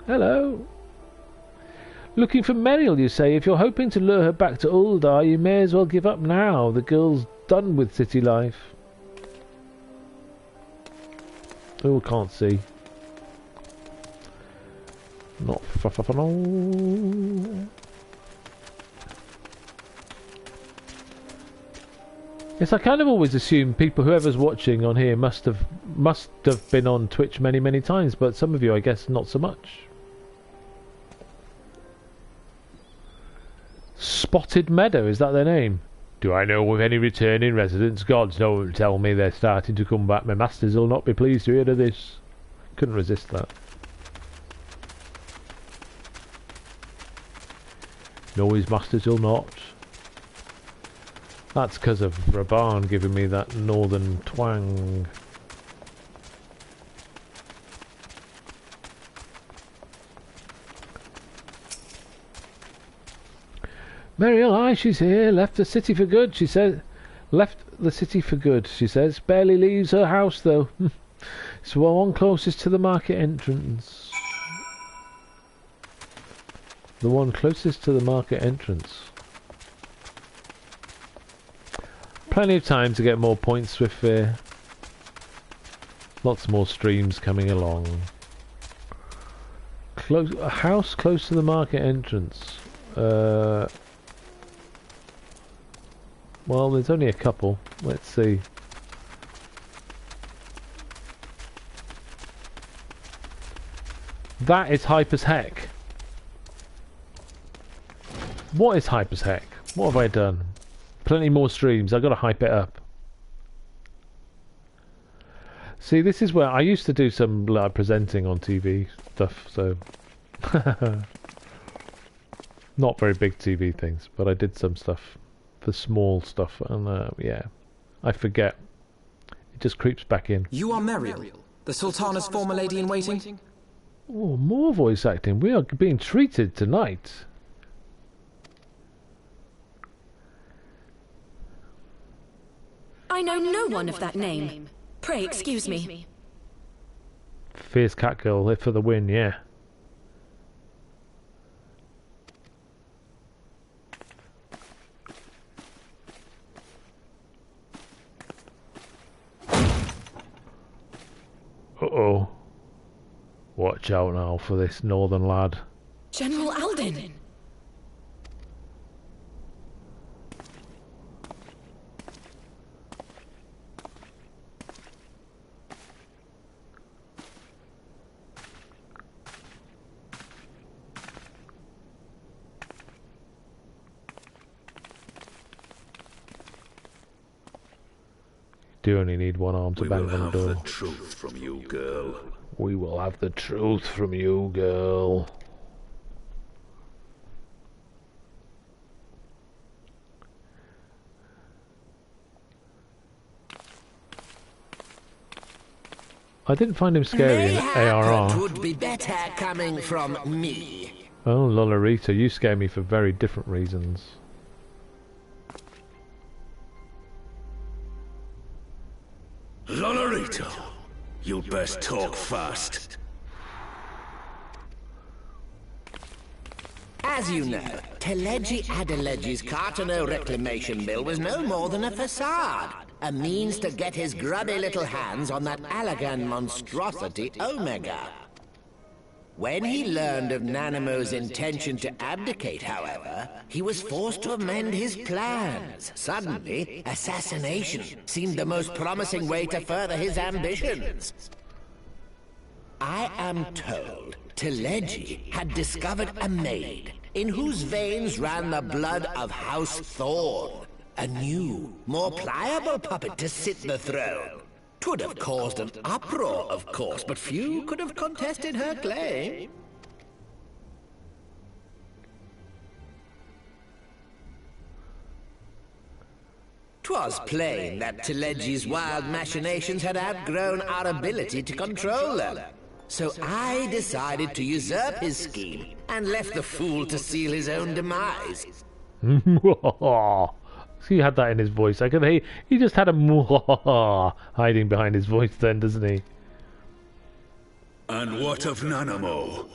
Hello. Looking for Meriel, you say? If you're hoping to lure her back to Uldar, you may as well give up now. The girl's done with city life. Oh, can't see. Not no. Yes, I kind of always assume whoever's watching on here must have been on Twitch many times, but some of you, I guess, not so much. Spotted Meadow, is that their name? Do I know of any returning residents? Gods, don't tell me they're starting to come back. My masters will not be pleased to hear of this. Couldn't resist that. No, his masters will not. That's because of Raban giving me that northern twang. Muriel, aye, she's here. Left the city for good, she says. Left the city for good, she says. Barely leaves her house, though. It's the one closest to the market entrance. The one closest to the market entrance. Plenty of time to get more points with lots more streams coming along. A house close to the market entrance. Well, there's only a couple. Let's see. That is hype as heck. What is hype as heck? What have I done? Plenty more streams. I've got to hype it up. See, this is where I used to do some presenting on TV stuff, so not very big TV things, but I did some stuff for small stuff, and yeah, I forget. It just creeps back in. You are Muriel, the Sultana's former lady in waiting? Oh, more voice acting. We are being treated tonight. I know no one of that name. Pray excuse me. Fierce cat girl, here for the win, yeah. Uh-oh. Watch out now for this northern lad. General Alden! Do only need one arm to bang on the door. We will have the truth from you, girl. We will have the truth from you, girl. I didn't find him scary in ARR. It would be better coming from me. Oh, Lollarita, you scare me for very different reasons. Lollarito, you'd best talk fast. As you know, Teleji Adeleji's Cartono reclamation mill was no more than a facade. A means to get his grubby little hands on that Allagan monstrosity, Omega. When he learned of Nanamo's intention to abdicate, however, he was forced to amend his plans. Suddenly, assassination seemed the most promising way to further his ambitions. I am told Teleji had discovered a maid in whose veins ran the blood of House Thorn. A new, more pliable puppet to sit the throne. 'Twould have caused an uproar, of course, but few could have contested her claim. 'Twas plain that Teleji's wild machinations had outgrown our ability to control them. So I decided to usurp his scheme and left the fool to seal his own demise. He had that in his voice. I could hear. He just had a hiding behind his voice then, doesn't he? And what of Nanamo?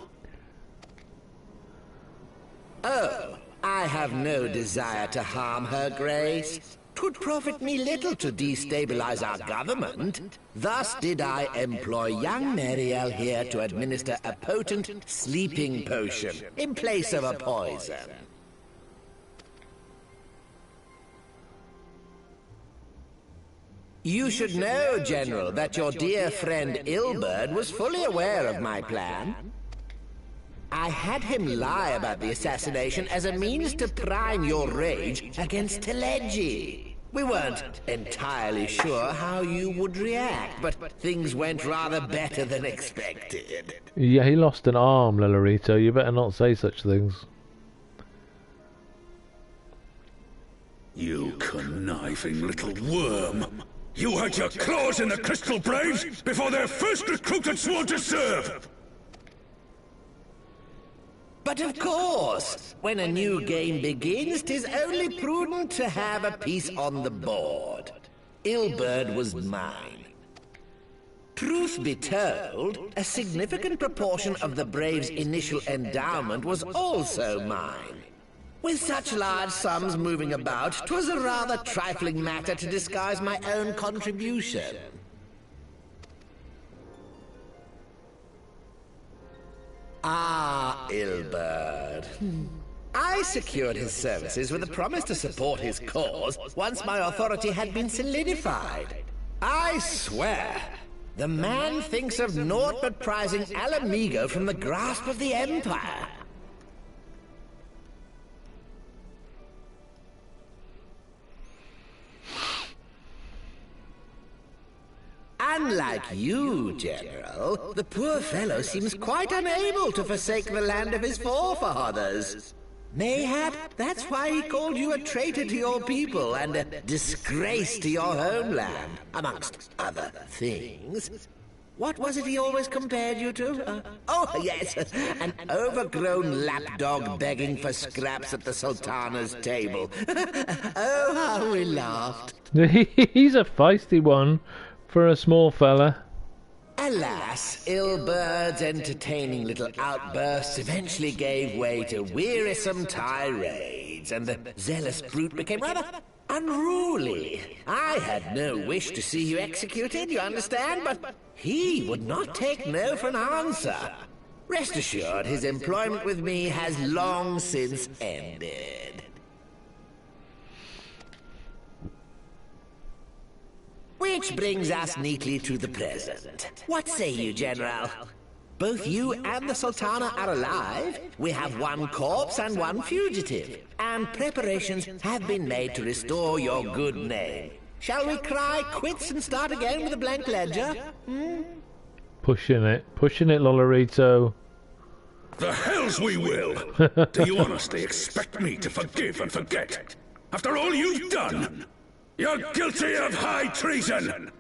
Oh, I have no desire to harm her grace. 'Twould profit me little to destabilize our government. Thus did I employ young Mariel here to administer a potent sleeping potion in place of a poison. You should know, General, that your dear friend Ilberd was fully aware of my plan. I had him lie about the assassination as a means to prime your rage against Teleji. We weren't entirely sure how you would react, but things went rather better than expected. Yeah, he lost an arm, Lollarito. You better not say such things. You conniving little worm! You had your claws in the Crystal Braves before their first recruit had sworn to serve! But of course, when a new game begins, 'tis only prudent to have a piece on the board. Ilberd was mine. Truth be told, a significant proportion of the Brave's initial endowment was also mine. With such large sums moving about, 'twas a rather trifling matter to disguise my own contribution. Ah, Ilberd. I secured his services with a promise to support his cause once my authority had been solidified. I swear, the man thinks of naught but prizing Alamigo from the grasp of the Empire. Unlike you, General, the poor fellow seems quite unable to forsake the land of his forefathers. Mayhap that's why he called you a traitor to your people and a disgrace to your homeland, amongst other things. What was it he always compared you to? Oh, yes, an overgrown lapdog begging for scraps at the Sultana's table. Oh, how we laughed. He's a feisty one for a small fella. Alas, Ilberd's entertaining little outbursts eventually gave way to wearisome tirades, and the zealous brute became rather unruly. I had no wish to see you executed, you understand, but he would not take no for an answer. Rest assured, his employment with me has long since ended. Which brings us neatly to the present. What say you, General? Both you and the Sultana are alive. We have one corpse and one fugitive. And preparations have been made to restore your good name. Shall we cry quits and start again with a blank ledger? Pushing it, Lolorito. The hells we will! Do you honestly expect me to forgive and forget? After all you've done? You're guilty of high treason!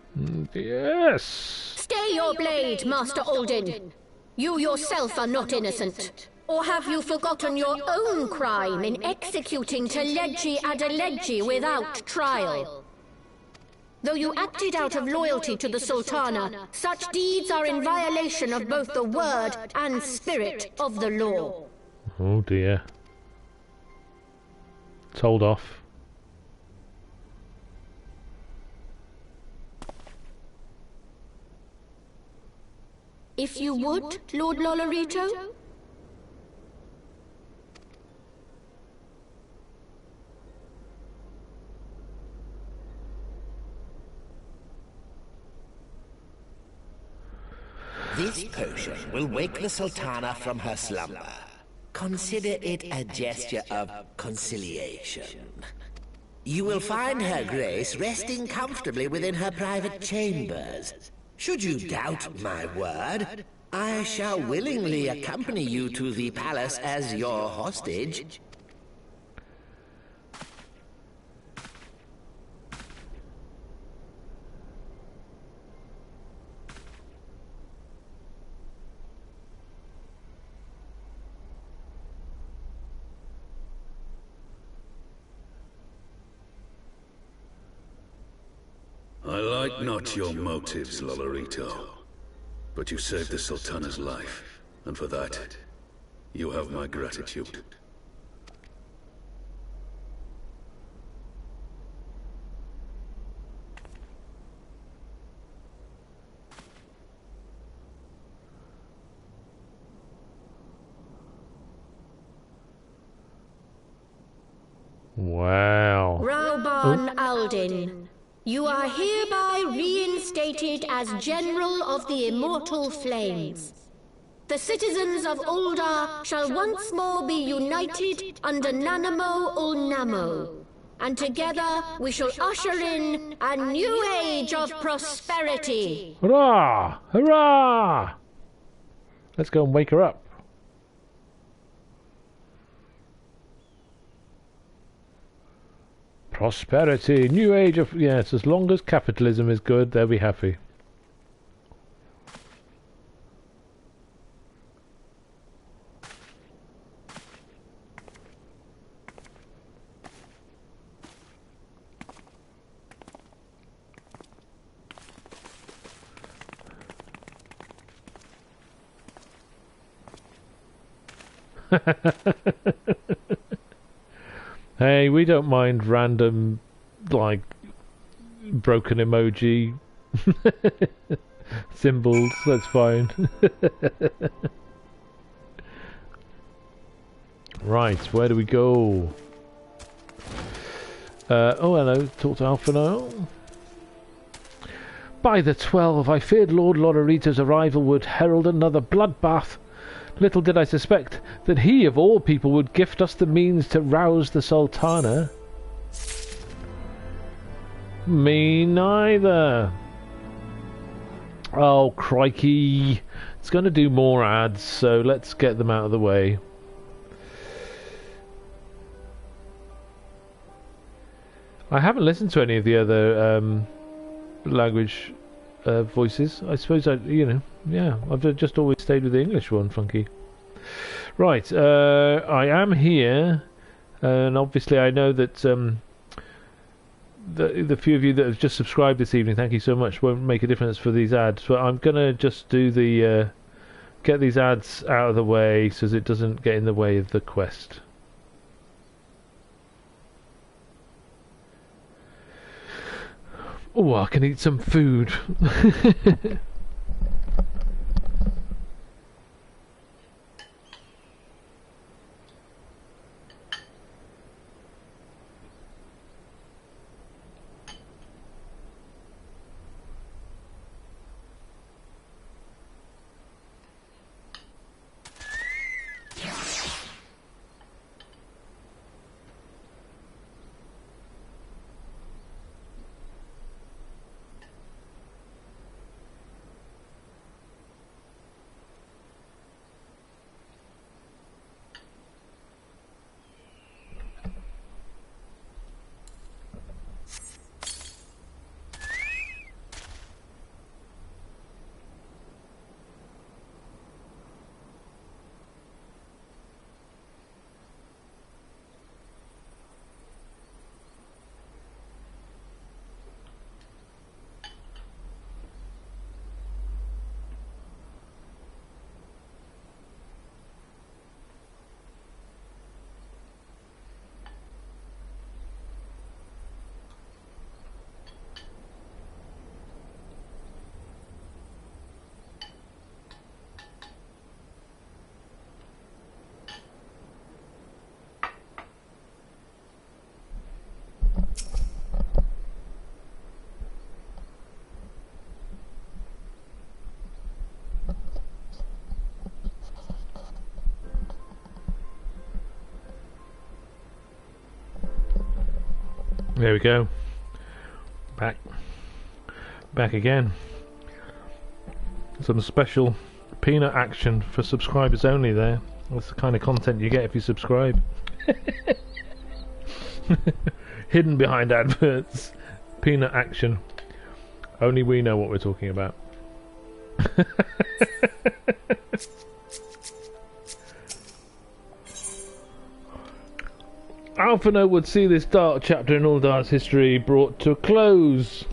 Yes! Stay your blade, Master Alden. You yourself are not innocent. Or have you forgotten your own crime in executing Teleji Adeleji without trial? Though you acted out of loyalty to the Sultana, such deeds are in violation of both the word and spirit of the law. Oh dear. Told off. If you would, Lord Lolorito? This potion will wake the Sultana from her slumber. Consider it a gesture of conciliation. You will find her grace resting comfortably within her private chambers. Should you doubt my word, I shall willingly accompany you to the palace as your hostage. I like not your motives, Lolorito. But you saved the Sultana's life, and for that, you have my gratitude. Wow. Rauban Aldin, you are hereby reinstated as General of the Immortal Flames. The citizens of Ul'dah shall once more be united under Nanamo Ul'Namo, and together we shall usher in a new age of prosperity. Hurrah! Hurrah! Let's go and wake her up. Prosperity, new age of... Yes, as long as capitalism is good, they'll be happy. Hey, we don't mind random, like, broken emoji symbols. That's fine. Right, where do we go? Oh, hello. Talk to Alpha Noel. By the 12, I feared Lord Lorarita's arrival would herald another bloodbath. Little did I suspect that he, of all people, would gift us the means to rouse the Sultana. Me neither. Oh, crikey. It's going to do more ads, so let's get them out of the way. I haven't listened to any of the other language voices. I suppose I've just always stayed with the English one, Funky. Right, I am here, and obviously I know that the few of you that have just subscribed this evening, thank you so much, won't make a difference for these ads, but I'm gonna just do the get these ads out of the way so that it doesn't get in the way of the quest. Oh, I can eat some food. There we go. Back again. Some special peanut action for subscribers only there. That's the kind of content you get if you subscribe. Hidden behind adverts. Peanut action. Only we know what we're talking about. Alphino would see this dark chapter in Uldar's history brought to a close.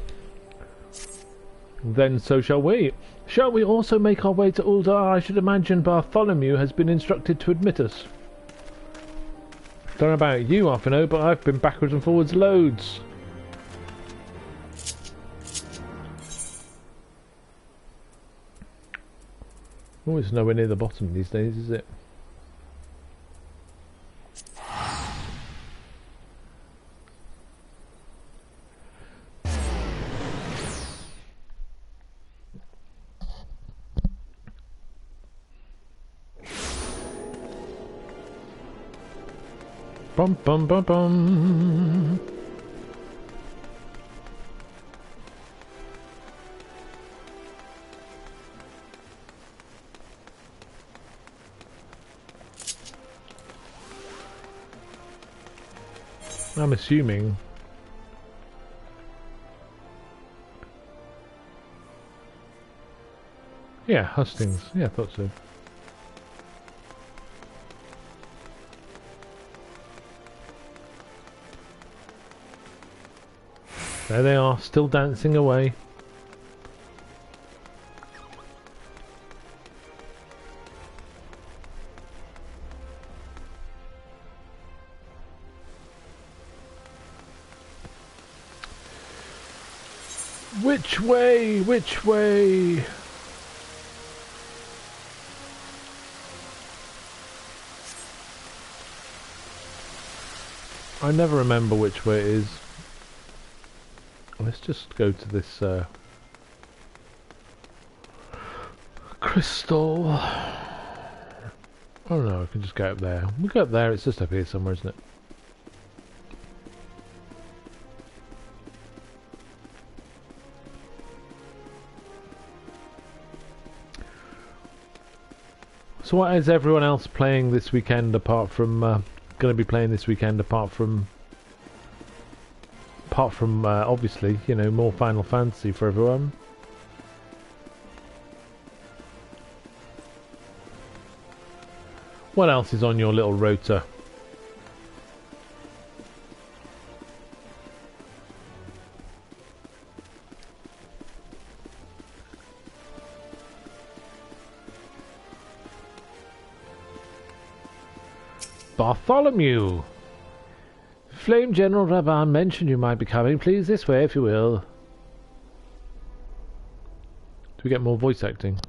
Then so shall we. Shall we also make our way to Uldar? I should imagine Bartholomew has been instructed to admit us. Don't know about you, Alphino, but I've been backwards and forwards loads. Oh, it's nowhere near the bottom these days, is it? Bum bum bum bum. I'm assuming. Yeah, hustings. Yeah, I thought so. There they are, still dancing away. Which way? Which way? I never remember which way it is. Let's just go to this crystal. Oh no, I can just go up there. We go up there, it's just up here somewhere, isn't it? So what is everyone else playing this weekend apart from going to be playing this weekend apart from obviously, you know, more Final Fantasy for everyone? What else is on your little rota? Bartholomew! Flame General Raban mentioned you might be coming. Please this way if you will. Do we get more voice acting?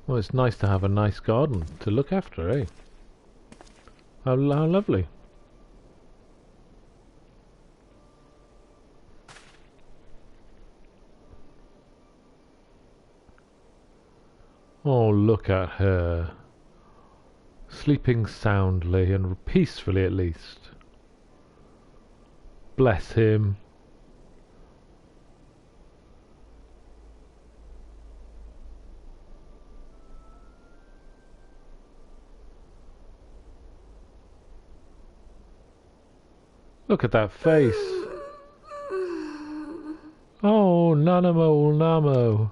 Well, it's nice to have a nice garden to look after, eh? How lovely. Oh, look at her. Sleeping soundly and peacefully at least. Bless him. Look at that face. Oh, Nanamo, Namo.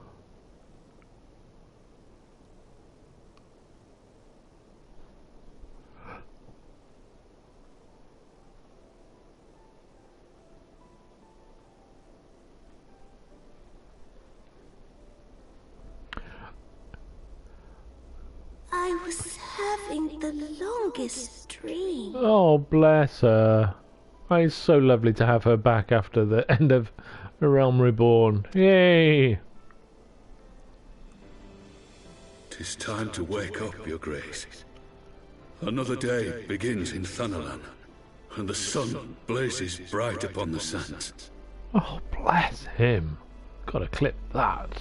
I was having the longest dream. Oh, bless her. Oh, it's so lovely to have her back after the end of A Realm Reborn. Yay! 'Tis time to wake up, Your Grace. Another day begins in Thanalan, and the sun blazes bright upon the sands. Oh, bless him. Gotta clip that.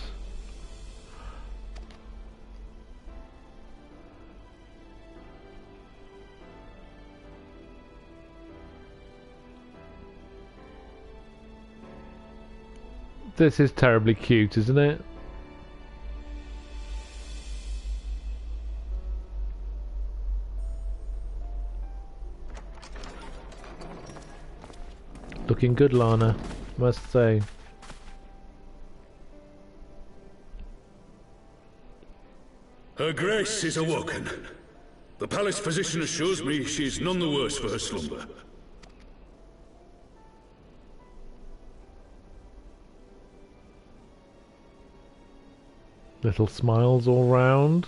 This is terribly cute, isn't it? Looking good, Lana, must say. Her Grace is awoken. The palace physician assures me she is none the worse for her slumber. Little smiles all round.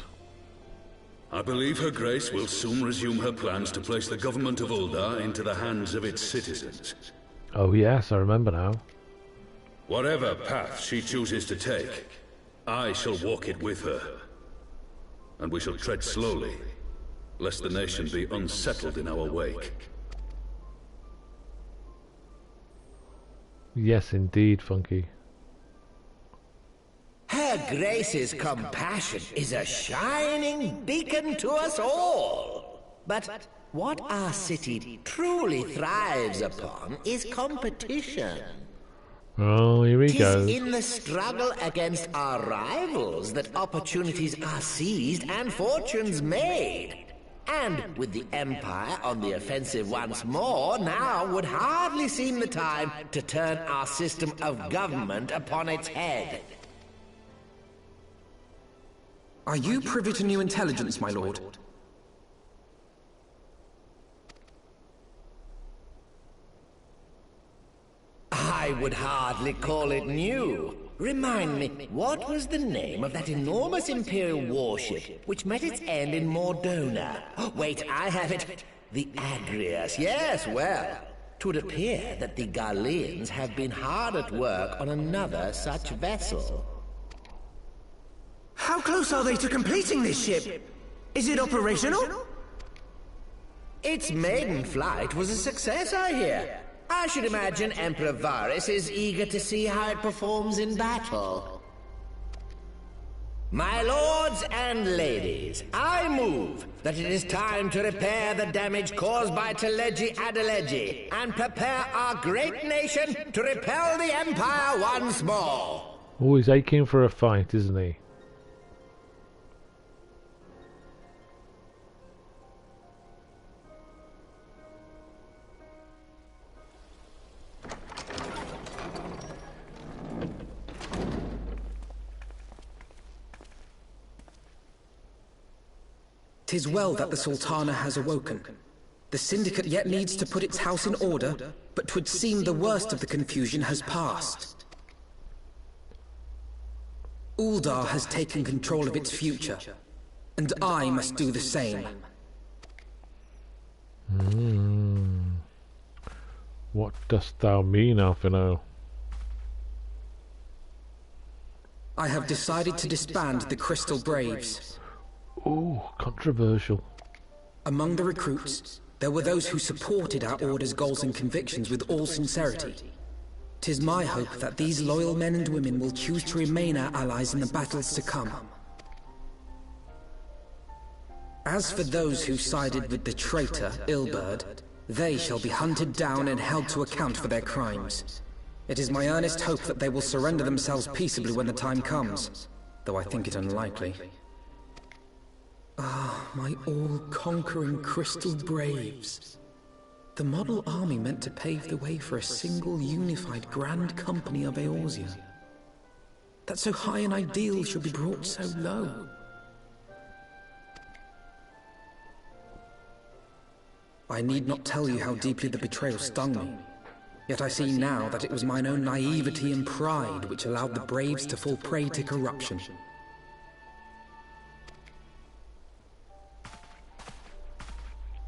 I believe Her Grace will soon resume her plans to place the government of Uldar into the hands of its citizens. Oh yes, I remember now. Whatever path she chooses to take, I shall walk it with her. And we shall tread slowly, lest the nation be unsettled in our wake. Yes, indeed, Funky. Her Grace's compassion is a shining beacon to us all. But what our city truly thrives upon is competition. Oh, here he goes. 'Tis in the struggle against our rivals that opportunities are seized and fortunes made. And with the Empire on the offensive once more, now would hardly seem the time to turn our system of government upon its head. Are you privy to new intelligence, my lord? I would hardly call it new. Remind me, what was the name of that enormous Imperial warship which met its end in Mordona? Wait, I have it. The Agrias. Yes, well, 'twould appear that the Garleans have been hard at work on another such vessel. How close are they to completing this ship? Is it operational? Its maiden flight was a success, I hear. I should imagine Emperor Varys is eager to see how it performs in battle. My lords and ladies, I move that it is time to repair the damage caused by Teledji Adeledji and prepare our great nation to repel the Empire once more. Always aching for a fight, isn't he? "'Tis well that the Sultana has awoken. The Syndicate yet needs to put its house in order, but 'twould seem the worst of the confusion has passed. Uldar has taken control of its future, and I must do the same." What dost thou mean, Alphino? I have decided to disband the Crystal Braves. Oh, controversial. Among the recruits, there were those who supported our Order's goals and convictions with all sincerity. 'Tis my hope that these loyal men and women will choose to remain our allies in the battles to come. As for those who sided with the traitor, Ilberd, they shall be hunted down and held to account for their crimes. It is my earnest hope that they will surrender themselves peaceably when the time comes, though I think it unlikely. Ah, my all-conquering Crystal Braves. The model army meant to pave the way for a single unified Grand Company of Eorzea. That so high an ideal should be brought so low. I need not tell you how deeply the betrayal stung me. Yet I see now that it was mine own naivety and pride which allowed the Braves to fall prey to corruption.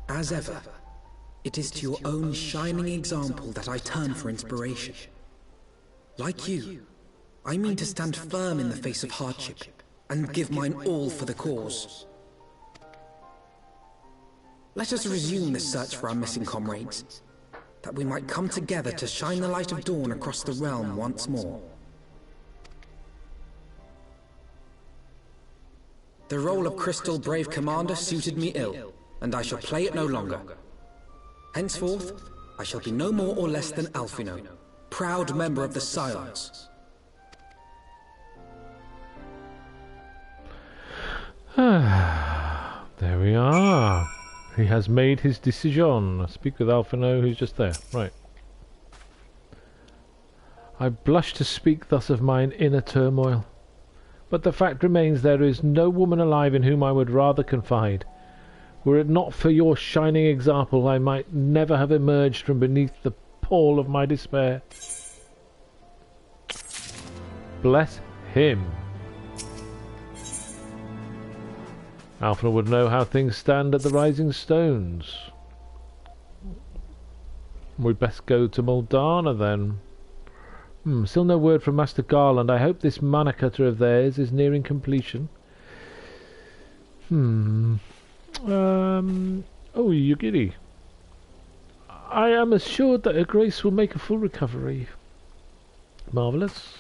As ever, it is to your own shining example that I turn for inspiration. Like you, I mean to stand firm in the face of hardship and give mine all for the cause. Let us resume the search for our missing comrades, that we might come together to shine the light of dawn across the realm once more. The role of Crystal Brave Commander suited me ill, and I shall play it no longer. Henceforth, I shall be no more or less than Alphino, proud member of the Silence. There we are. He has made his decision. I speak with Alphino, who's just there. Right. I blush to speak thus of mine inner turmoil, but the fact remains there is no woman alive in whom I would rather confide. Were it not for your shining example, I might never have emerged from beneath the pall of my despair. Bless him. Alpha would know how things stand at the Rising Stones. We'd best go to Muldana then. Still no word from Master Garland. I hope this mana cutter of theirs is nearing completion. Oh, Yugiri. I am assured that Her Grace will make a full recovery. Marvellous.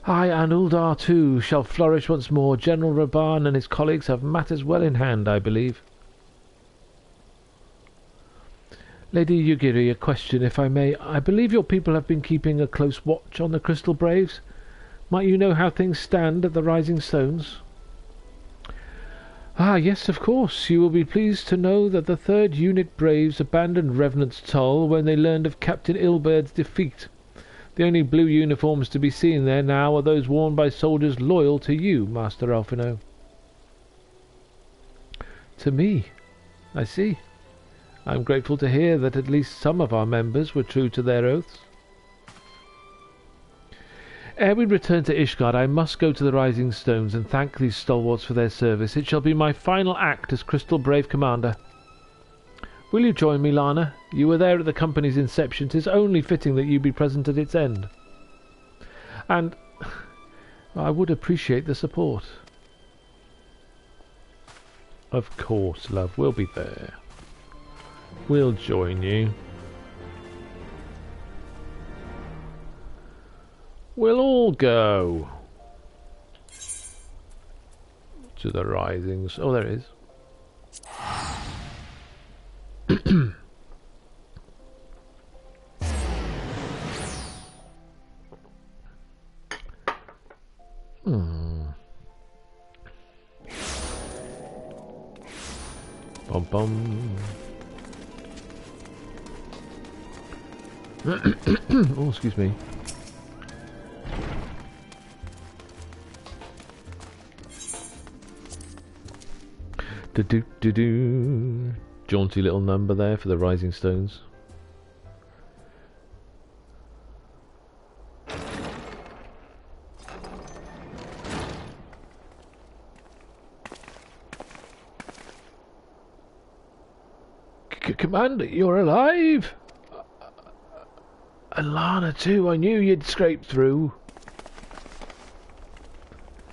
I and Uldar too shall flourish once more. General Raban and his colleagues have matters well in hand, I believe. Lady Yugiri, a question, if I may. I believe your people have been keeping a close watch on the Crystal Braves. Might you know how things stand at the Rising Stones? Ah, yes, of course. You will be pleased to know that the 3rd Unit Braves abandoned Revenant's Toll when they learned of Captain Ilbert's defeat. The only blue uniforms to be seen there now are those worn by soldiers loyal to you, Master Alphino. To me? I see. I am grateful to hear that at least some of our members were true to their oaths. Ere we return to Ishgard, I must go to the Rising Stones and thank these stalwarts for their service. It shall be my final act as Crystal Brave Commander. Will you join me, Lana? You were there at the company's inception. 'Tis only fitting that you be present at its end. And I would appreciate the support. Of course, love. We'll be there. We'll join you. We'll all go to the Risings. Oh, there it is. Bum bum. Oh, excuse me. Do-do-do-do. Jaunty little number there for the Rising Stones. Commander, you're alive! And Lana too, I knew you'd scrape through.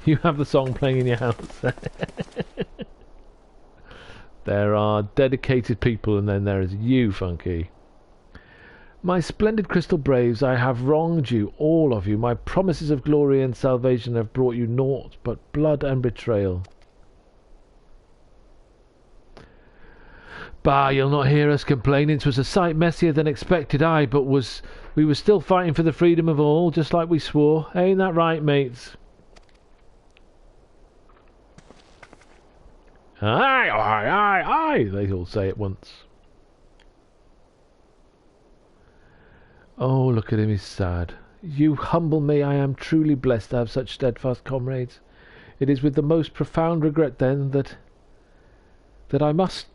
You have the song playing in your house. There are dedicated people, and then there is you, Funky. My splendid Crystal Braves, I have wronged you, all of you. My promises of glory and salvation have brought you naught but blood and betrayal. Bah, you'll not hear us complaining. 'Twas a sight messier than expected, aye, but we were still fighting for the freedom of all, just like we swore. Ain't that right, mates? Aye, aye, aye, aye, they all say at once. Oh, look at him, he's sad. You humble me. I am truly blessed to have such steadfast comrades. It is with the most profound regret, then, that I must...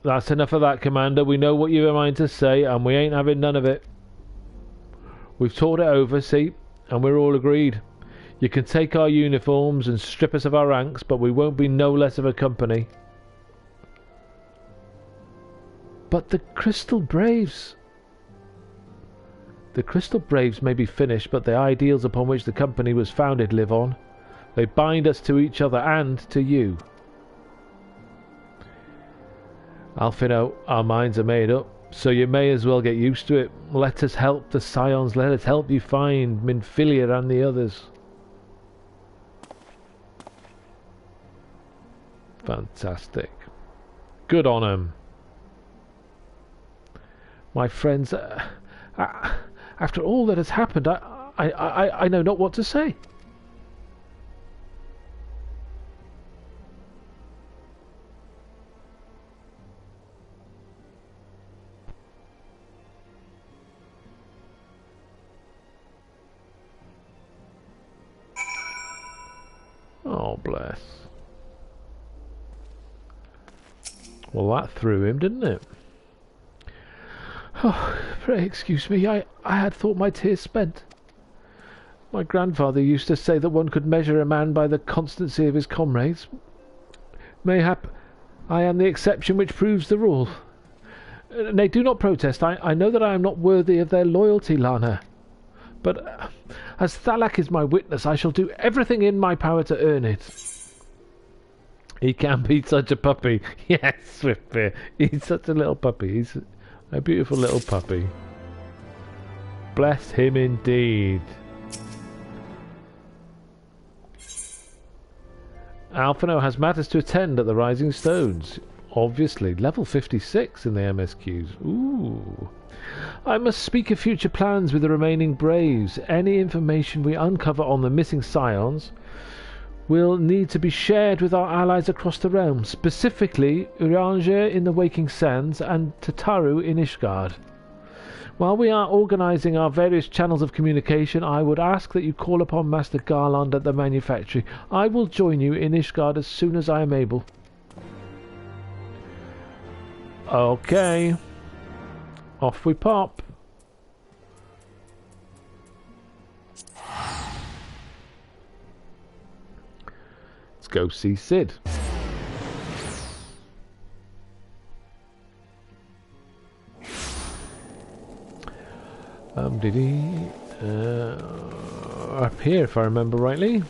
That's enough of that, Commander. We know what you have mind to say, and we ain't having none of it. We've talked it over, see, and we're all agreed. You can take our uniforms and strip us of our ranks, but we won't be no less of a company. But the Crystal Braves... The Crystal Braves may be finished, but the ideals upon which the company was founded live on. They bind us to each other and to you. Alphino, our minds are made up, so you may as well get used to it. Let us help the Scions, let us help you find Minfilia and the others. Fantastic. Good on him. My friends, after all that has happened, I know not what to say. Oh, bless. Well, that threw him, didn't it? Oh, pray excuse me. I had thought my tears spent. My grandfather used to say that one could measure a man by the constancy of his comrades. Mayhap I am the exception which proves the rule. Nay, do not protest. I know that I am not worthy of their loyalty, Lana. But as Thalak is my witness, I shall do everything in my power to earn it. He can be such a puppy. Yes, Swiftbeard. He's such a little puppy. He's a beautiful little puppy. Bless him indeed. Alphino has matters to attend at the Rising Stones. Obviously, level 56 in the MSQs. Ooh. I must speak of future plans with the remaining Braves. Any information we uncover on the missing Scions will need to be shared with our allies across the realm, specifically Uranger in the Waking Sands and Tataru in Ishgard. While we are organizing our various channels of communication, I would ask that you call upon Master Garland at the manufactory. I will join you in Ishgard as soon as I am able. Okay. Off we pop. Let's go see Sid. Did he up here, if I remember rightly?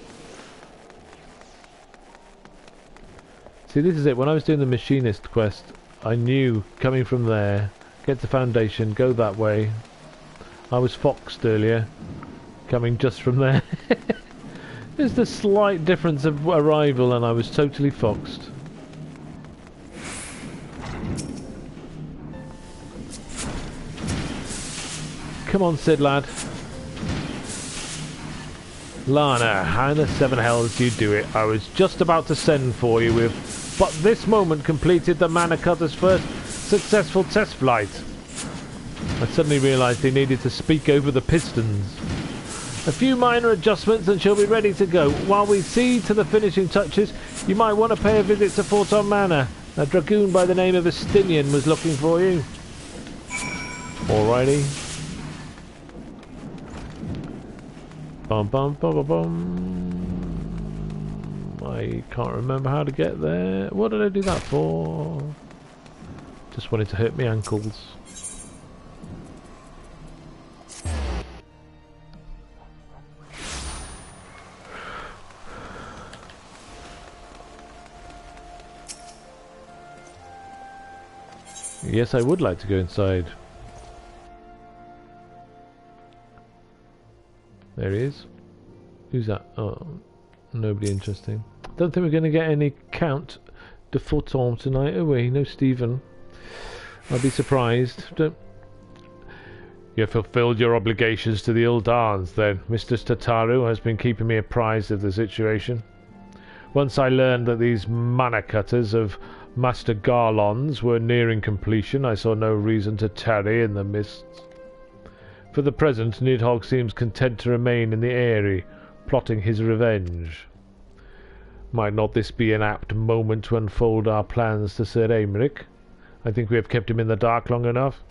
See, this is it. When I was doing the machinist quest, I knew coming from there, get to Foundation, go that way. I was foxed earlier, coming just from there. There's the slight difference of arrival, and I was totally foxed. Come on, Sid, lad. Lana, how in the seven hells do you do it? I was just about to send for you with, but this moment completed the Mana Cutter's first successful test flight. I suddenly realised he needed to speak over the pistons. A few minor adjustments and she'll be ready to go. While we see to the finishing touches, you might want to pay a visit to Forton Manor. A dragoon by the name of Estinian was looking for you. Alrighty. Bum bum bum bum bum. I can't remember how to get there. What did I do that for? Just wanted to hurt my ankles. Yes, I would like to go inside. There he is. Who's that? Oh, nobody interesting. Don't think we're going to get any Count de Forton tonight, are we? No Stephen. I'll be surprised. Don't... You have fulfilled your obligations to the Uldans, then. Mr. Tataru has been keeping me apprised of the situation. Once I learned that these Mana Cutters of Master Garland's were nearing completion, I saw no reason to tarry in the mists. For the present, Nidhogg seems content to remain in the Eyrie, plotting his revenge. Might not this be an apt moment to unfold our plans to Sir Aymeric? I think we have kept him in the dark long enough.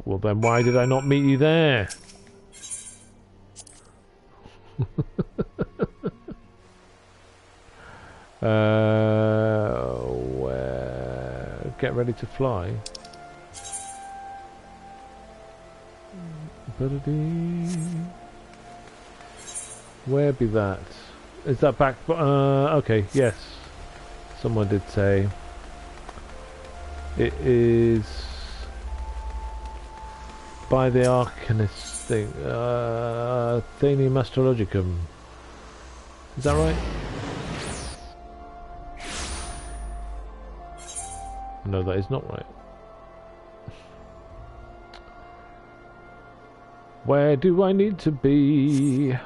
Well then, why did I not meet you there? Where? Get ready to fly. Where be that? Is that back? Okay, yes. Someone did say it is by the Arcanist thing. Athenium Astrologicum. Is that right? No, that is not right. Where do I need to be?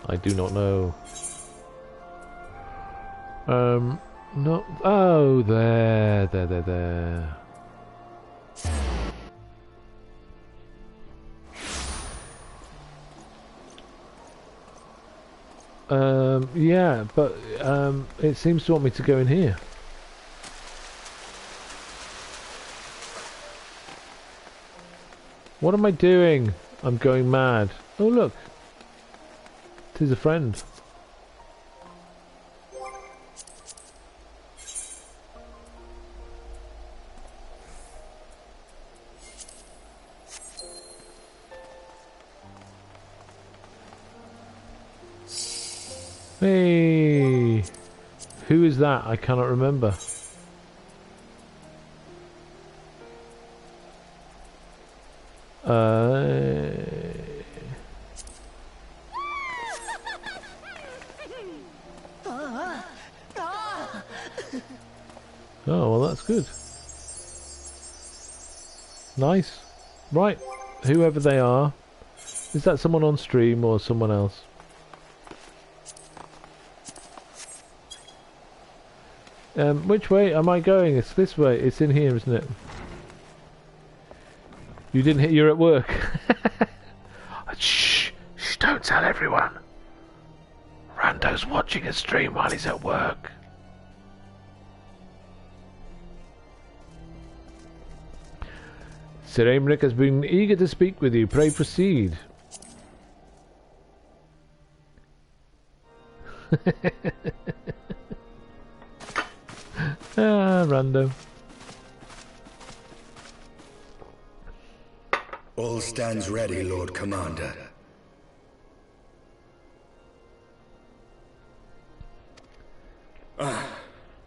I do not know. No. Oh, there. Yeah, but it seems to want me to go in here. What am I doing? I'm going mad. Oh look, tis a friend. Hey, who is that? I cannot remember. Oh, well, that's good. Nice. Right, whoever they are, Is that someone on stream or someone else? Which way am I going? It's this way. It's in here, isn't it? You didn't hit. You're at work. Shh! Shh! Don't tell everyone. Rando's watching a stream while he's at work. Sir Aymeric has been eager to speak with you. Pray proceed. Rando. All stands ready, Lord Commander.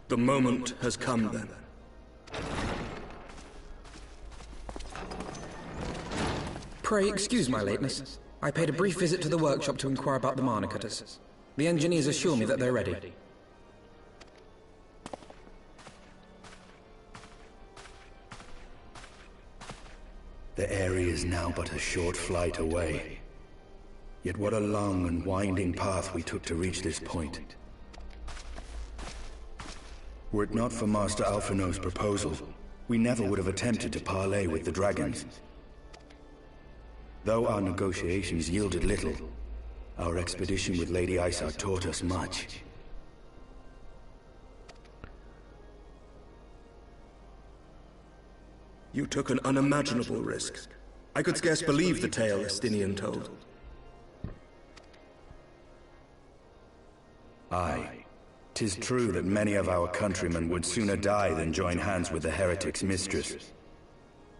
The moment has come then. Pray excuse my lateness. I paid a brief visit to the workshop to inquire about the mana cutters. The engineers assure me that they're ready. The area is now but a short flight away. Yet what a long and winding path we took to reach this point. Were it not for Master Alphino's proposal, we never would have attempted to parley with the dragons. Though our negotiations yielded little, our expedition with Lady Isaac taught us much. You took an unimaginable risk. I could scarce believe the tale Estinian told. Aye. 'Tis true that many of our countrymen would sooner die than join hands with the heretic's mistress.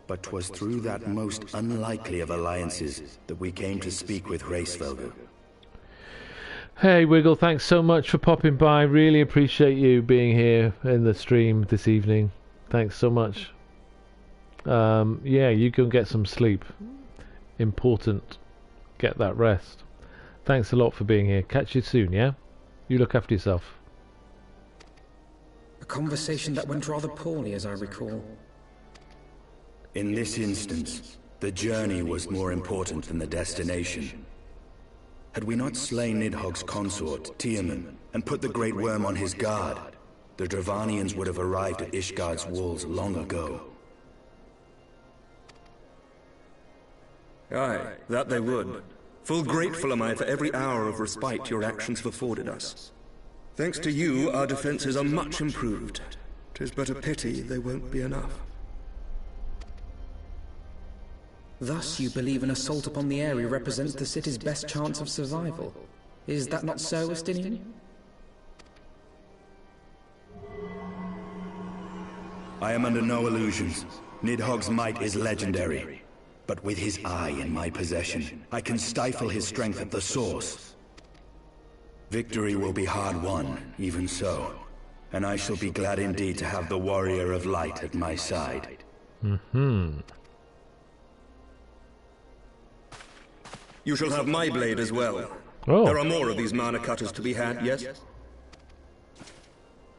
But 'twas through that most unlikely of alliances that we came to speak with Hraesvelgr. Hey Wiggle, thanks so much for popping by. Really appreciate you being here in the stream this evening. Thanks so much. Yeah, you can get some sleep. Important. Get that rest. Thanks a lot for being here. Catch you soon, yeah? You look after yourself. A conversation that went rather poorly, as I recall. In this instance, the journey was more important than the destination. Had we not slain Nidhogg's consort, Tiamat, and put the Great Worm on his guard, the Dravanians would have arrived at Ishgard's walls long ago. Aye, that they would. Full grateful am I for every hour of respite your actions have afforded us. Thanks to you, our defenses are much improved. 'Tis but a pity they won't be enough. Thus you believe an assault upon the area represents the city's best chance of survival. Is that not so, Estinian? I am under no illusions. Nidhogg's might is legendary. But with his eye in my possession, I can stifle his strength at the source. Victory will be hard won, even so. And I shall be glad indeed to have the Warrior of Light at my side. You shall have my blade as well. Oh. There are more of these mana cutters to be had, yes?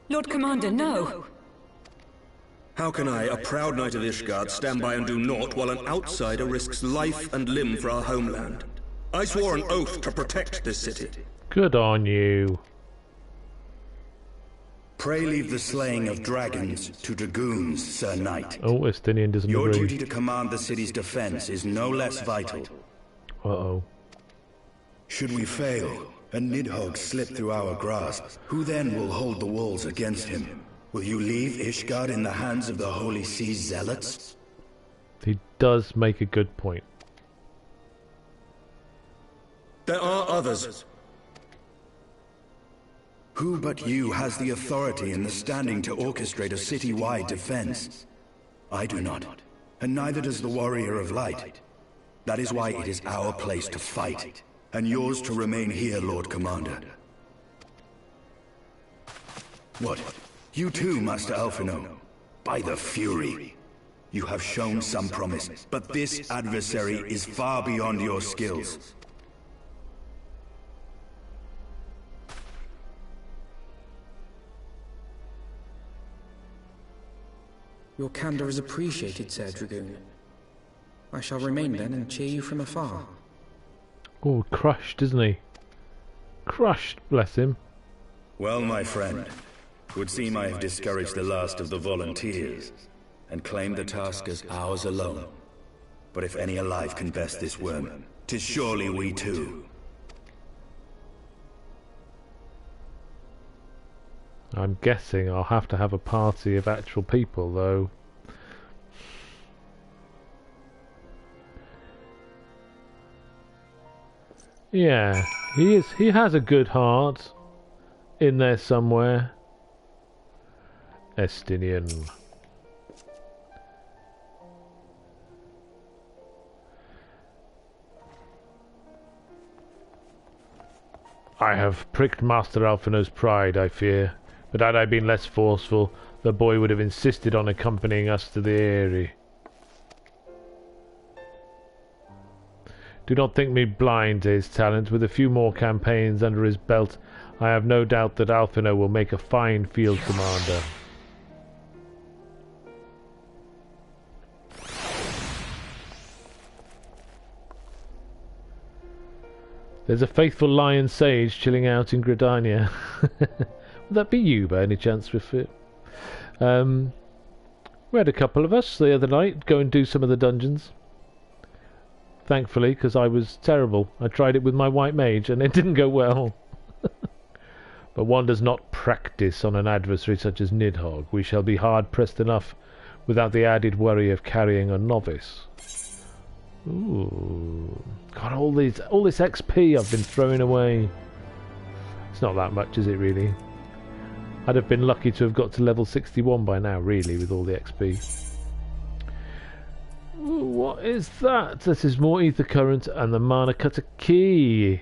Lord Commander, no! How can I, a proud knight of Ishgard, stand by and do naught while an outsider risks life and limb for our homeland? I swore an oath to protect this city. Good on you. Pray leave the slaying of dragons to dragoons, Sir Knight. Oh, Estinian doesn't Your agree. duty to command the city's defense is no less vital. Uh-oh. Should we fail, and Nidhogg slip through our grasp, who then will hold the walls against him? Will you leave Ishgard in the hands of the Holy Sea's zealots? He does make a good point. There are others. Who but you has the authority and the standing to orchestrate a city-wide defense? I do not, and neither does the Warrior of Light. That is why it is our place to fight, and yours to remain here, Lord Commander. What? You too, Master Alphino? By the Fury! You have shown some promise, but this adversary is far beyond your skills. Your candor is appreciated, Sir Dragoon. I shall remain then and cheer you from afar. Oh, crushed, isn't he? Crushed, bless him. Well, my friend, it would seem I have discouraged the last of the volunteers, and claimed the task as ours alone. But if any alive can best this worm, 'tis surely we too. I'm guessing I'll have to have a party of actual people, though. Yeah, he has a good heart in there somewhere. Estinian. I have pricked Master Alphinaud's pride, I fear. But had I been less forceful, the boy would have insisted on accompanying us to the Eyrie. Do not think me blind to his talent. With a few more campaigns under his belt, I have no doubt that Alphinaud will make a fine field commander. There's a faithful lion sage chilling out in Gridania. Would that be you by any chance, with it? We had a couple of us the other night go and do some of the dungeons. Thankfully, because I was terrible. I tried it with my white mage and it didn't go well. But one does not practice on an adversary such as Nidhogg. We shall be hard pressed enough without the added worry of carrying a novice. Ooh. God, all this XP I've been throwing away. It's not that much, is it really? I'd have been lucky to have got to level 61 by now, really, with all the XP. Ooh, what is that? This is more ether current and the mana cutter key.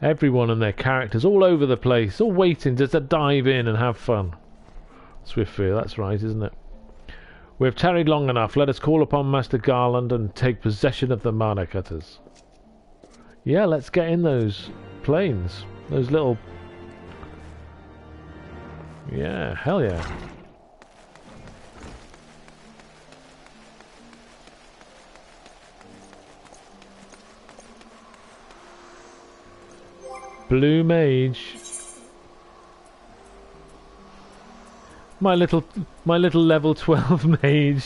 Everyone and their characters all over the place, all waiting just to dive in and have fun. Swiftfield, that's right, isn't it? We have tarried long enough. Let us call upon Master Garland and take possession of the mana cutters. Yeah, let's get in those planes. Those little... Yeah, hell yeah. Blue mage. My little level 12 mage.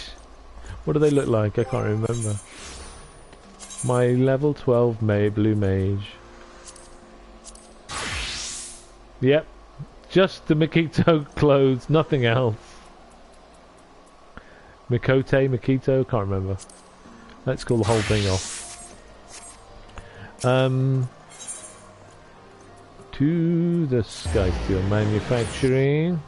What do they look like? I can't remember. My level 12 blue mage. Yep. Just the Makito clothes, nothing else. Makito, can't remember. Let's call the whole thing off. To the Sky Steel Manufacturing.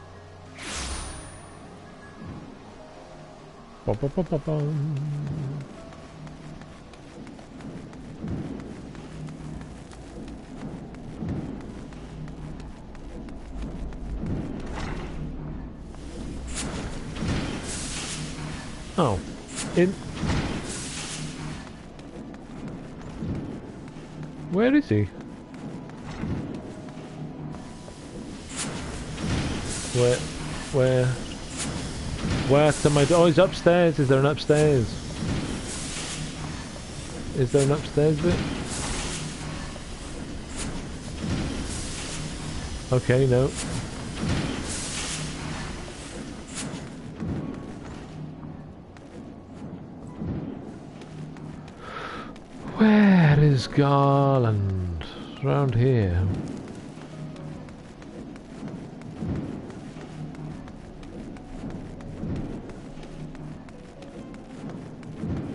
Oh, where is he? Where's my... Oh, he's upstairs. Is there an upstairs? Is there an upstairs bit? Okay, no. Where is Garland? Around here.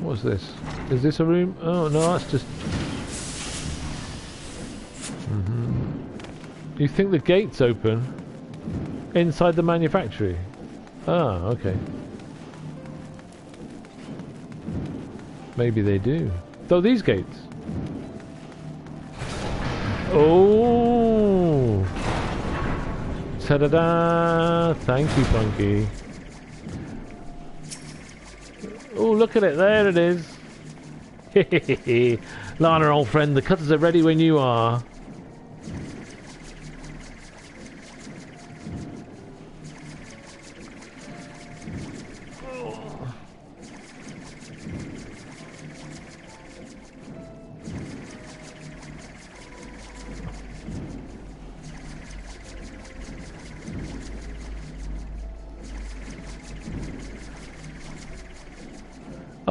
What's this? Is this a room? Oh no, that's just... You think the gate's open? Inside the manufactory? Ah, okay. Maybe they do. Though these gates. Oh! Ta-da-da! Thank you, Funky. Oh, look at it. There it is. Hehehe. Lana, old friend, the cutters are ready when you are.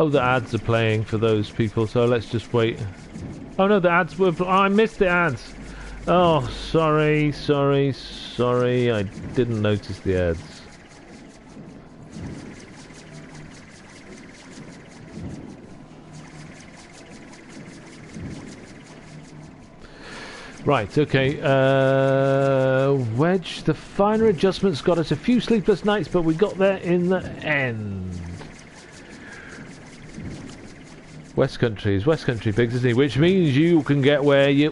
Oh, the ads are playing for those people, so let's just wait. Oh no, the ads were... Oh, I missed the ads! Oh, sorry. I didn't notice the ads. Right, okay. Wedge, the finer adjustments got us a few sleepless nights, but we got there in the end. West Country is West Country, Biggs, isn't he? Which means you can get where you...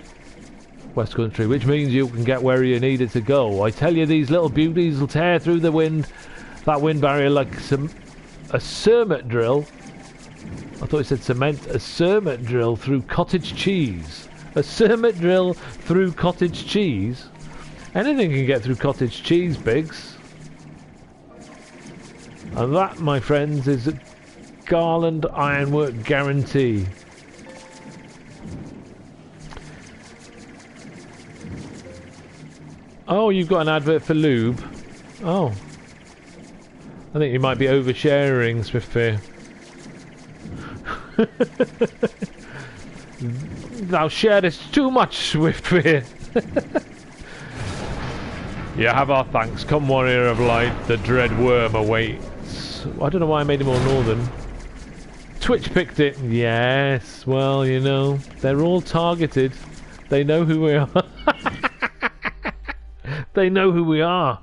West Country, which means you can get where you needed to go. I tell you, these little beauties will tear through the wind, that wind barrier, like a cermet drill. I thought it said cement. A cermet drill through cottage cheese. A cermet drill through cottage cheese? Anything can get through cottage cheese, Biggs. And that, my friends, is a Garland Ironwork guarantee. Oh, you've got an advert for lube. Oh. I think you might be oversharing, Swiftfear. Thou sharest too much, Swiftfear. You have our thanks. Come, warrior of light, the dread worm awaits. I don't know why I made him all northern. Twitch picked it. Yes, well, you know, they're all targeted. They know who we are. They know who we are.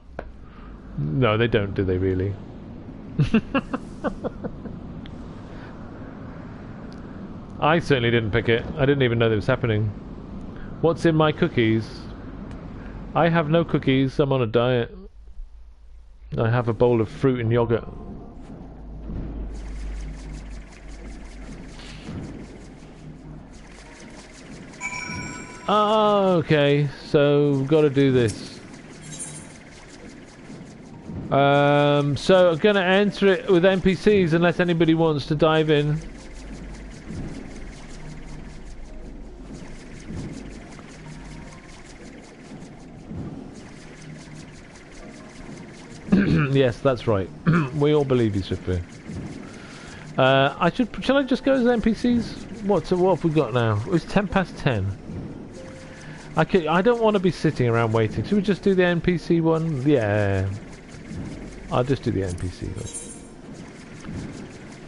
No, they don't, do they really? I certainly didn't pick it. I didn't even know that was happening. What's in my cookies? I have no cookies. I'm on a diet. I have a bowl of fruit and yogurt. Oh, okay. So we've got to do this. So I'm going to enter it with NPCs unless anybody wants to dive in. Yes, that's right. We all believe you, Swiftly. Shall I just go as NPCs? What have we got now? It's 10:10. I don't want to be sitting around waiting. Should we just do the NPC one? Yeah. I'll just do the NPC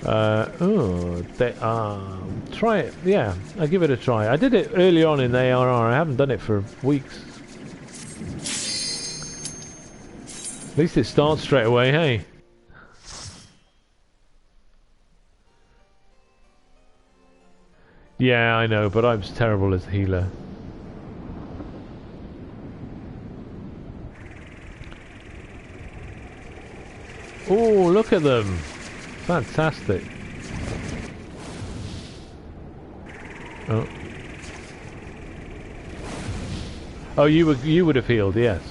one. Try it. Yeah, I'll give it a try. I did it early on in the ARR. I haven't done it for weeks. At least it starts straight away, hey? Yeah, I know, but I was terrible as healer. Oh, look at them! Fantastic. Oh. Oh, you would have healed, yes.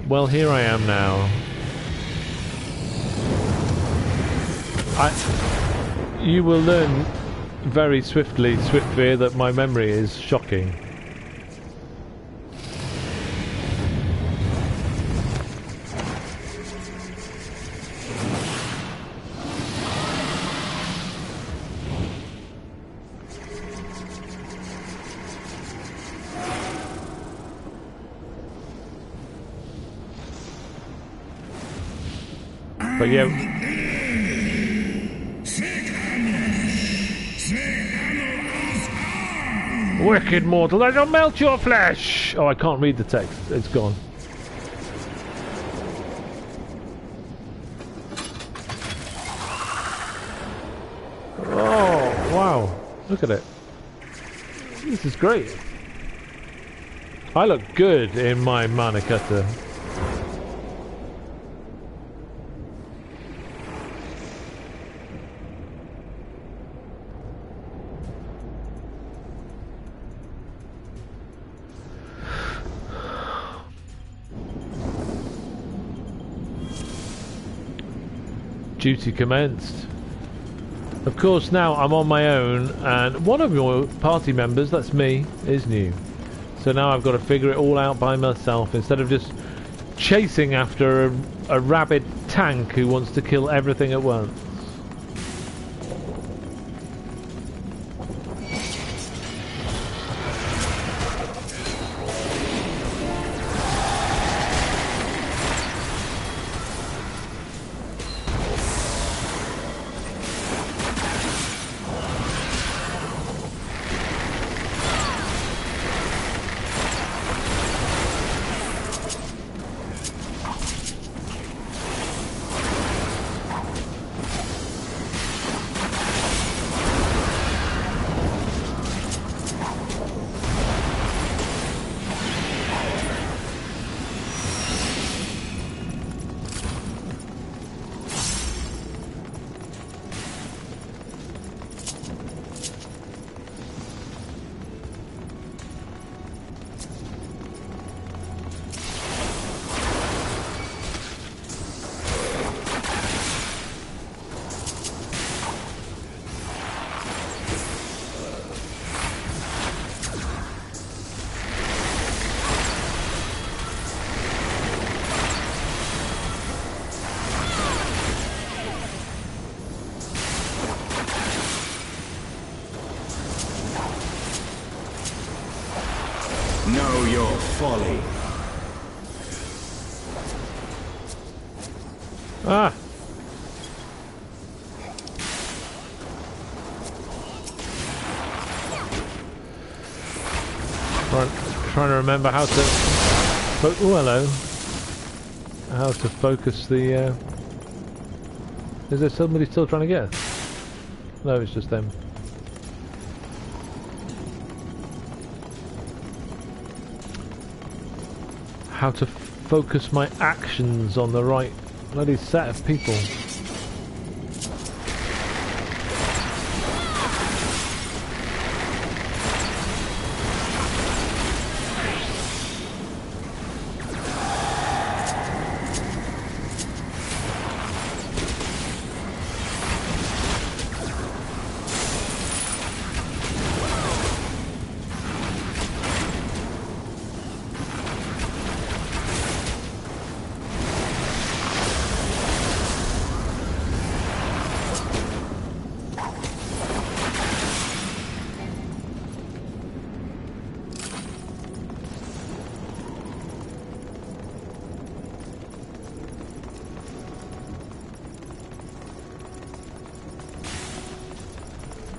Well, here I am now. You will learn very swiftly, Swiftfear, that my memory is shocking. But yeah. Wicked mortal, I shall melt your flesh! Oh, I can't read the text. It's gone. Oh, wow. Look at it. This is great. I look good in my mana cutter. Duty commenced. Of course, now I'm on my own, and one of your party members, that's me, is new. So now I've got to figure it all out by myself instead of just chasing after a rabid tank who wants to kill everything at once. Know your folly. Ah! Trying to remember how to... Oh, hello. How to focus the... Is there somebody still trying to get us? No, it's just them. How to focus my actions on the right bloody set of people.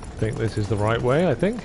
I think this is the right way, I think.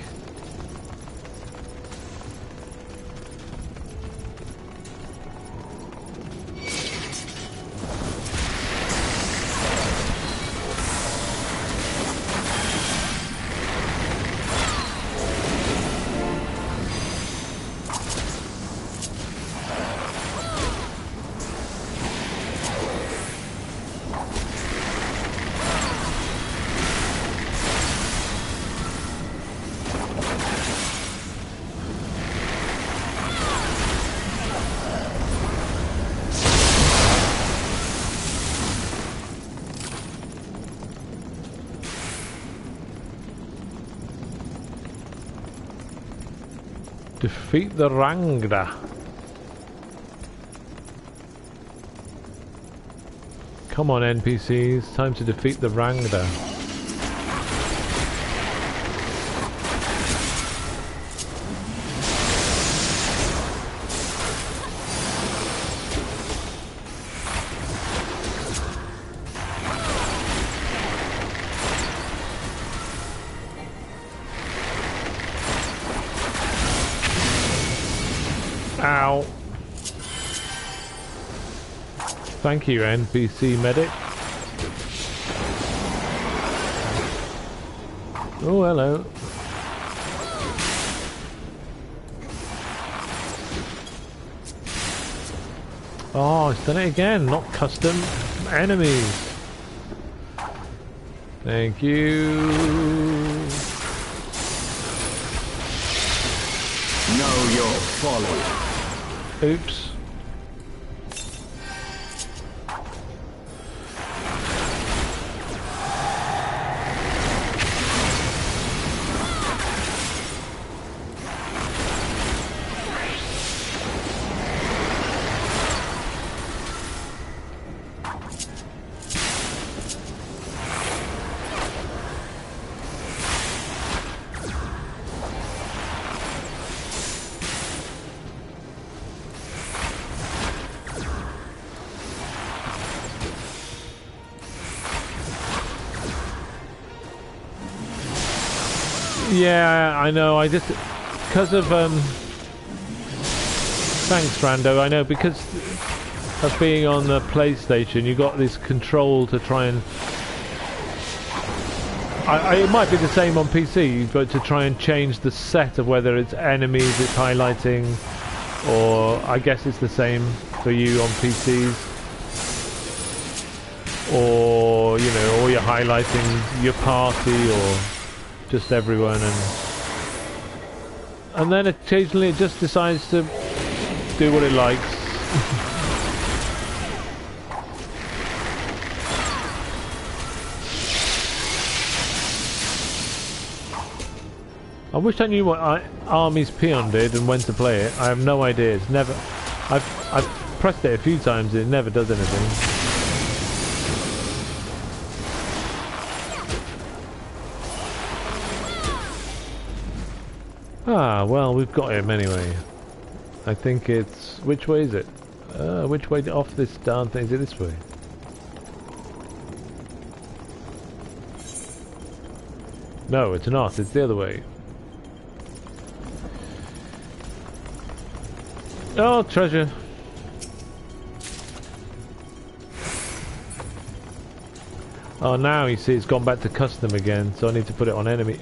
Defeat the Rangda. Come on, NPCs, time to defeat the Rangda. Ow. Thank you, NPC medic. Oh, hello. Oh, it's done it again. Not custom enemies. Thank you. Know your folly. Oops. Yeah, I know. I just because of thanks, Rando. I know because of being on the PlayStation, you got this control to try and. It might be the same on PC, but to try and change the set of whether it's enemies it's highlighting, or I guess it's the same for you on PCs, or you know, or you're highlighting your party or just everyone, and then occasionally it just decides to do what it likes. I wish I knew what Army's Peon did and when to play it. I have no idea. It's never. I've pressed it a few times. It never does anything. Ah, well, we've got him anyway. I think it's... Which way is it? Which way off this darn thing? Is it this way? No, it's not. It's the other way. Oh, treasure. Oh, now you see it's gone back to custom again, so I need to put it on enemy.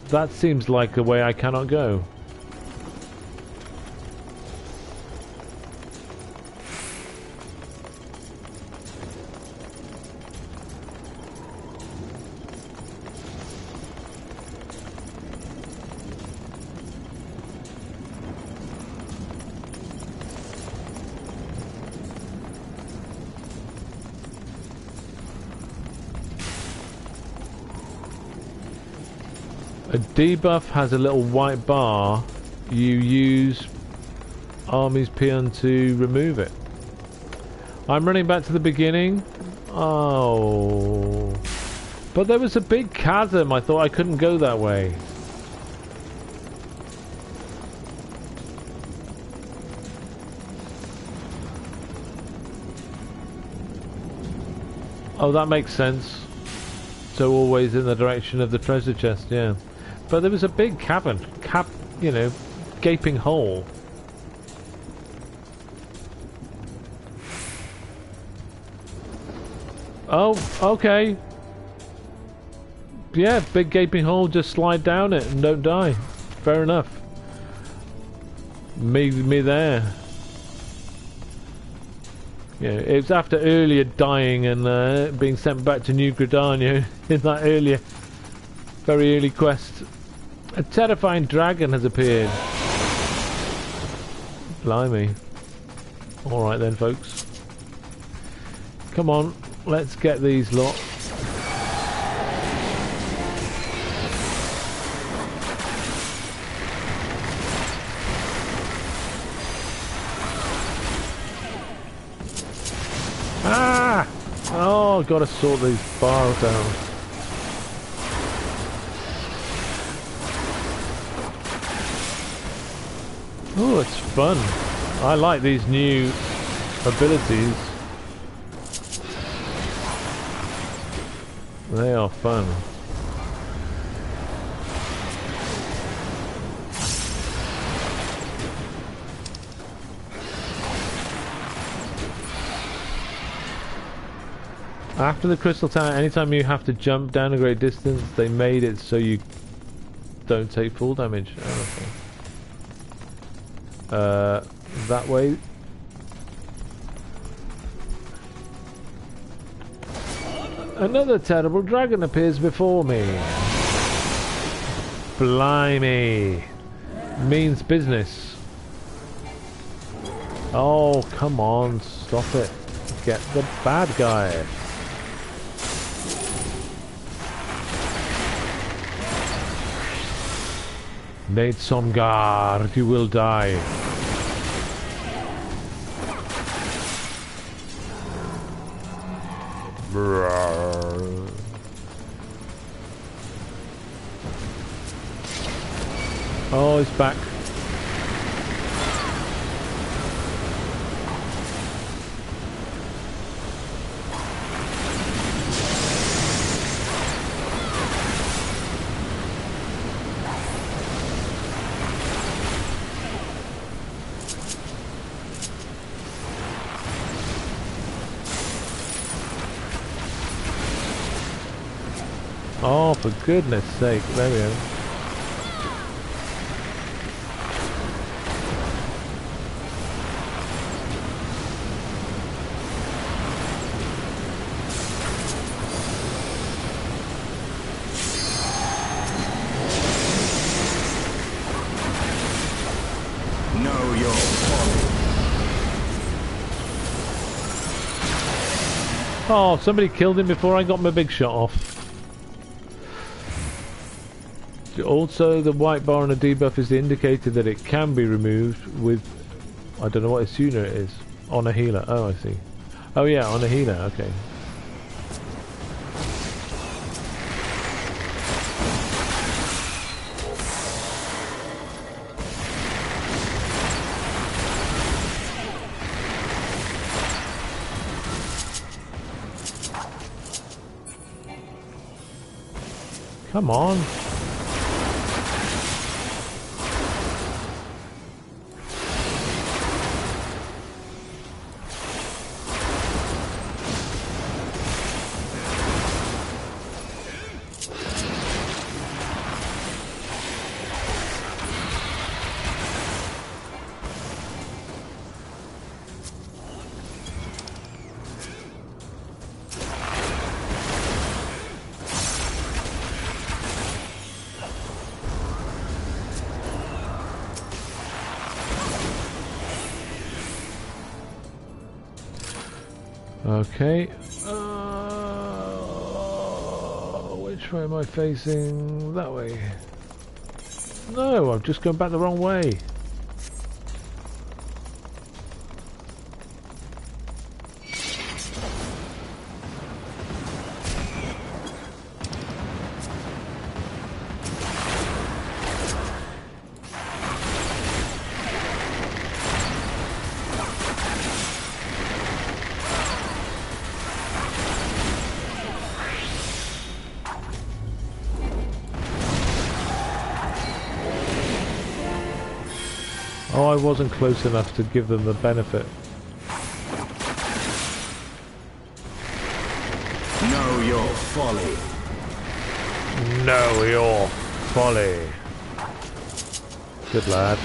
That seems like a way I cannot go. A debuff has a little white bar. You use Army's Peon to remove it. I'm running back to the beginning. Oh. But there was a big chasm. I thought I couldn't go that way. Oh, that makes sense. So always in the direction of the treasure chest, yeah. But there was a big cavern, you know, gaping hole. Oh, okay. Yeah, big gaping hole, just slide down it and don't die. Fair enough. Me there. Yeah, it was after earlier dying and being sent back to New Gridania in that earlier, very early quest. A terrifying dragon has appeared. Blimey. Alright then, folks. Come on, let's get these lot. Ah! Oh, gotta sort these bars out. Oh, it's fun. I like these new abilities. They are fun. After the Crystal Tower, anytime you have to jump down a great distance, they made it so you don't take full damage. Oh, okay. That way. Another terrible dragon appears before me. Blimey. Means business. Oh, come on, stop it. Get the bad guy. Nate Somgard, you will die. Oh, he's back. Oh, for goodness sake, there we go. Know your folly. Oh, somebody killed him before I got my big shot off. Also, the white bar on a debuff is the indicator that it can be removed with, I don't know what its unit is, on a healer. Oh, I see. Oh yeah, on a healer, okay. Come on. Okay. Which way am I facing? That way. No, I've just gone back the wrong way. Oh, I wasn't close enough to give them the benefit. Know your folly. Know your folly. Good lad.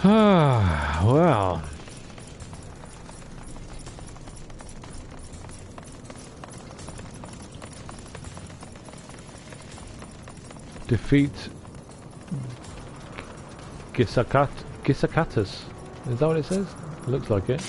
Ah, well. Defeat Gisakatus. Is that what it says? Looks like it.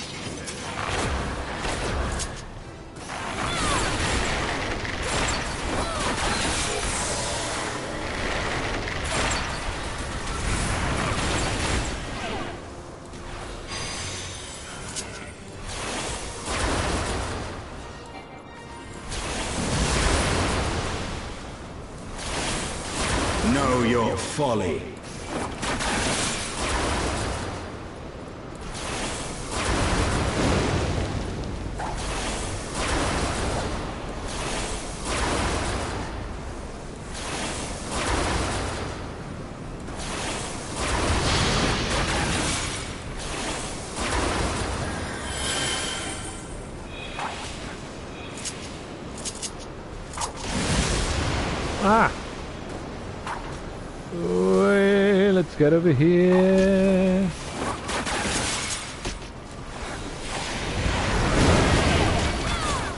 Know your folly. Ah! Wait, let's get over here.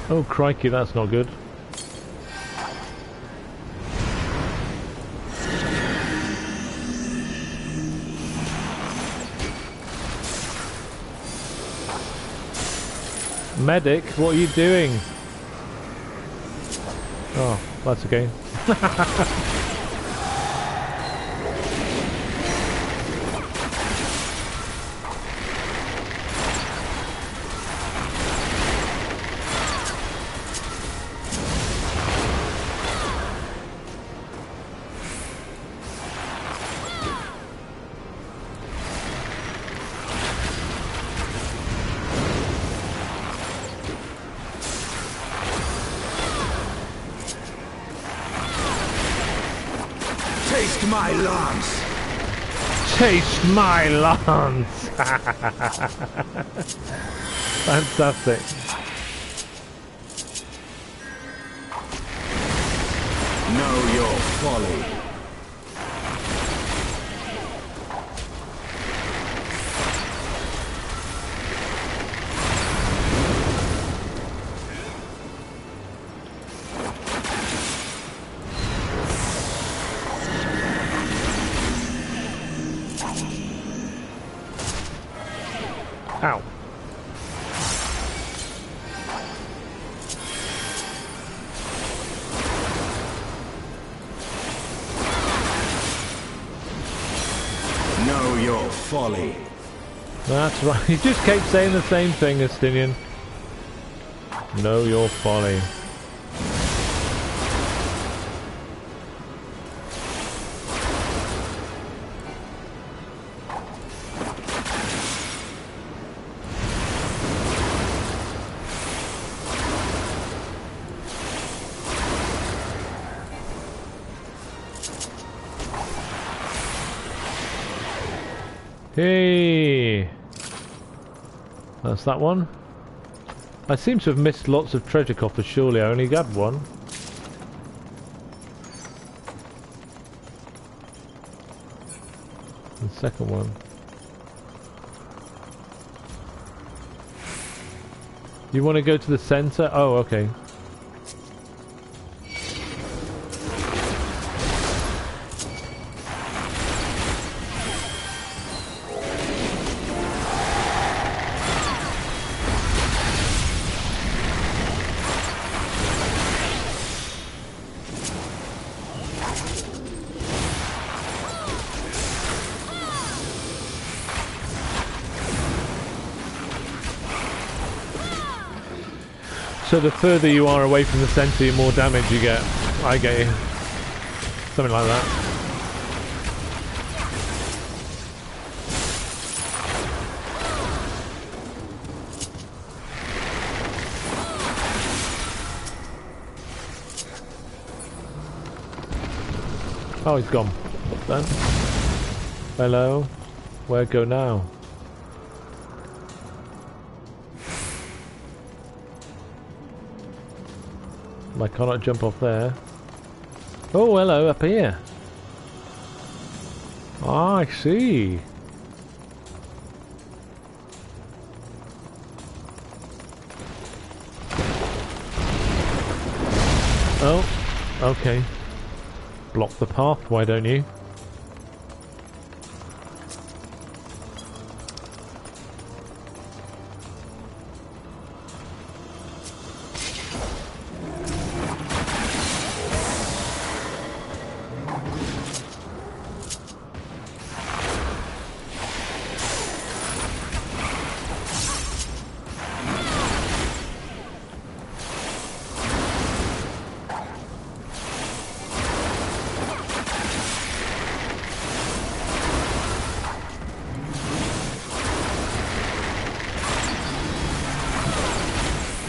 Oh crikey, that's not good. Medic, what are you doing? Oh, that's okay. Taste my lance! Taste my lance! Fantastic. Know your folly. Ow. Know your folly. That's right. You just keep saying the same thing, Estinian. Know your folly. Hey! That's that one. I seem to have missed lots of treasure coffers, surely I only got one. The second one. You want to go to the center? Oh, okay. So the further you are away from the center, the more damage you get. I get you. Something like that. Oh, he's gone. What's that? Hello? Where go now? I cannot jump off there. Oh, hello, up here. Ah, I see. Oh, okay. Block the path, why don't you?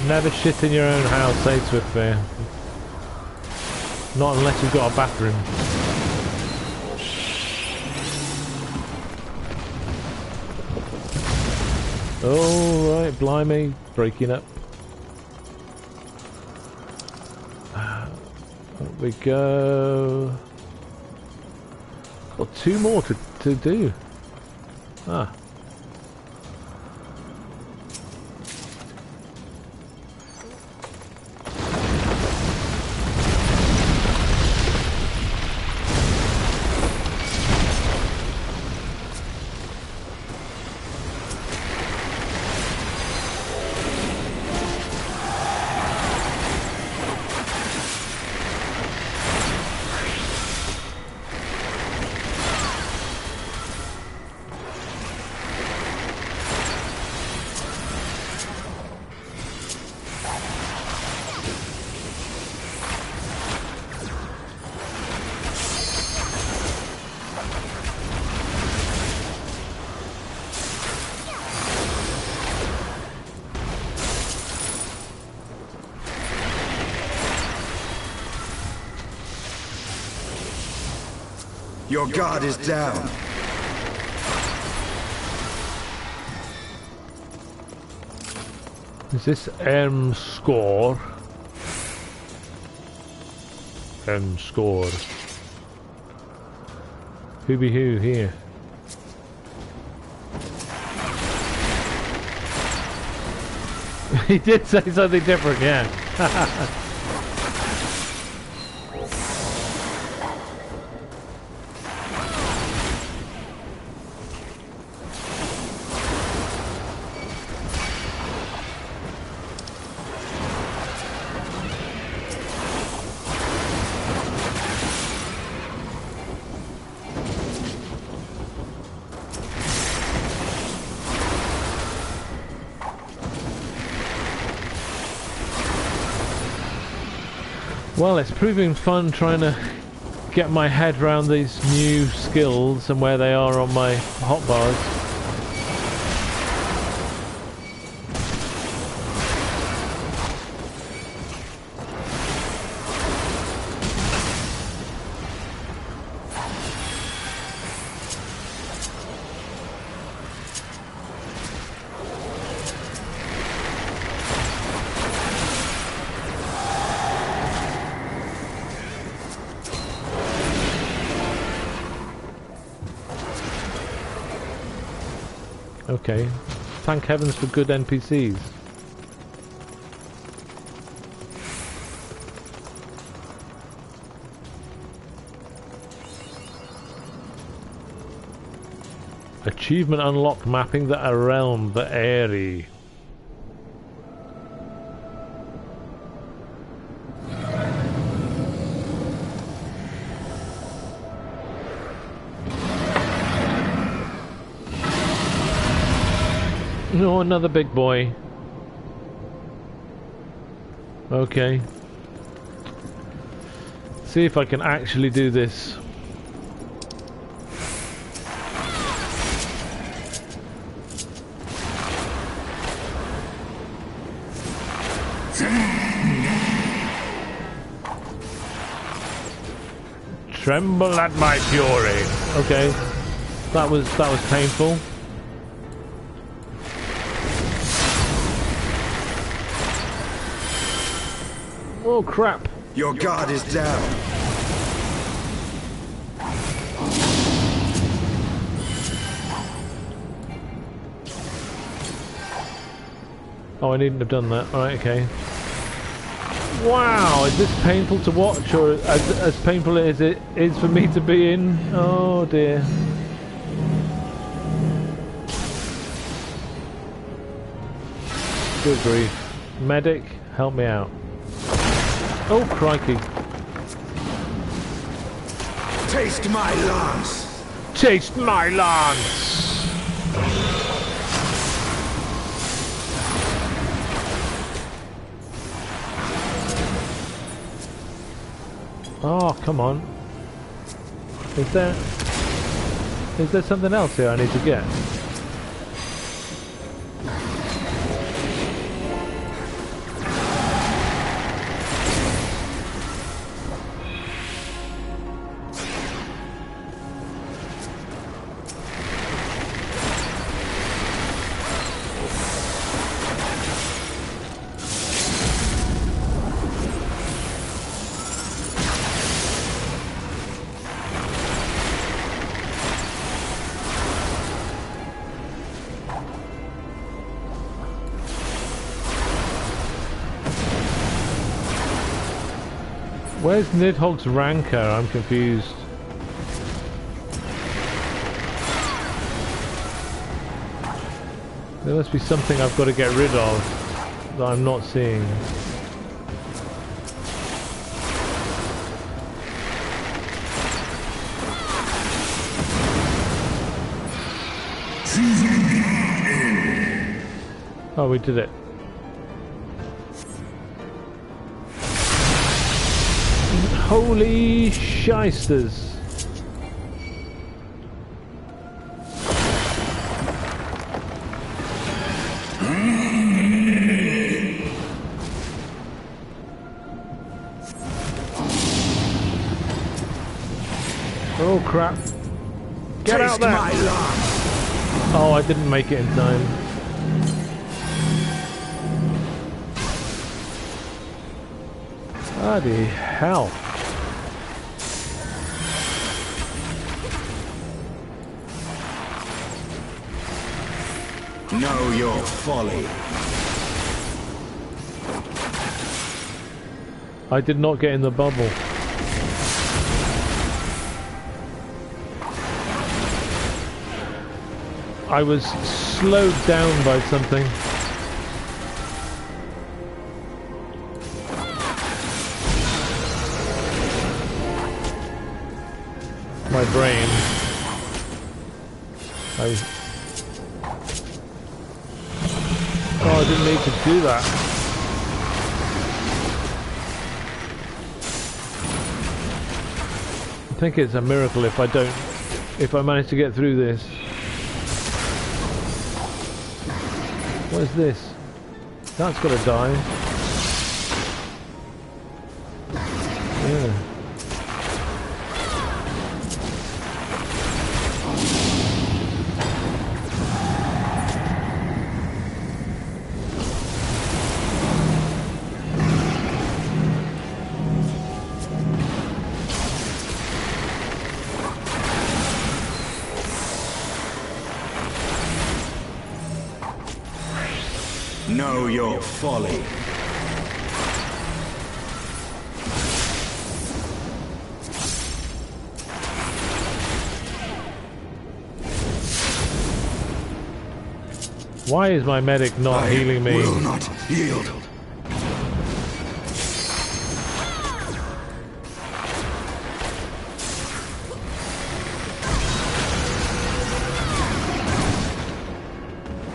Never shit in your own house, say Swiftfair. Not unless you've got a bathroom. Oh, right, blimey, breaking up. There we go. Got two more to do. Ah. Your guard is down. Is this score? Score. Who be who here? He did say something different, yeah. Well, it's proving fun trying to get my head around these new skills and where they are on my hotbars. okay. Thank heavens for good NPCs. Achievement unlocked, mapping the realm, the Aerie. No, another big boy. Okay. See if I can actually do this. Tremble at my fury. Okay. That was painful. Oh crap. Your guard is down. Oh, I needn't have done that. Alright, okay. Wow, is this painful to watch, or as painful as it is for me to be in? Oh dear. Good grief. Medic, help me out. Oh crikey. Taste my lance! Taste my lance! Oh, come on. Is there something else here I need to get? Where's Nidhogg's rancor? I'm confused. There must be something I've got to get rid of that I'm not seeing. Oh, we did it. Holy shysters. Oh crap. Get out there! Oh, I didn't make it in time. Bloody hell. Know your folly. I did not get in the bubble. I was slowed down by something. My brain. Oh, I didn't need to do that. I think it's a miracle if I manage to get through this. What is this? That's got to die. Yeah. Know your folly. Why is my medic not healing me? I will not yield.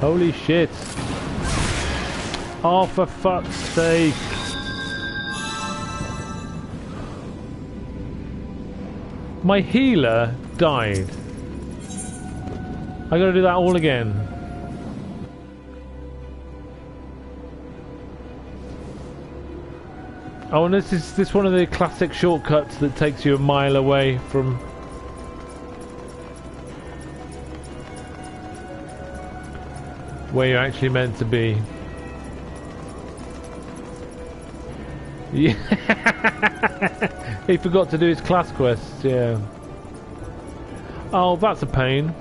Holy shit. Oh, for fuck's sake. My healer died. I gotta do that all again. Oh, and this is one of the classic shortcuts that takes you a mile away from where you're actually meant to be. Yeah. He forgot to do his class quests, yeah. Oh, that's a pain.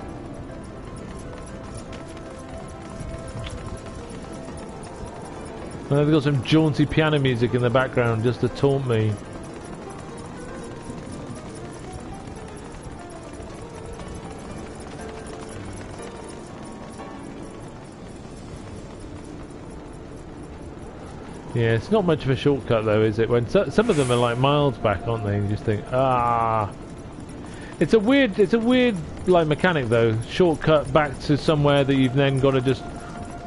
And they've got some jaunty piano music in the background just to taunt me. Yeah, it's not much of a shortcut though, is it? When some of them are like miles back, aren't they? You just think, ah. It's a weird like mechanic though. Shortcut back to somewhere that you've then got to just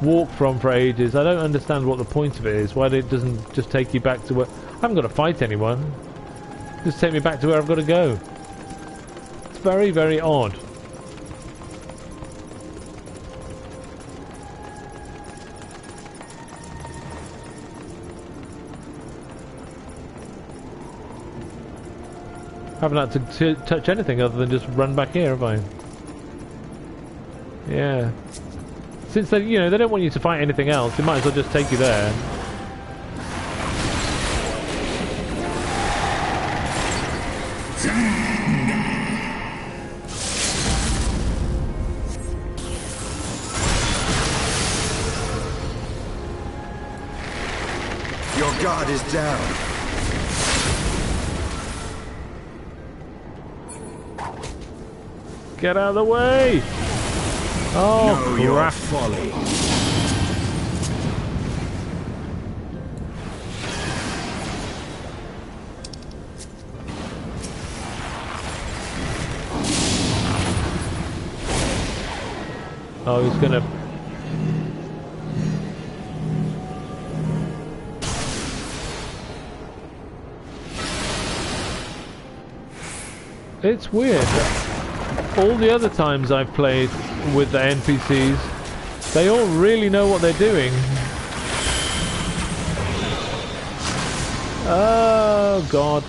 walk from for ages. I don't understand what the point of it is. Why it doesn't just take you back to where I haven't got to fight anyone. Just take me back to where I've got to go. It's very, very odd. Haven't had to touch anything other than just run back here, have I? Yeah. Since they, you know, they don't want you to fight anything else, they might as well just take you there. Your guard is down. Get out of the way! Oh, know crap. Your folly. Oh, he's gonna... It's weird. All the other times I've played with the NPCs, they all really know what they're doing. Oh god.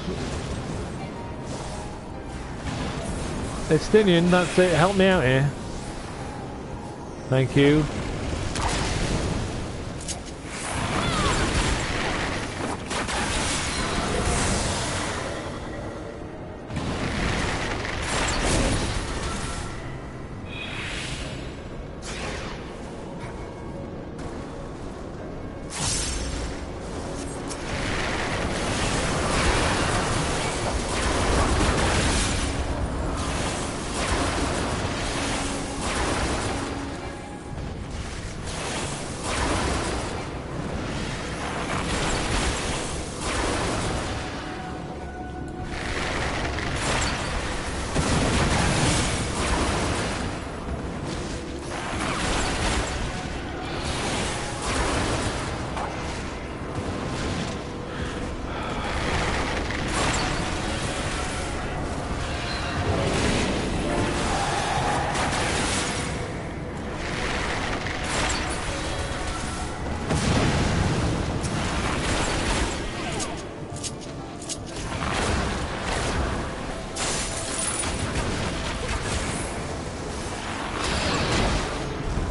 Estinian, that's it, help me out here. Thank you.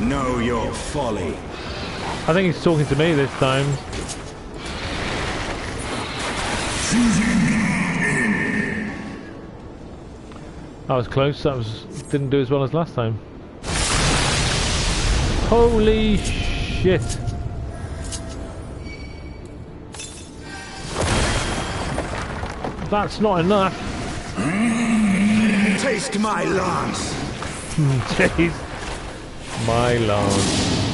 Know your folly. I think he's talking to me this time. That was close. That didn't do as well as last time. Holy shit! That's not enough. Taste my lance. Taste my lance.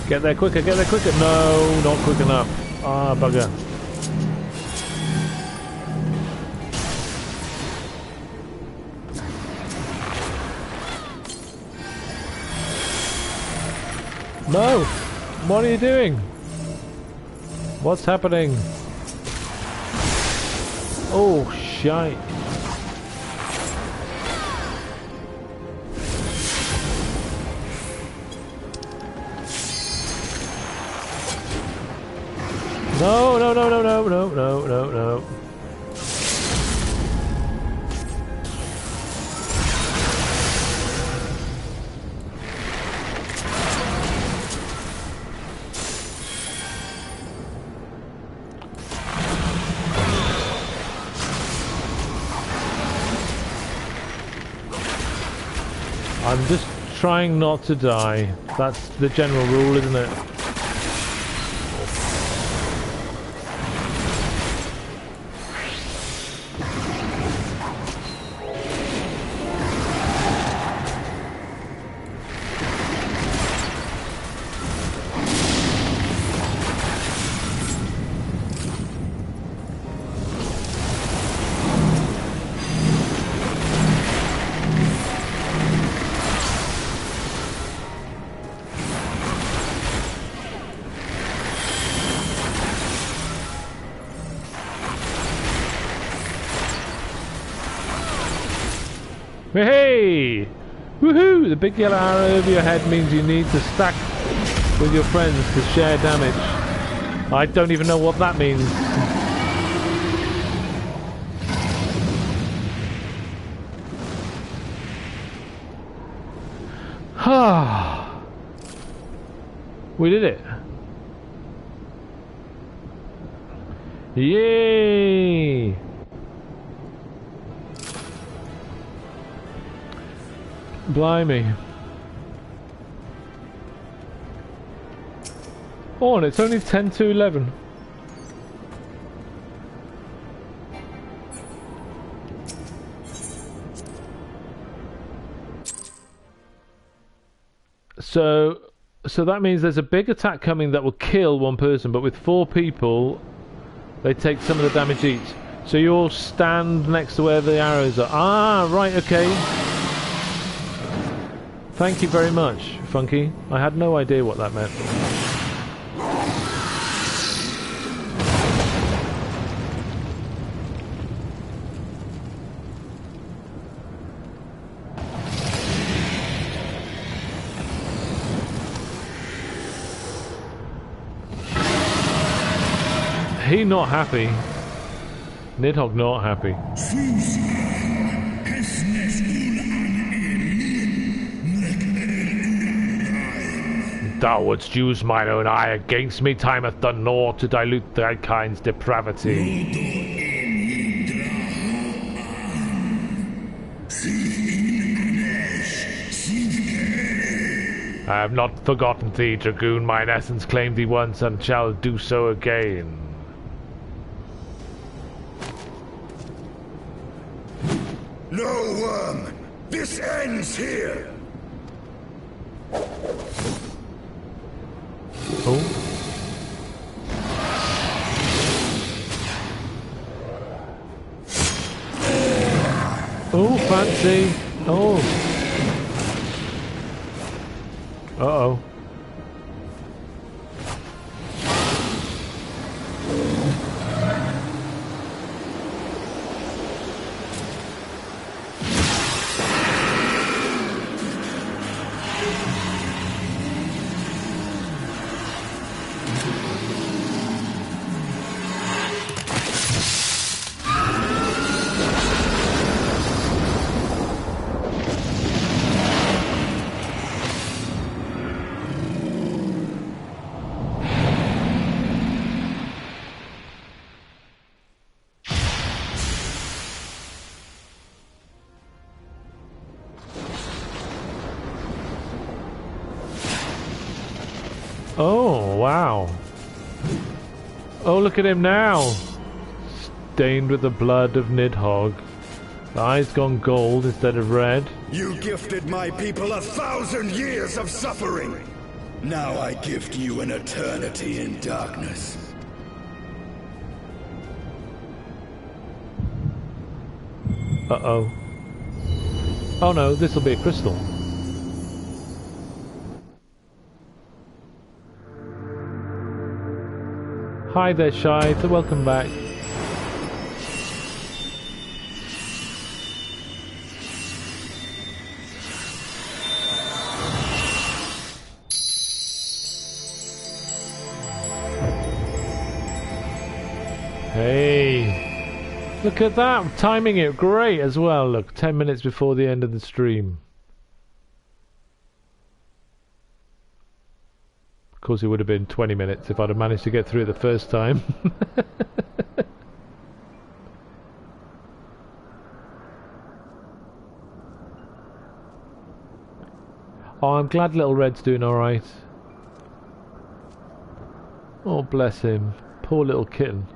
Get there quicker, get there quicker. No, not quick enough. Ah, bugger. No! What are you doing? What's happening? Oh, shite. No, no, no, no, no, no, no, no, no. I'm just trying not to die. That's the general rule, isn't it? Hey! Woohoo! The big yellow arrow over your head means you need to stack with your friends to share damage. I don't even know what that means. Ah! We did it. Yay! Blimey. Oh, and it's only 10 to 11. So that means there's a big attack coming that will kill one person, but with 4 people, they take some of the damage each. So you all stand next to where the arrows are. Ah, right, okay. Thank you very much, Funky. I had no idea what that meant. He not happy. Nidhogg not happy. Thou wouldst use mine own eye against me, time hath done naught to dilute thy kind's depravity. I have not forgotten thee, Dragoon. Mine essence claimed thee once and shall do so again. No, worm! This ends here! Oh. Oh, fancy. Oh. Uh-oh. Oh, wow. Oh, look at him now! Stained with the blood of Nidhogg. The eyes gone gold instead of red. You gifted my people 1,000 years of suffering! Now I gift you an eternity in darkness. Uh-oh. Oh no, this'll be a crystal. Hi there, Shide. Welcome back. Hey. Look at that, timing it great as well. Look, 10 minutes before the end of the stream. Of course it would have been 20 minutes if I'd have managed to get through it the first time. Oh, I'm glad little Red's doing alright. Oh, bless him. Poor little kitten.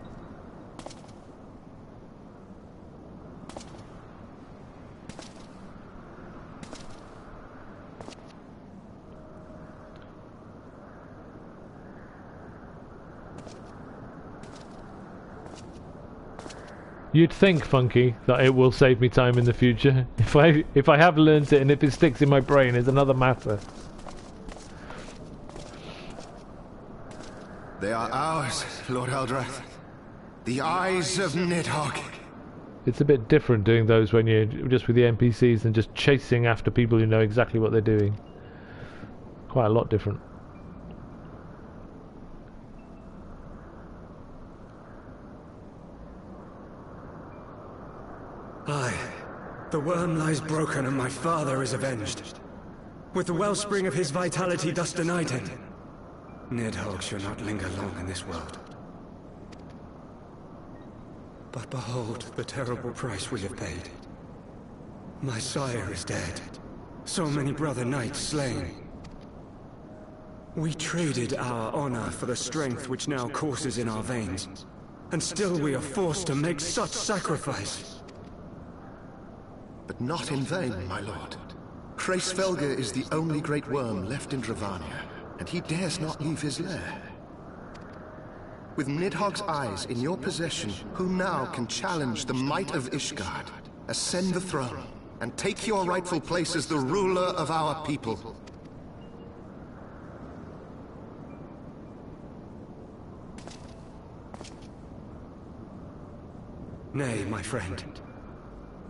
You'd think, Funky, that it will save me time in the future. If I have learned it and if it sticks in my brain, it's another matter. They are ours, Lord Eldrath. The eyes of Nidhogg. It's a bit different doing those when you're just with the NPCs and just chasing after people who know exactly what they're doing. Quite a lot different. Aye, the worm lies broken and my father is avenged. With the wellspring of his vitality thus denied him, Nidhogg shall not linger long in this world. But behold the terrible price we have paid. My sire is dead. So many brother knights slain. We traded our honor for the strength which now courses in our veins. And still we are forced to make such sacrifice. But not in vain, my lord. Hraesvelgr is the only great worm left in Dravania, and he dares not leave his lair. With Nidhogg's eyes in your possession, who now can challenge the might of Ishgard, ascend the throne, and take your rightful place as the ruler of our people? Nay, my friend.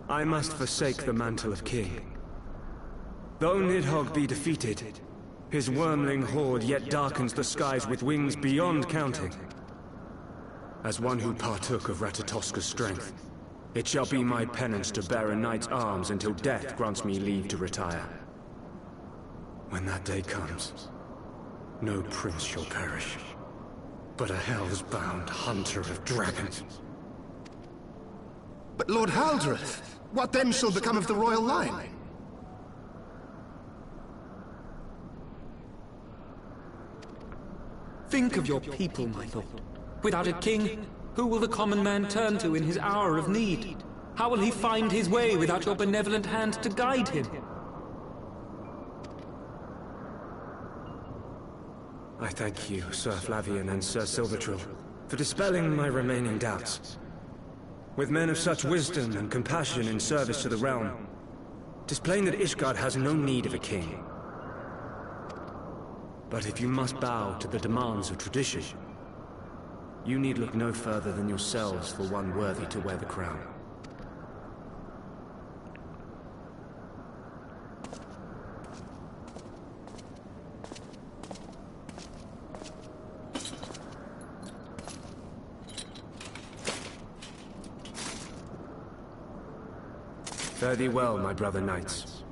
I must forsake the mantle of king. Though Nidhogg be defeated, his wormling horde yet darkens the skies with wings beyond counting. As one who partook of Ratatoska's strength, it shall be my penance to bear a knight's arms until death grants me leave to retire. When that day comes, no prince shall perish, but a hell's-bound hunter of dragons. But Lord Haldreth, what then shall become of the royal line? Think of your people, my lord. Without a king, who will the common man turn to in his hour of need? How will he find his way without your benevolent hand to guide him? I thank you, Sir Flavian and Sir Silvertrill, for dispelling my remaining doubts. With men of such wisdom and compassion in service to the realm, 'tis plain that Ishgard has no need of a king. But if you must bow to the demands of tradition, you need look no further than yourselves for one worthy to wear the crown. Fare thee well, my brother knights,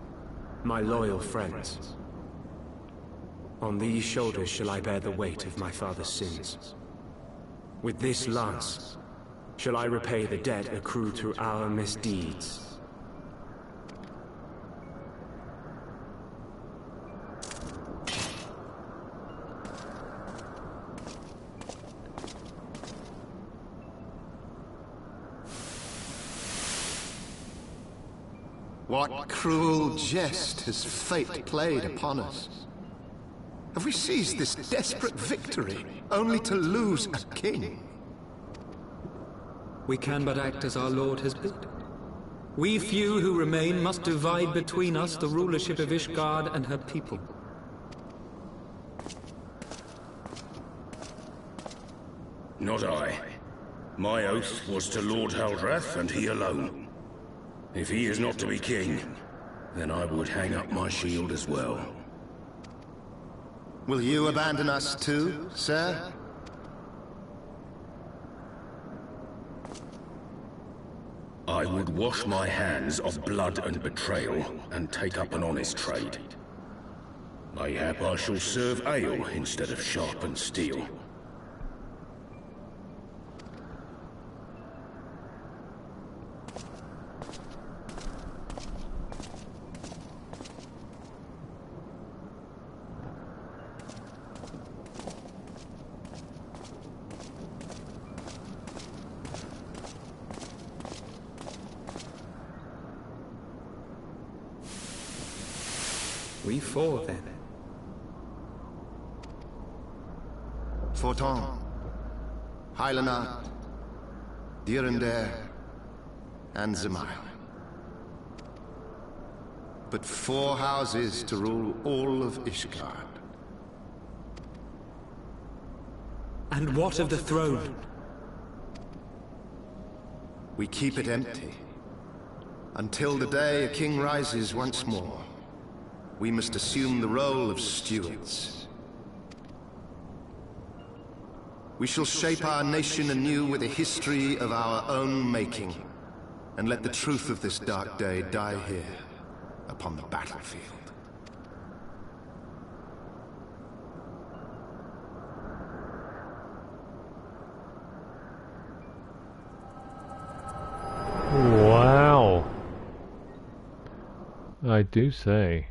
my loyal friends. On these shoulders shall I bear the weight of my father's sins. With this lance shall I repay the debt accrued through our misdeeds. What cruel jest has fate played upon us? Have we seized this desperate victory only to lose a king? We can but act as our Lord has bid. We few who remain must divide between us the rulership of Ishgard and her people. Not I. My oath was to Lord Haldrath, and he alone. If he is not to be king, then I would hang up my shield as well. Will you abandon us too, sir? I would wash my hands of blood and betrayal, and take up an honest trade. Mayhap I shall serve ale instead of sharpened steel. We four, then. Forton, Heilenard, Dyrendare, and Zemile. But 4 houses to rule all of Ishgard. And what of the throne? We keep it empty. Until the day a king rises once more. We must assume the role of stewards. We shall shape our nation anew with a history of our own making, and let the truth of this dark day die here, upon the battlefield. Wow. I do say.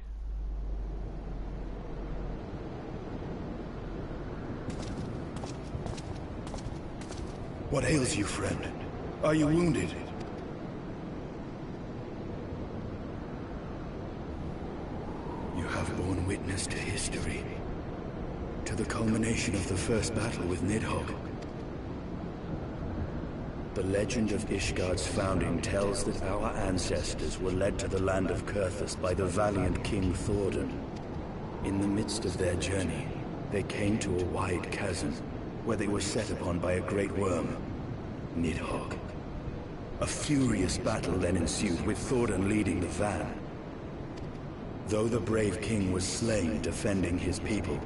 What ails you, friend? Are you wounded? You have borne witness to history. To the culmination of the first battle with Nidhogg. The legend of Ishgard's founding tells that our ancestors were led to the land of Kurthus by the valiant King Thordan. In the midst of their journey, they came to a wide chasm, where they were set upon by a great worm, Nidhogg. A furious battle then ensued, with Thordan leading the van. Though the brave king was slain defending his people,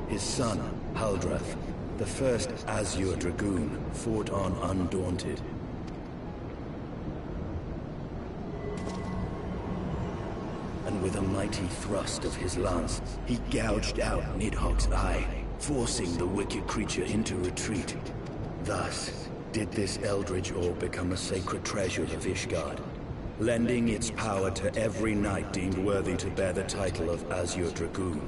his son, Haldrath, the first Azure Dragoon, fought on undaunted. And with a mighty thrust of his lance, he gouged out Nidhogg's eye, forcing the wicked creature into retreat. Thus, did this eldritch orb become a sacred treasure of Ishgard, lending its power to every knight deemed worthy to bear the title of Azure Dragoon.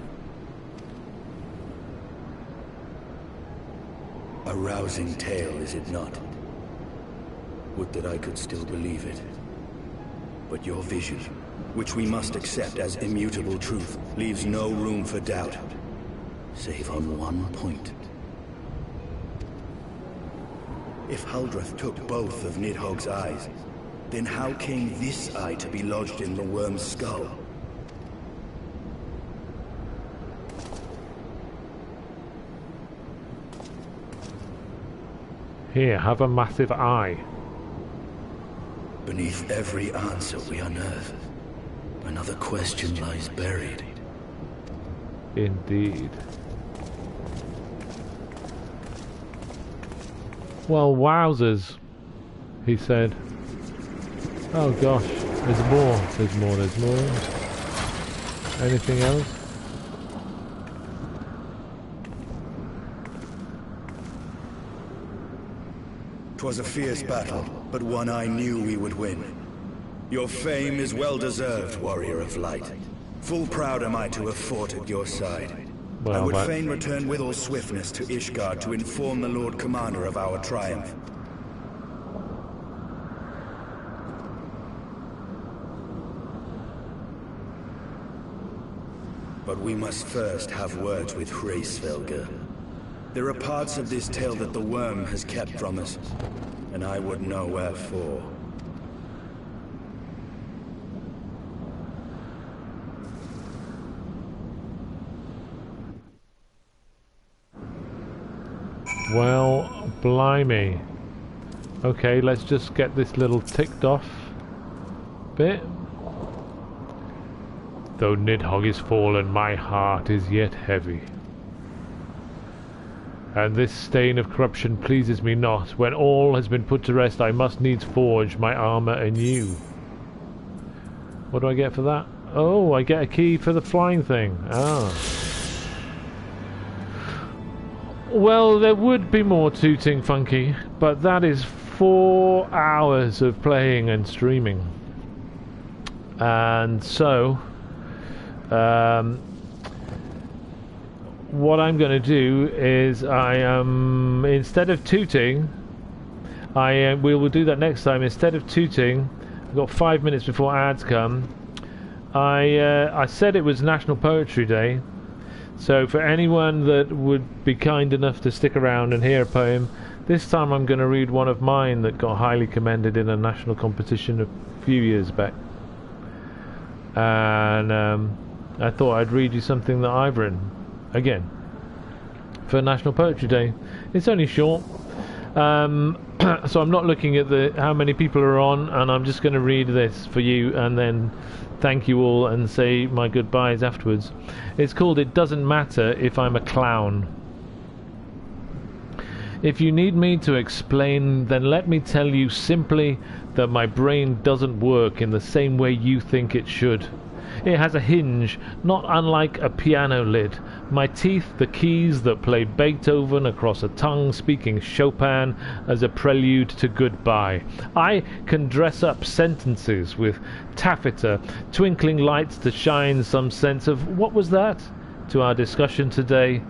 A rousing tale, is it not? Would that I could still believe it. But your vision, which we must accept as immutable truth, leaves no room for doubt. Save on one point. If Haldrath took both of Nidhogg's eyes, then how came this eye to be lodged in the worm's skull? Here, have a massive eye. Beneath every answer we unearth, another question lies buried. Indeed. Well, wowzers, he said. Oh gosh, there's more, there's more, there's more. Anything else? 'Twas a fierce battle, but one I knew we would win. Your fame is well deserved, warrior of light. Full proud am I to have fought at your side. Well, I would fain return with all swiftness to Ishgard to inform the Lord Commander of our triumph. But we must first have words with Hraesvelgr. There are parts of this tale that the worm has kept from us, and I would know wherefore. Well, blimey. Okay, let's just get this little ticked off bit. Though Nidhogg is fallen, my heart is yet heavy. And this stain of corruption pleases me not. When all has been put to rest, I must needs forge my armour anew. What do I get for that? Oh, I get a key for the flying thing. Ah. Well, there would be more tooting, Funky, but that is 4 hours of playing and streaming. And so, what I'm going to do is instead of tooting, we will do that next time. Instead of tooting, I've got 5 minutes before ads come. I said it was National Poetry Day, so for anyone that would be kind enough to stick around and hear a poem, this time I'm going to read one of mine that got highly commended in a national competition a few years back. And I thought I'd read you something that I've written again for National Poetry Day. It's only short, so I'm not looking at how many people are on, and I'm just going to read this for you and then thank you all and say my goodbyes afterwards. It's called It Doesn't Matter If I'm a Clown. If you need me to explain, then let me tell you simply that my brain doesn't work in the same way you think it should. It has a hinge, not unlike a piano lid. My teeth, the keys that play Beethoven across a tongue speaking Chopin as a prelude to goodbye. I can dress up sentences with taffeta, twinkling lights to shine some sense of what was that to our discussion today.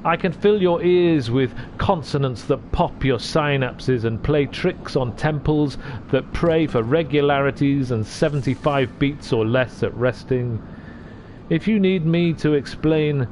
I can fill your ears with consonants that pop your synapses and play tricks on temples that pray for regularities and 75 beats or less at resting. If you need me to explain,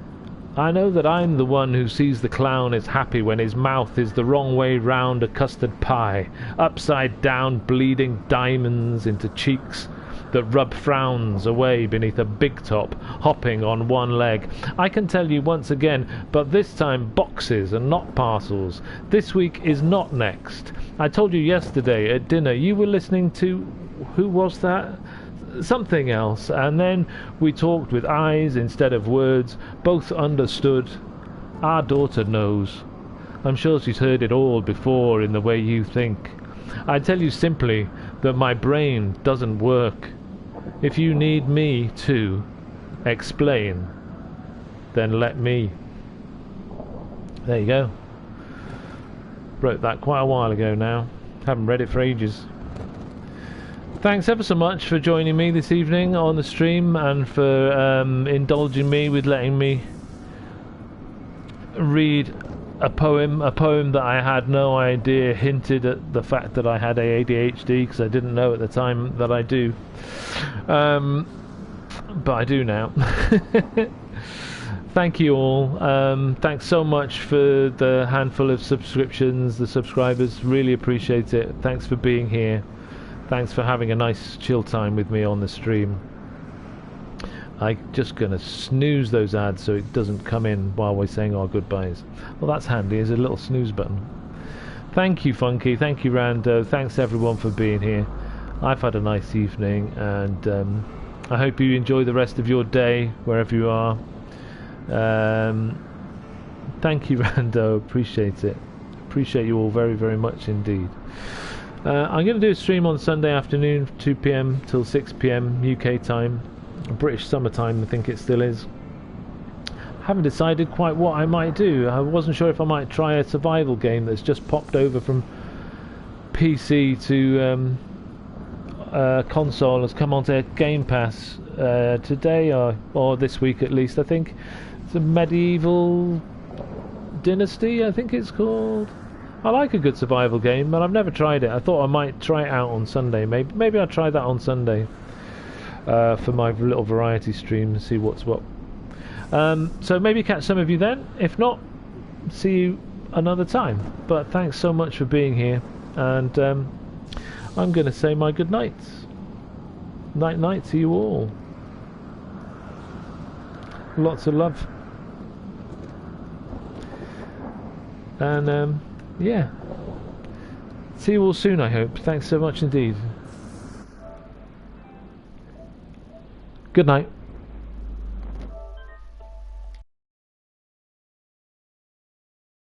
I know that I'm the one who sees the clown is happy when his mouth is the wrong way round a custard pie, upside down bleeding diamonds into cheeks that rub frowns away beneath a big top, hopping on one leg. I can tell you once again, but this time boxes and not parcels. This week is not next. I told you yesterday at dinner you were listening to... who was that? Something else, and then we talked with eyes instead of words. Both understood. Our daughter knows. I'm sure she's heard it all before in the way you think. I tell you simply that my brain doesn't work. If you need me to explain, then let me. There you go. Wrote that quite a while ago now. Haven't read it for ages. Thanks ever so much for joining me this evening on the stream and for indulging me with letting me read a poem that I had no idea hinted at the fact that I had ADHD, because I didn't know at the time that I do. But I do now. Thank you all. Thanks so much for the handful of subscriptions, the subscribers. Really appreciate it. Thanks for being here. Thanks for having a nice chill time with me on the stream. I'm just going to snooze those ads so it doesn't come in while we're saying our goodbyes. Well, that's handy. There's a little snooze button. Thank you, Funky. Thank you, Rando. Thanks, everyone, for being here. I've had a nice evening, and I hope you enjoy the rest of your day, wherever you are. Thank you, Rando. Appreciate it. Appreciate you all very, very much indeed. I'm going to do a stream on Sunday afternoon, 2 PM till 6 PM UK time. British summertime, I think it still is. Haven't decided quite what I might do. I wasn't sure if I might try a survival game that's just popped over from PC to console. Has come onto Game Pass today or this week at least. I think it's a Medieval Dynasty, I think it's called. I like a good survival game, but I've never tried it. I thought I might try it out on Sunday. Maybe I'll try that on Sunday. For my little variety stream and see what's what. So maybe catch some of you then. If not, see you another time. But thanks so much for being here, and I'm going to say my good nights. Night night to you all. Lots of love. And yeah, see you all soon, I hope. Thanks so much indeed. Good night.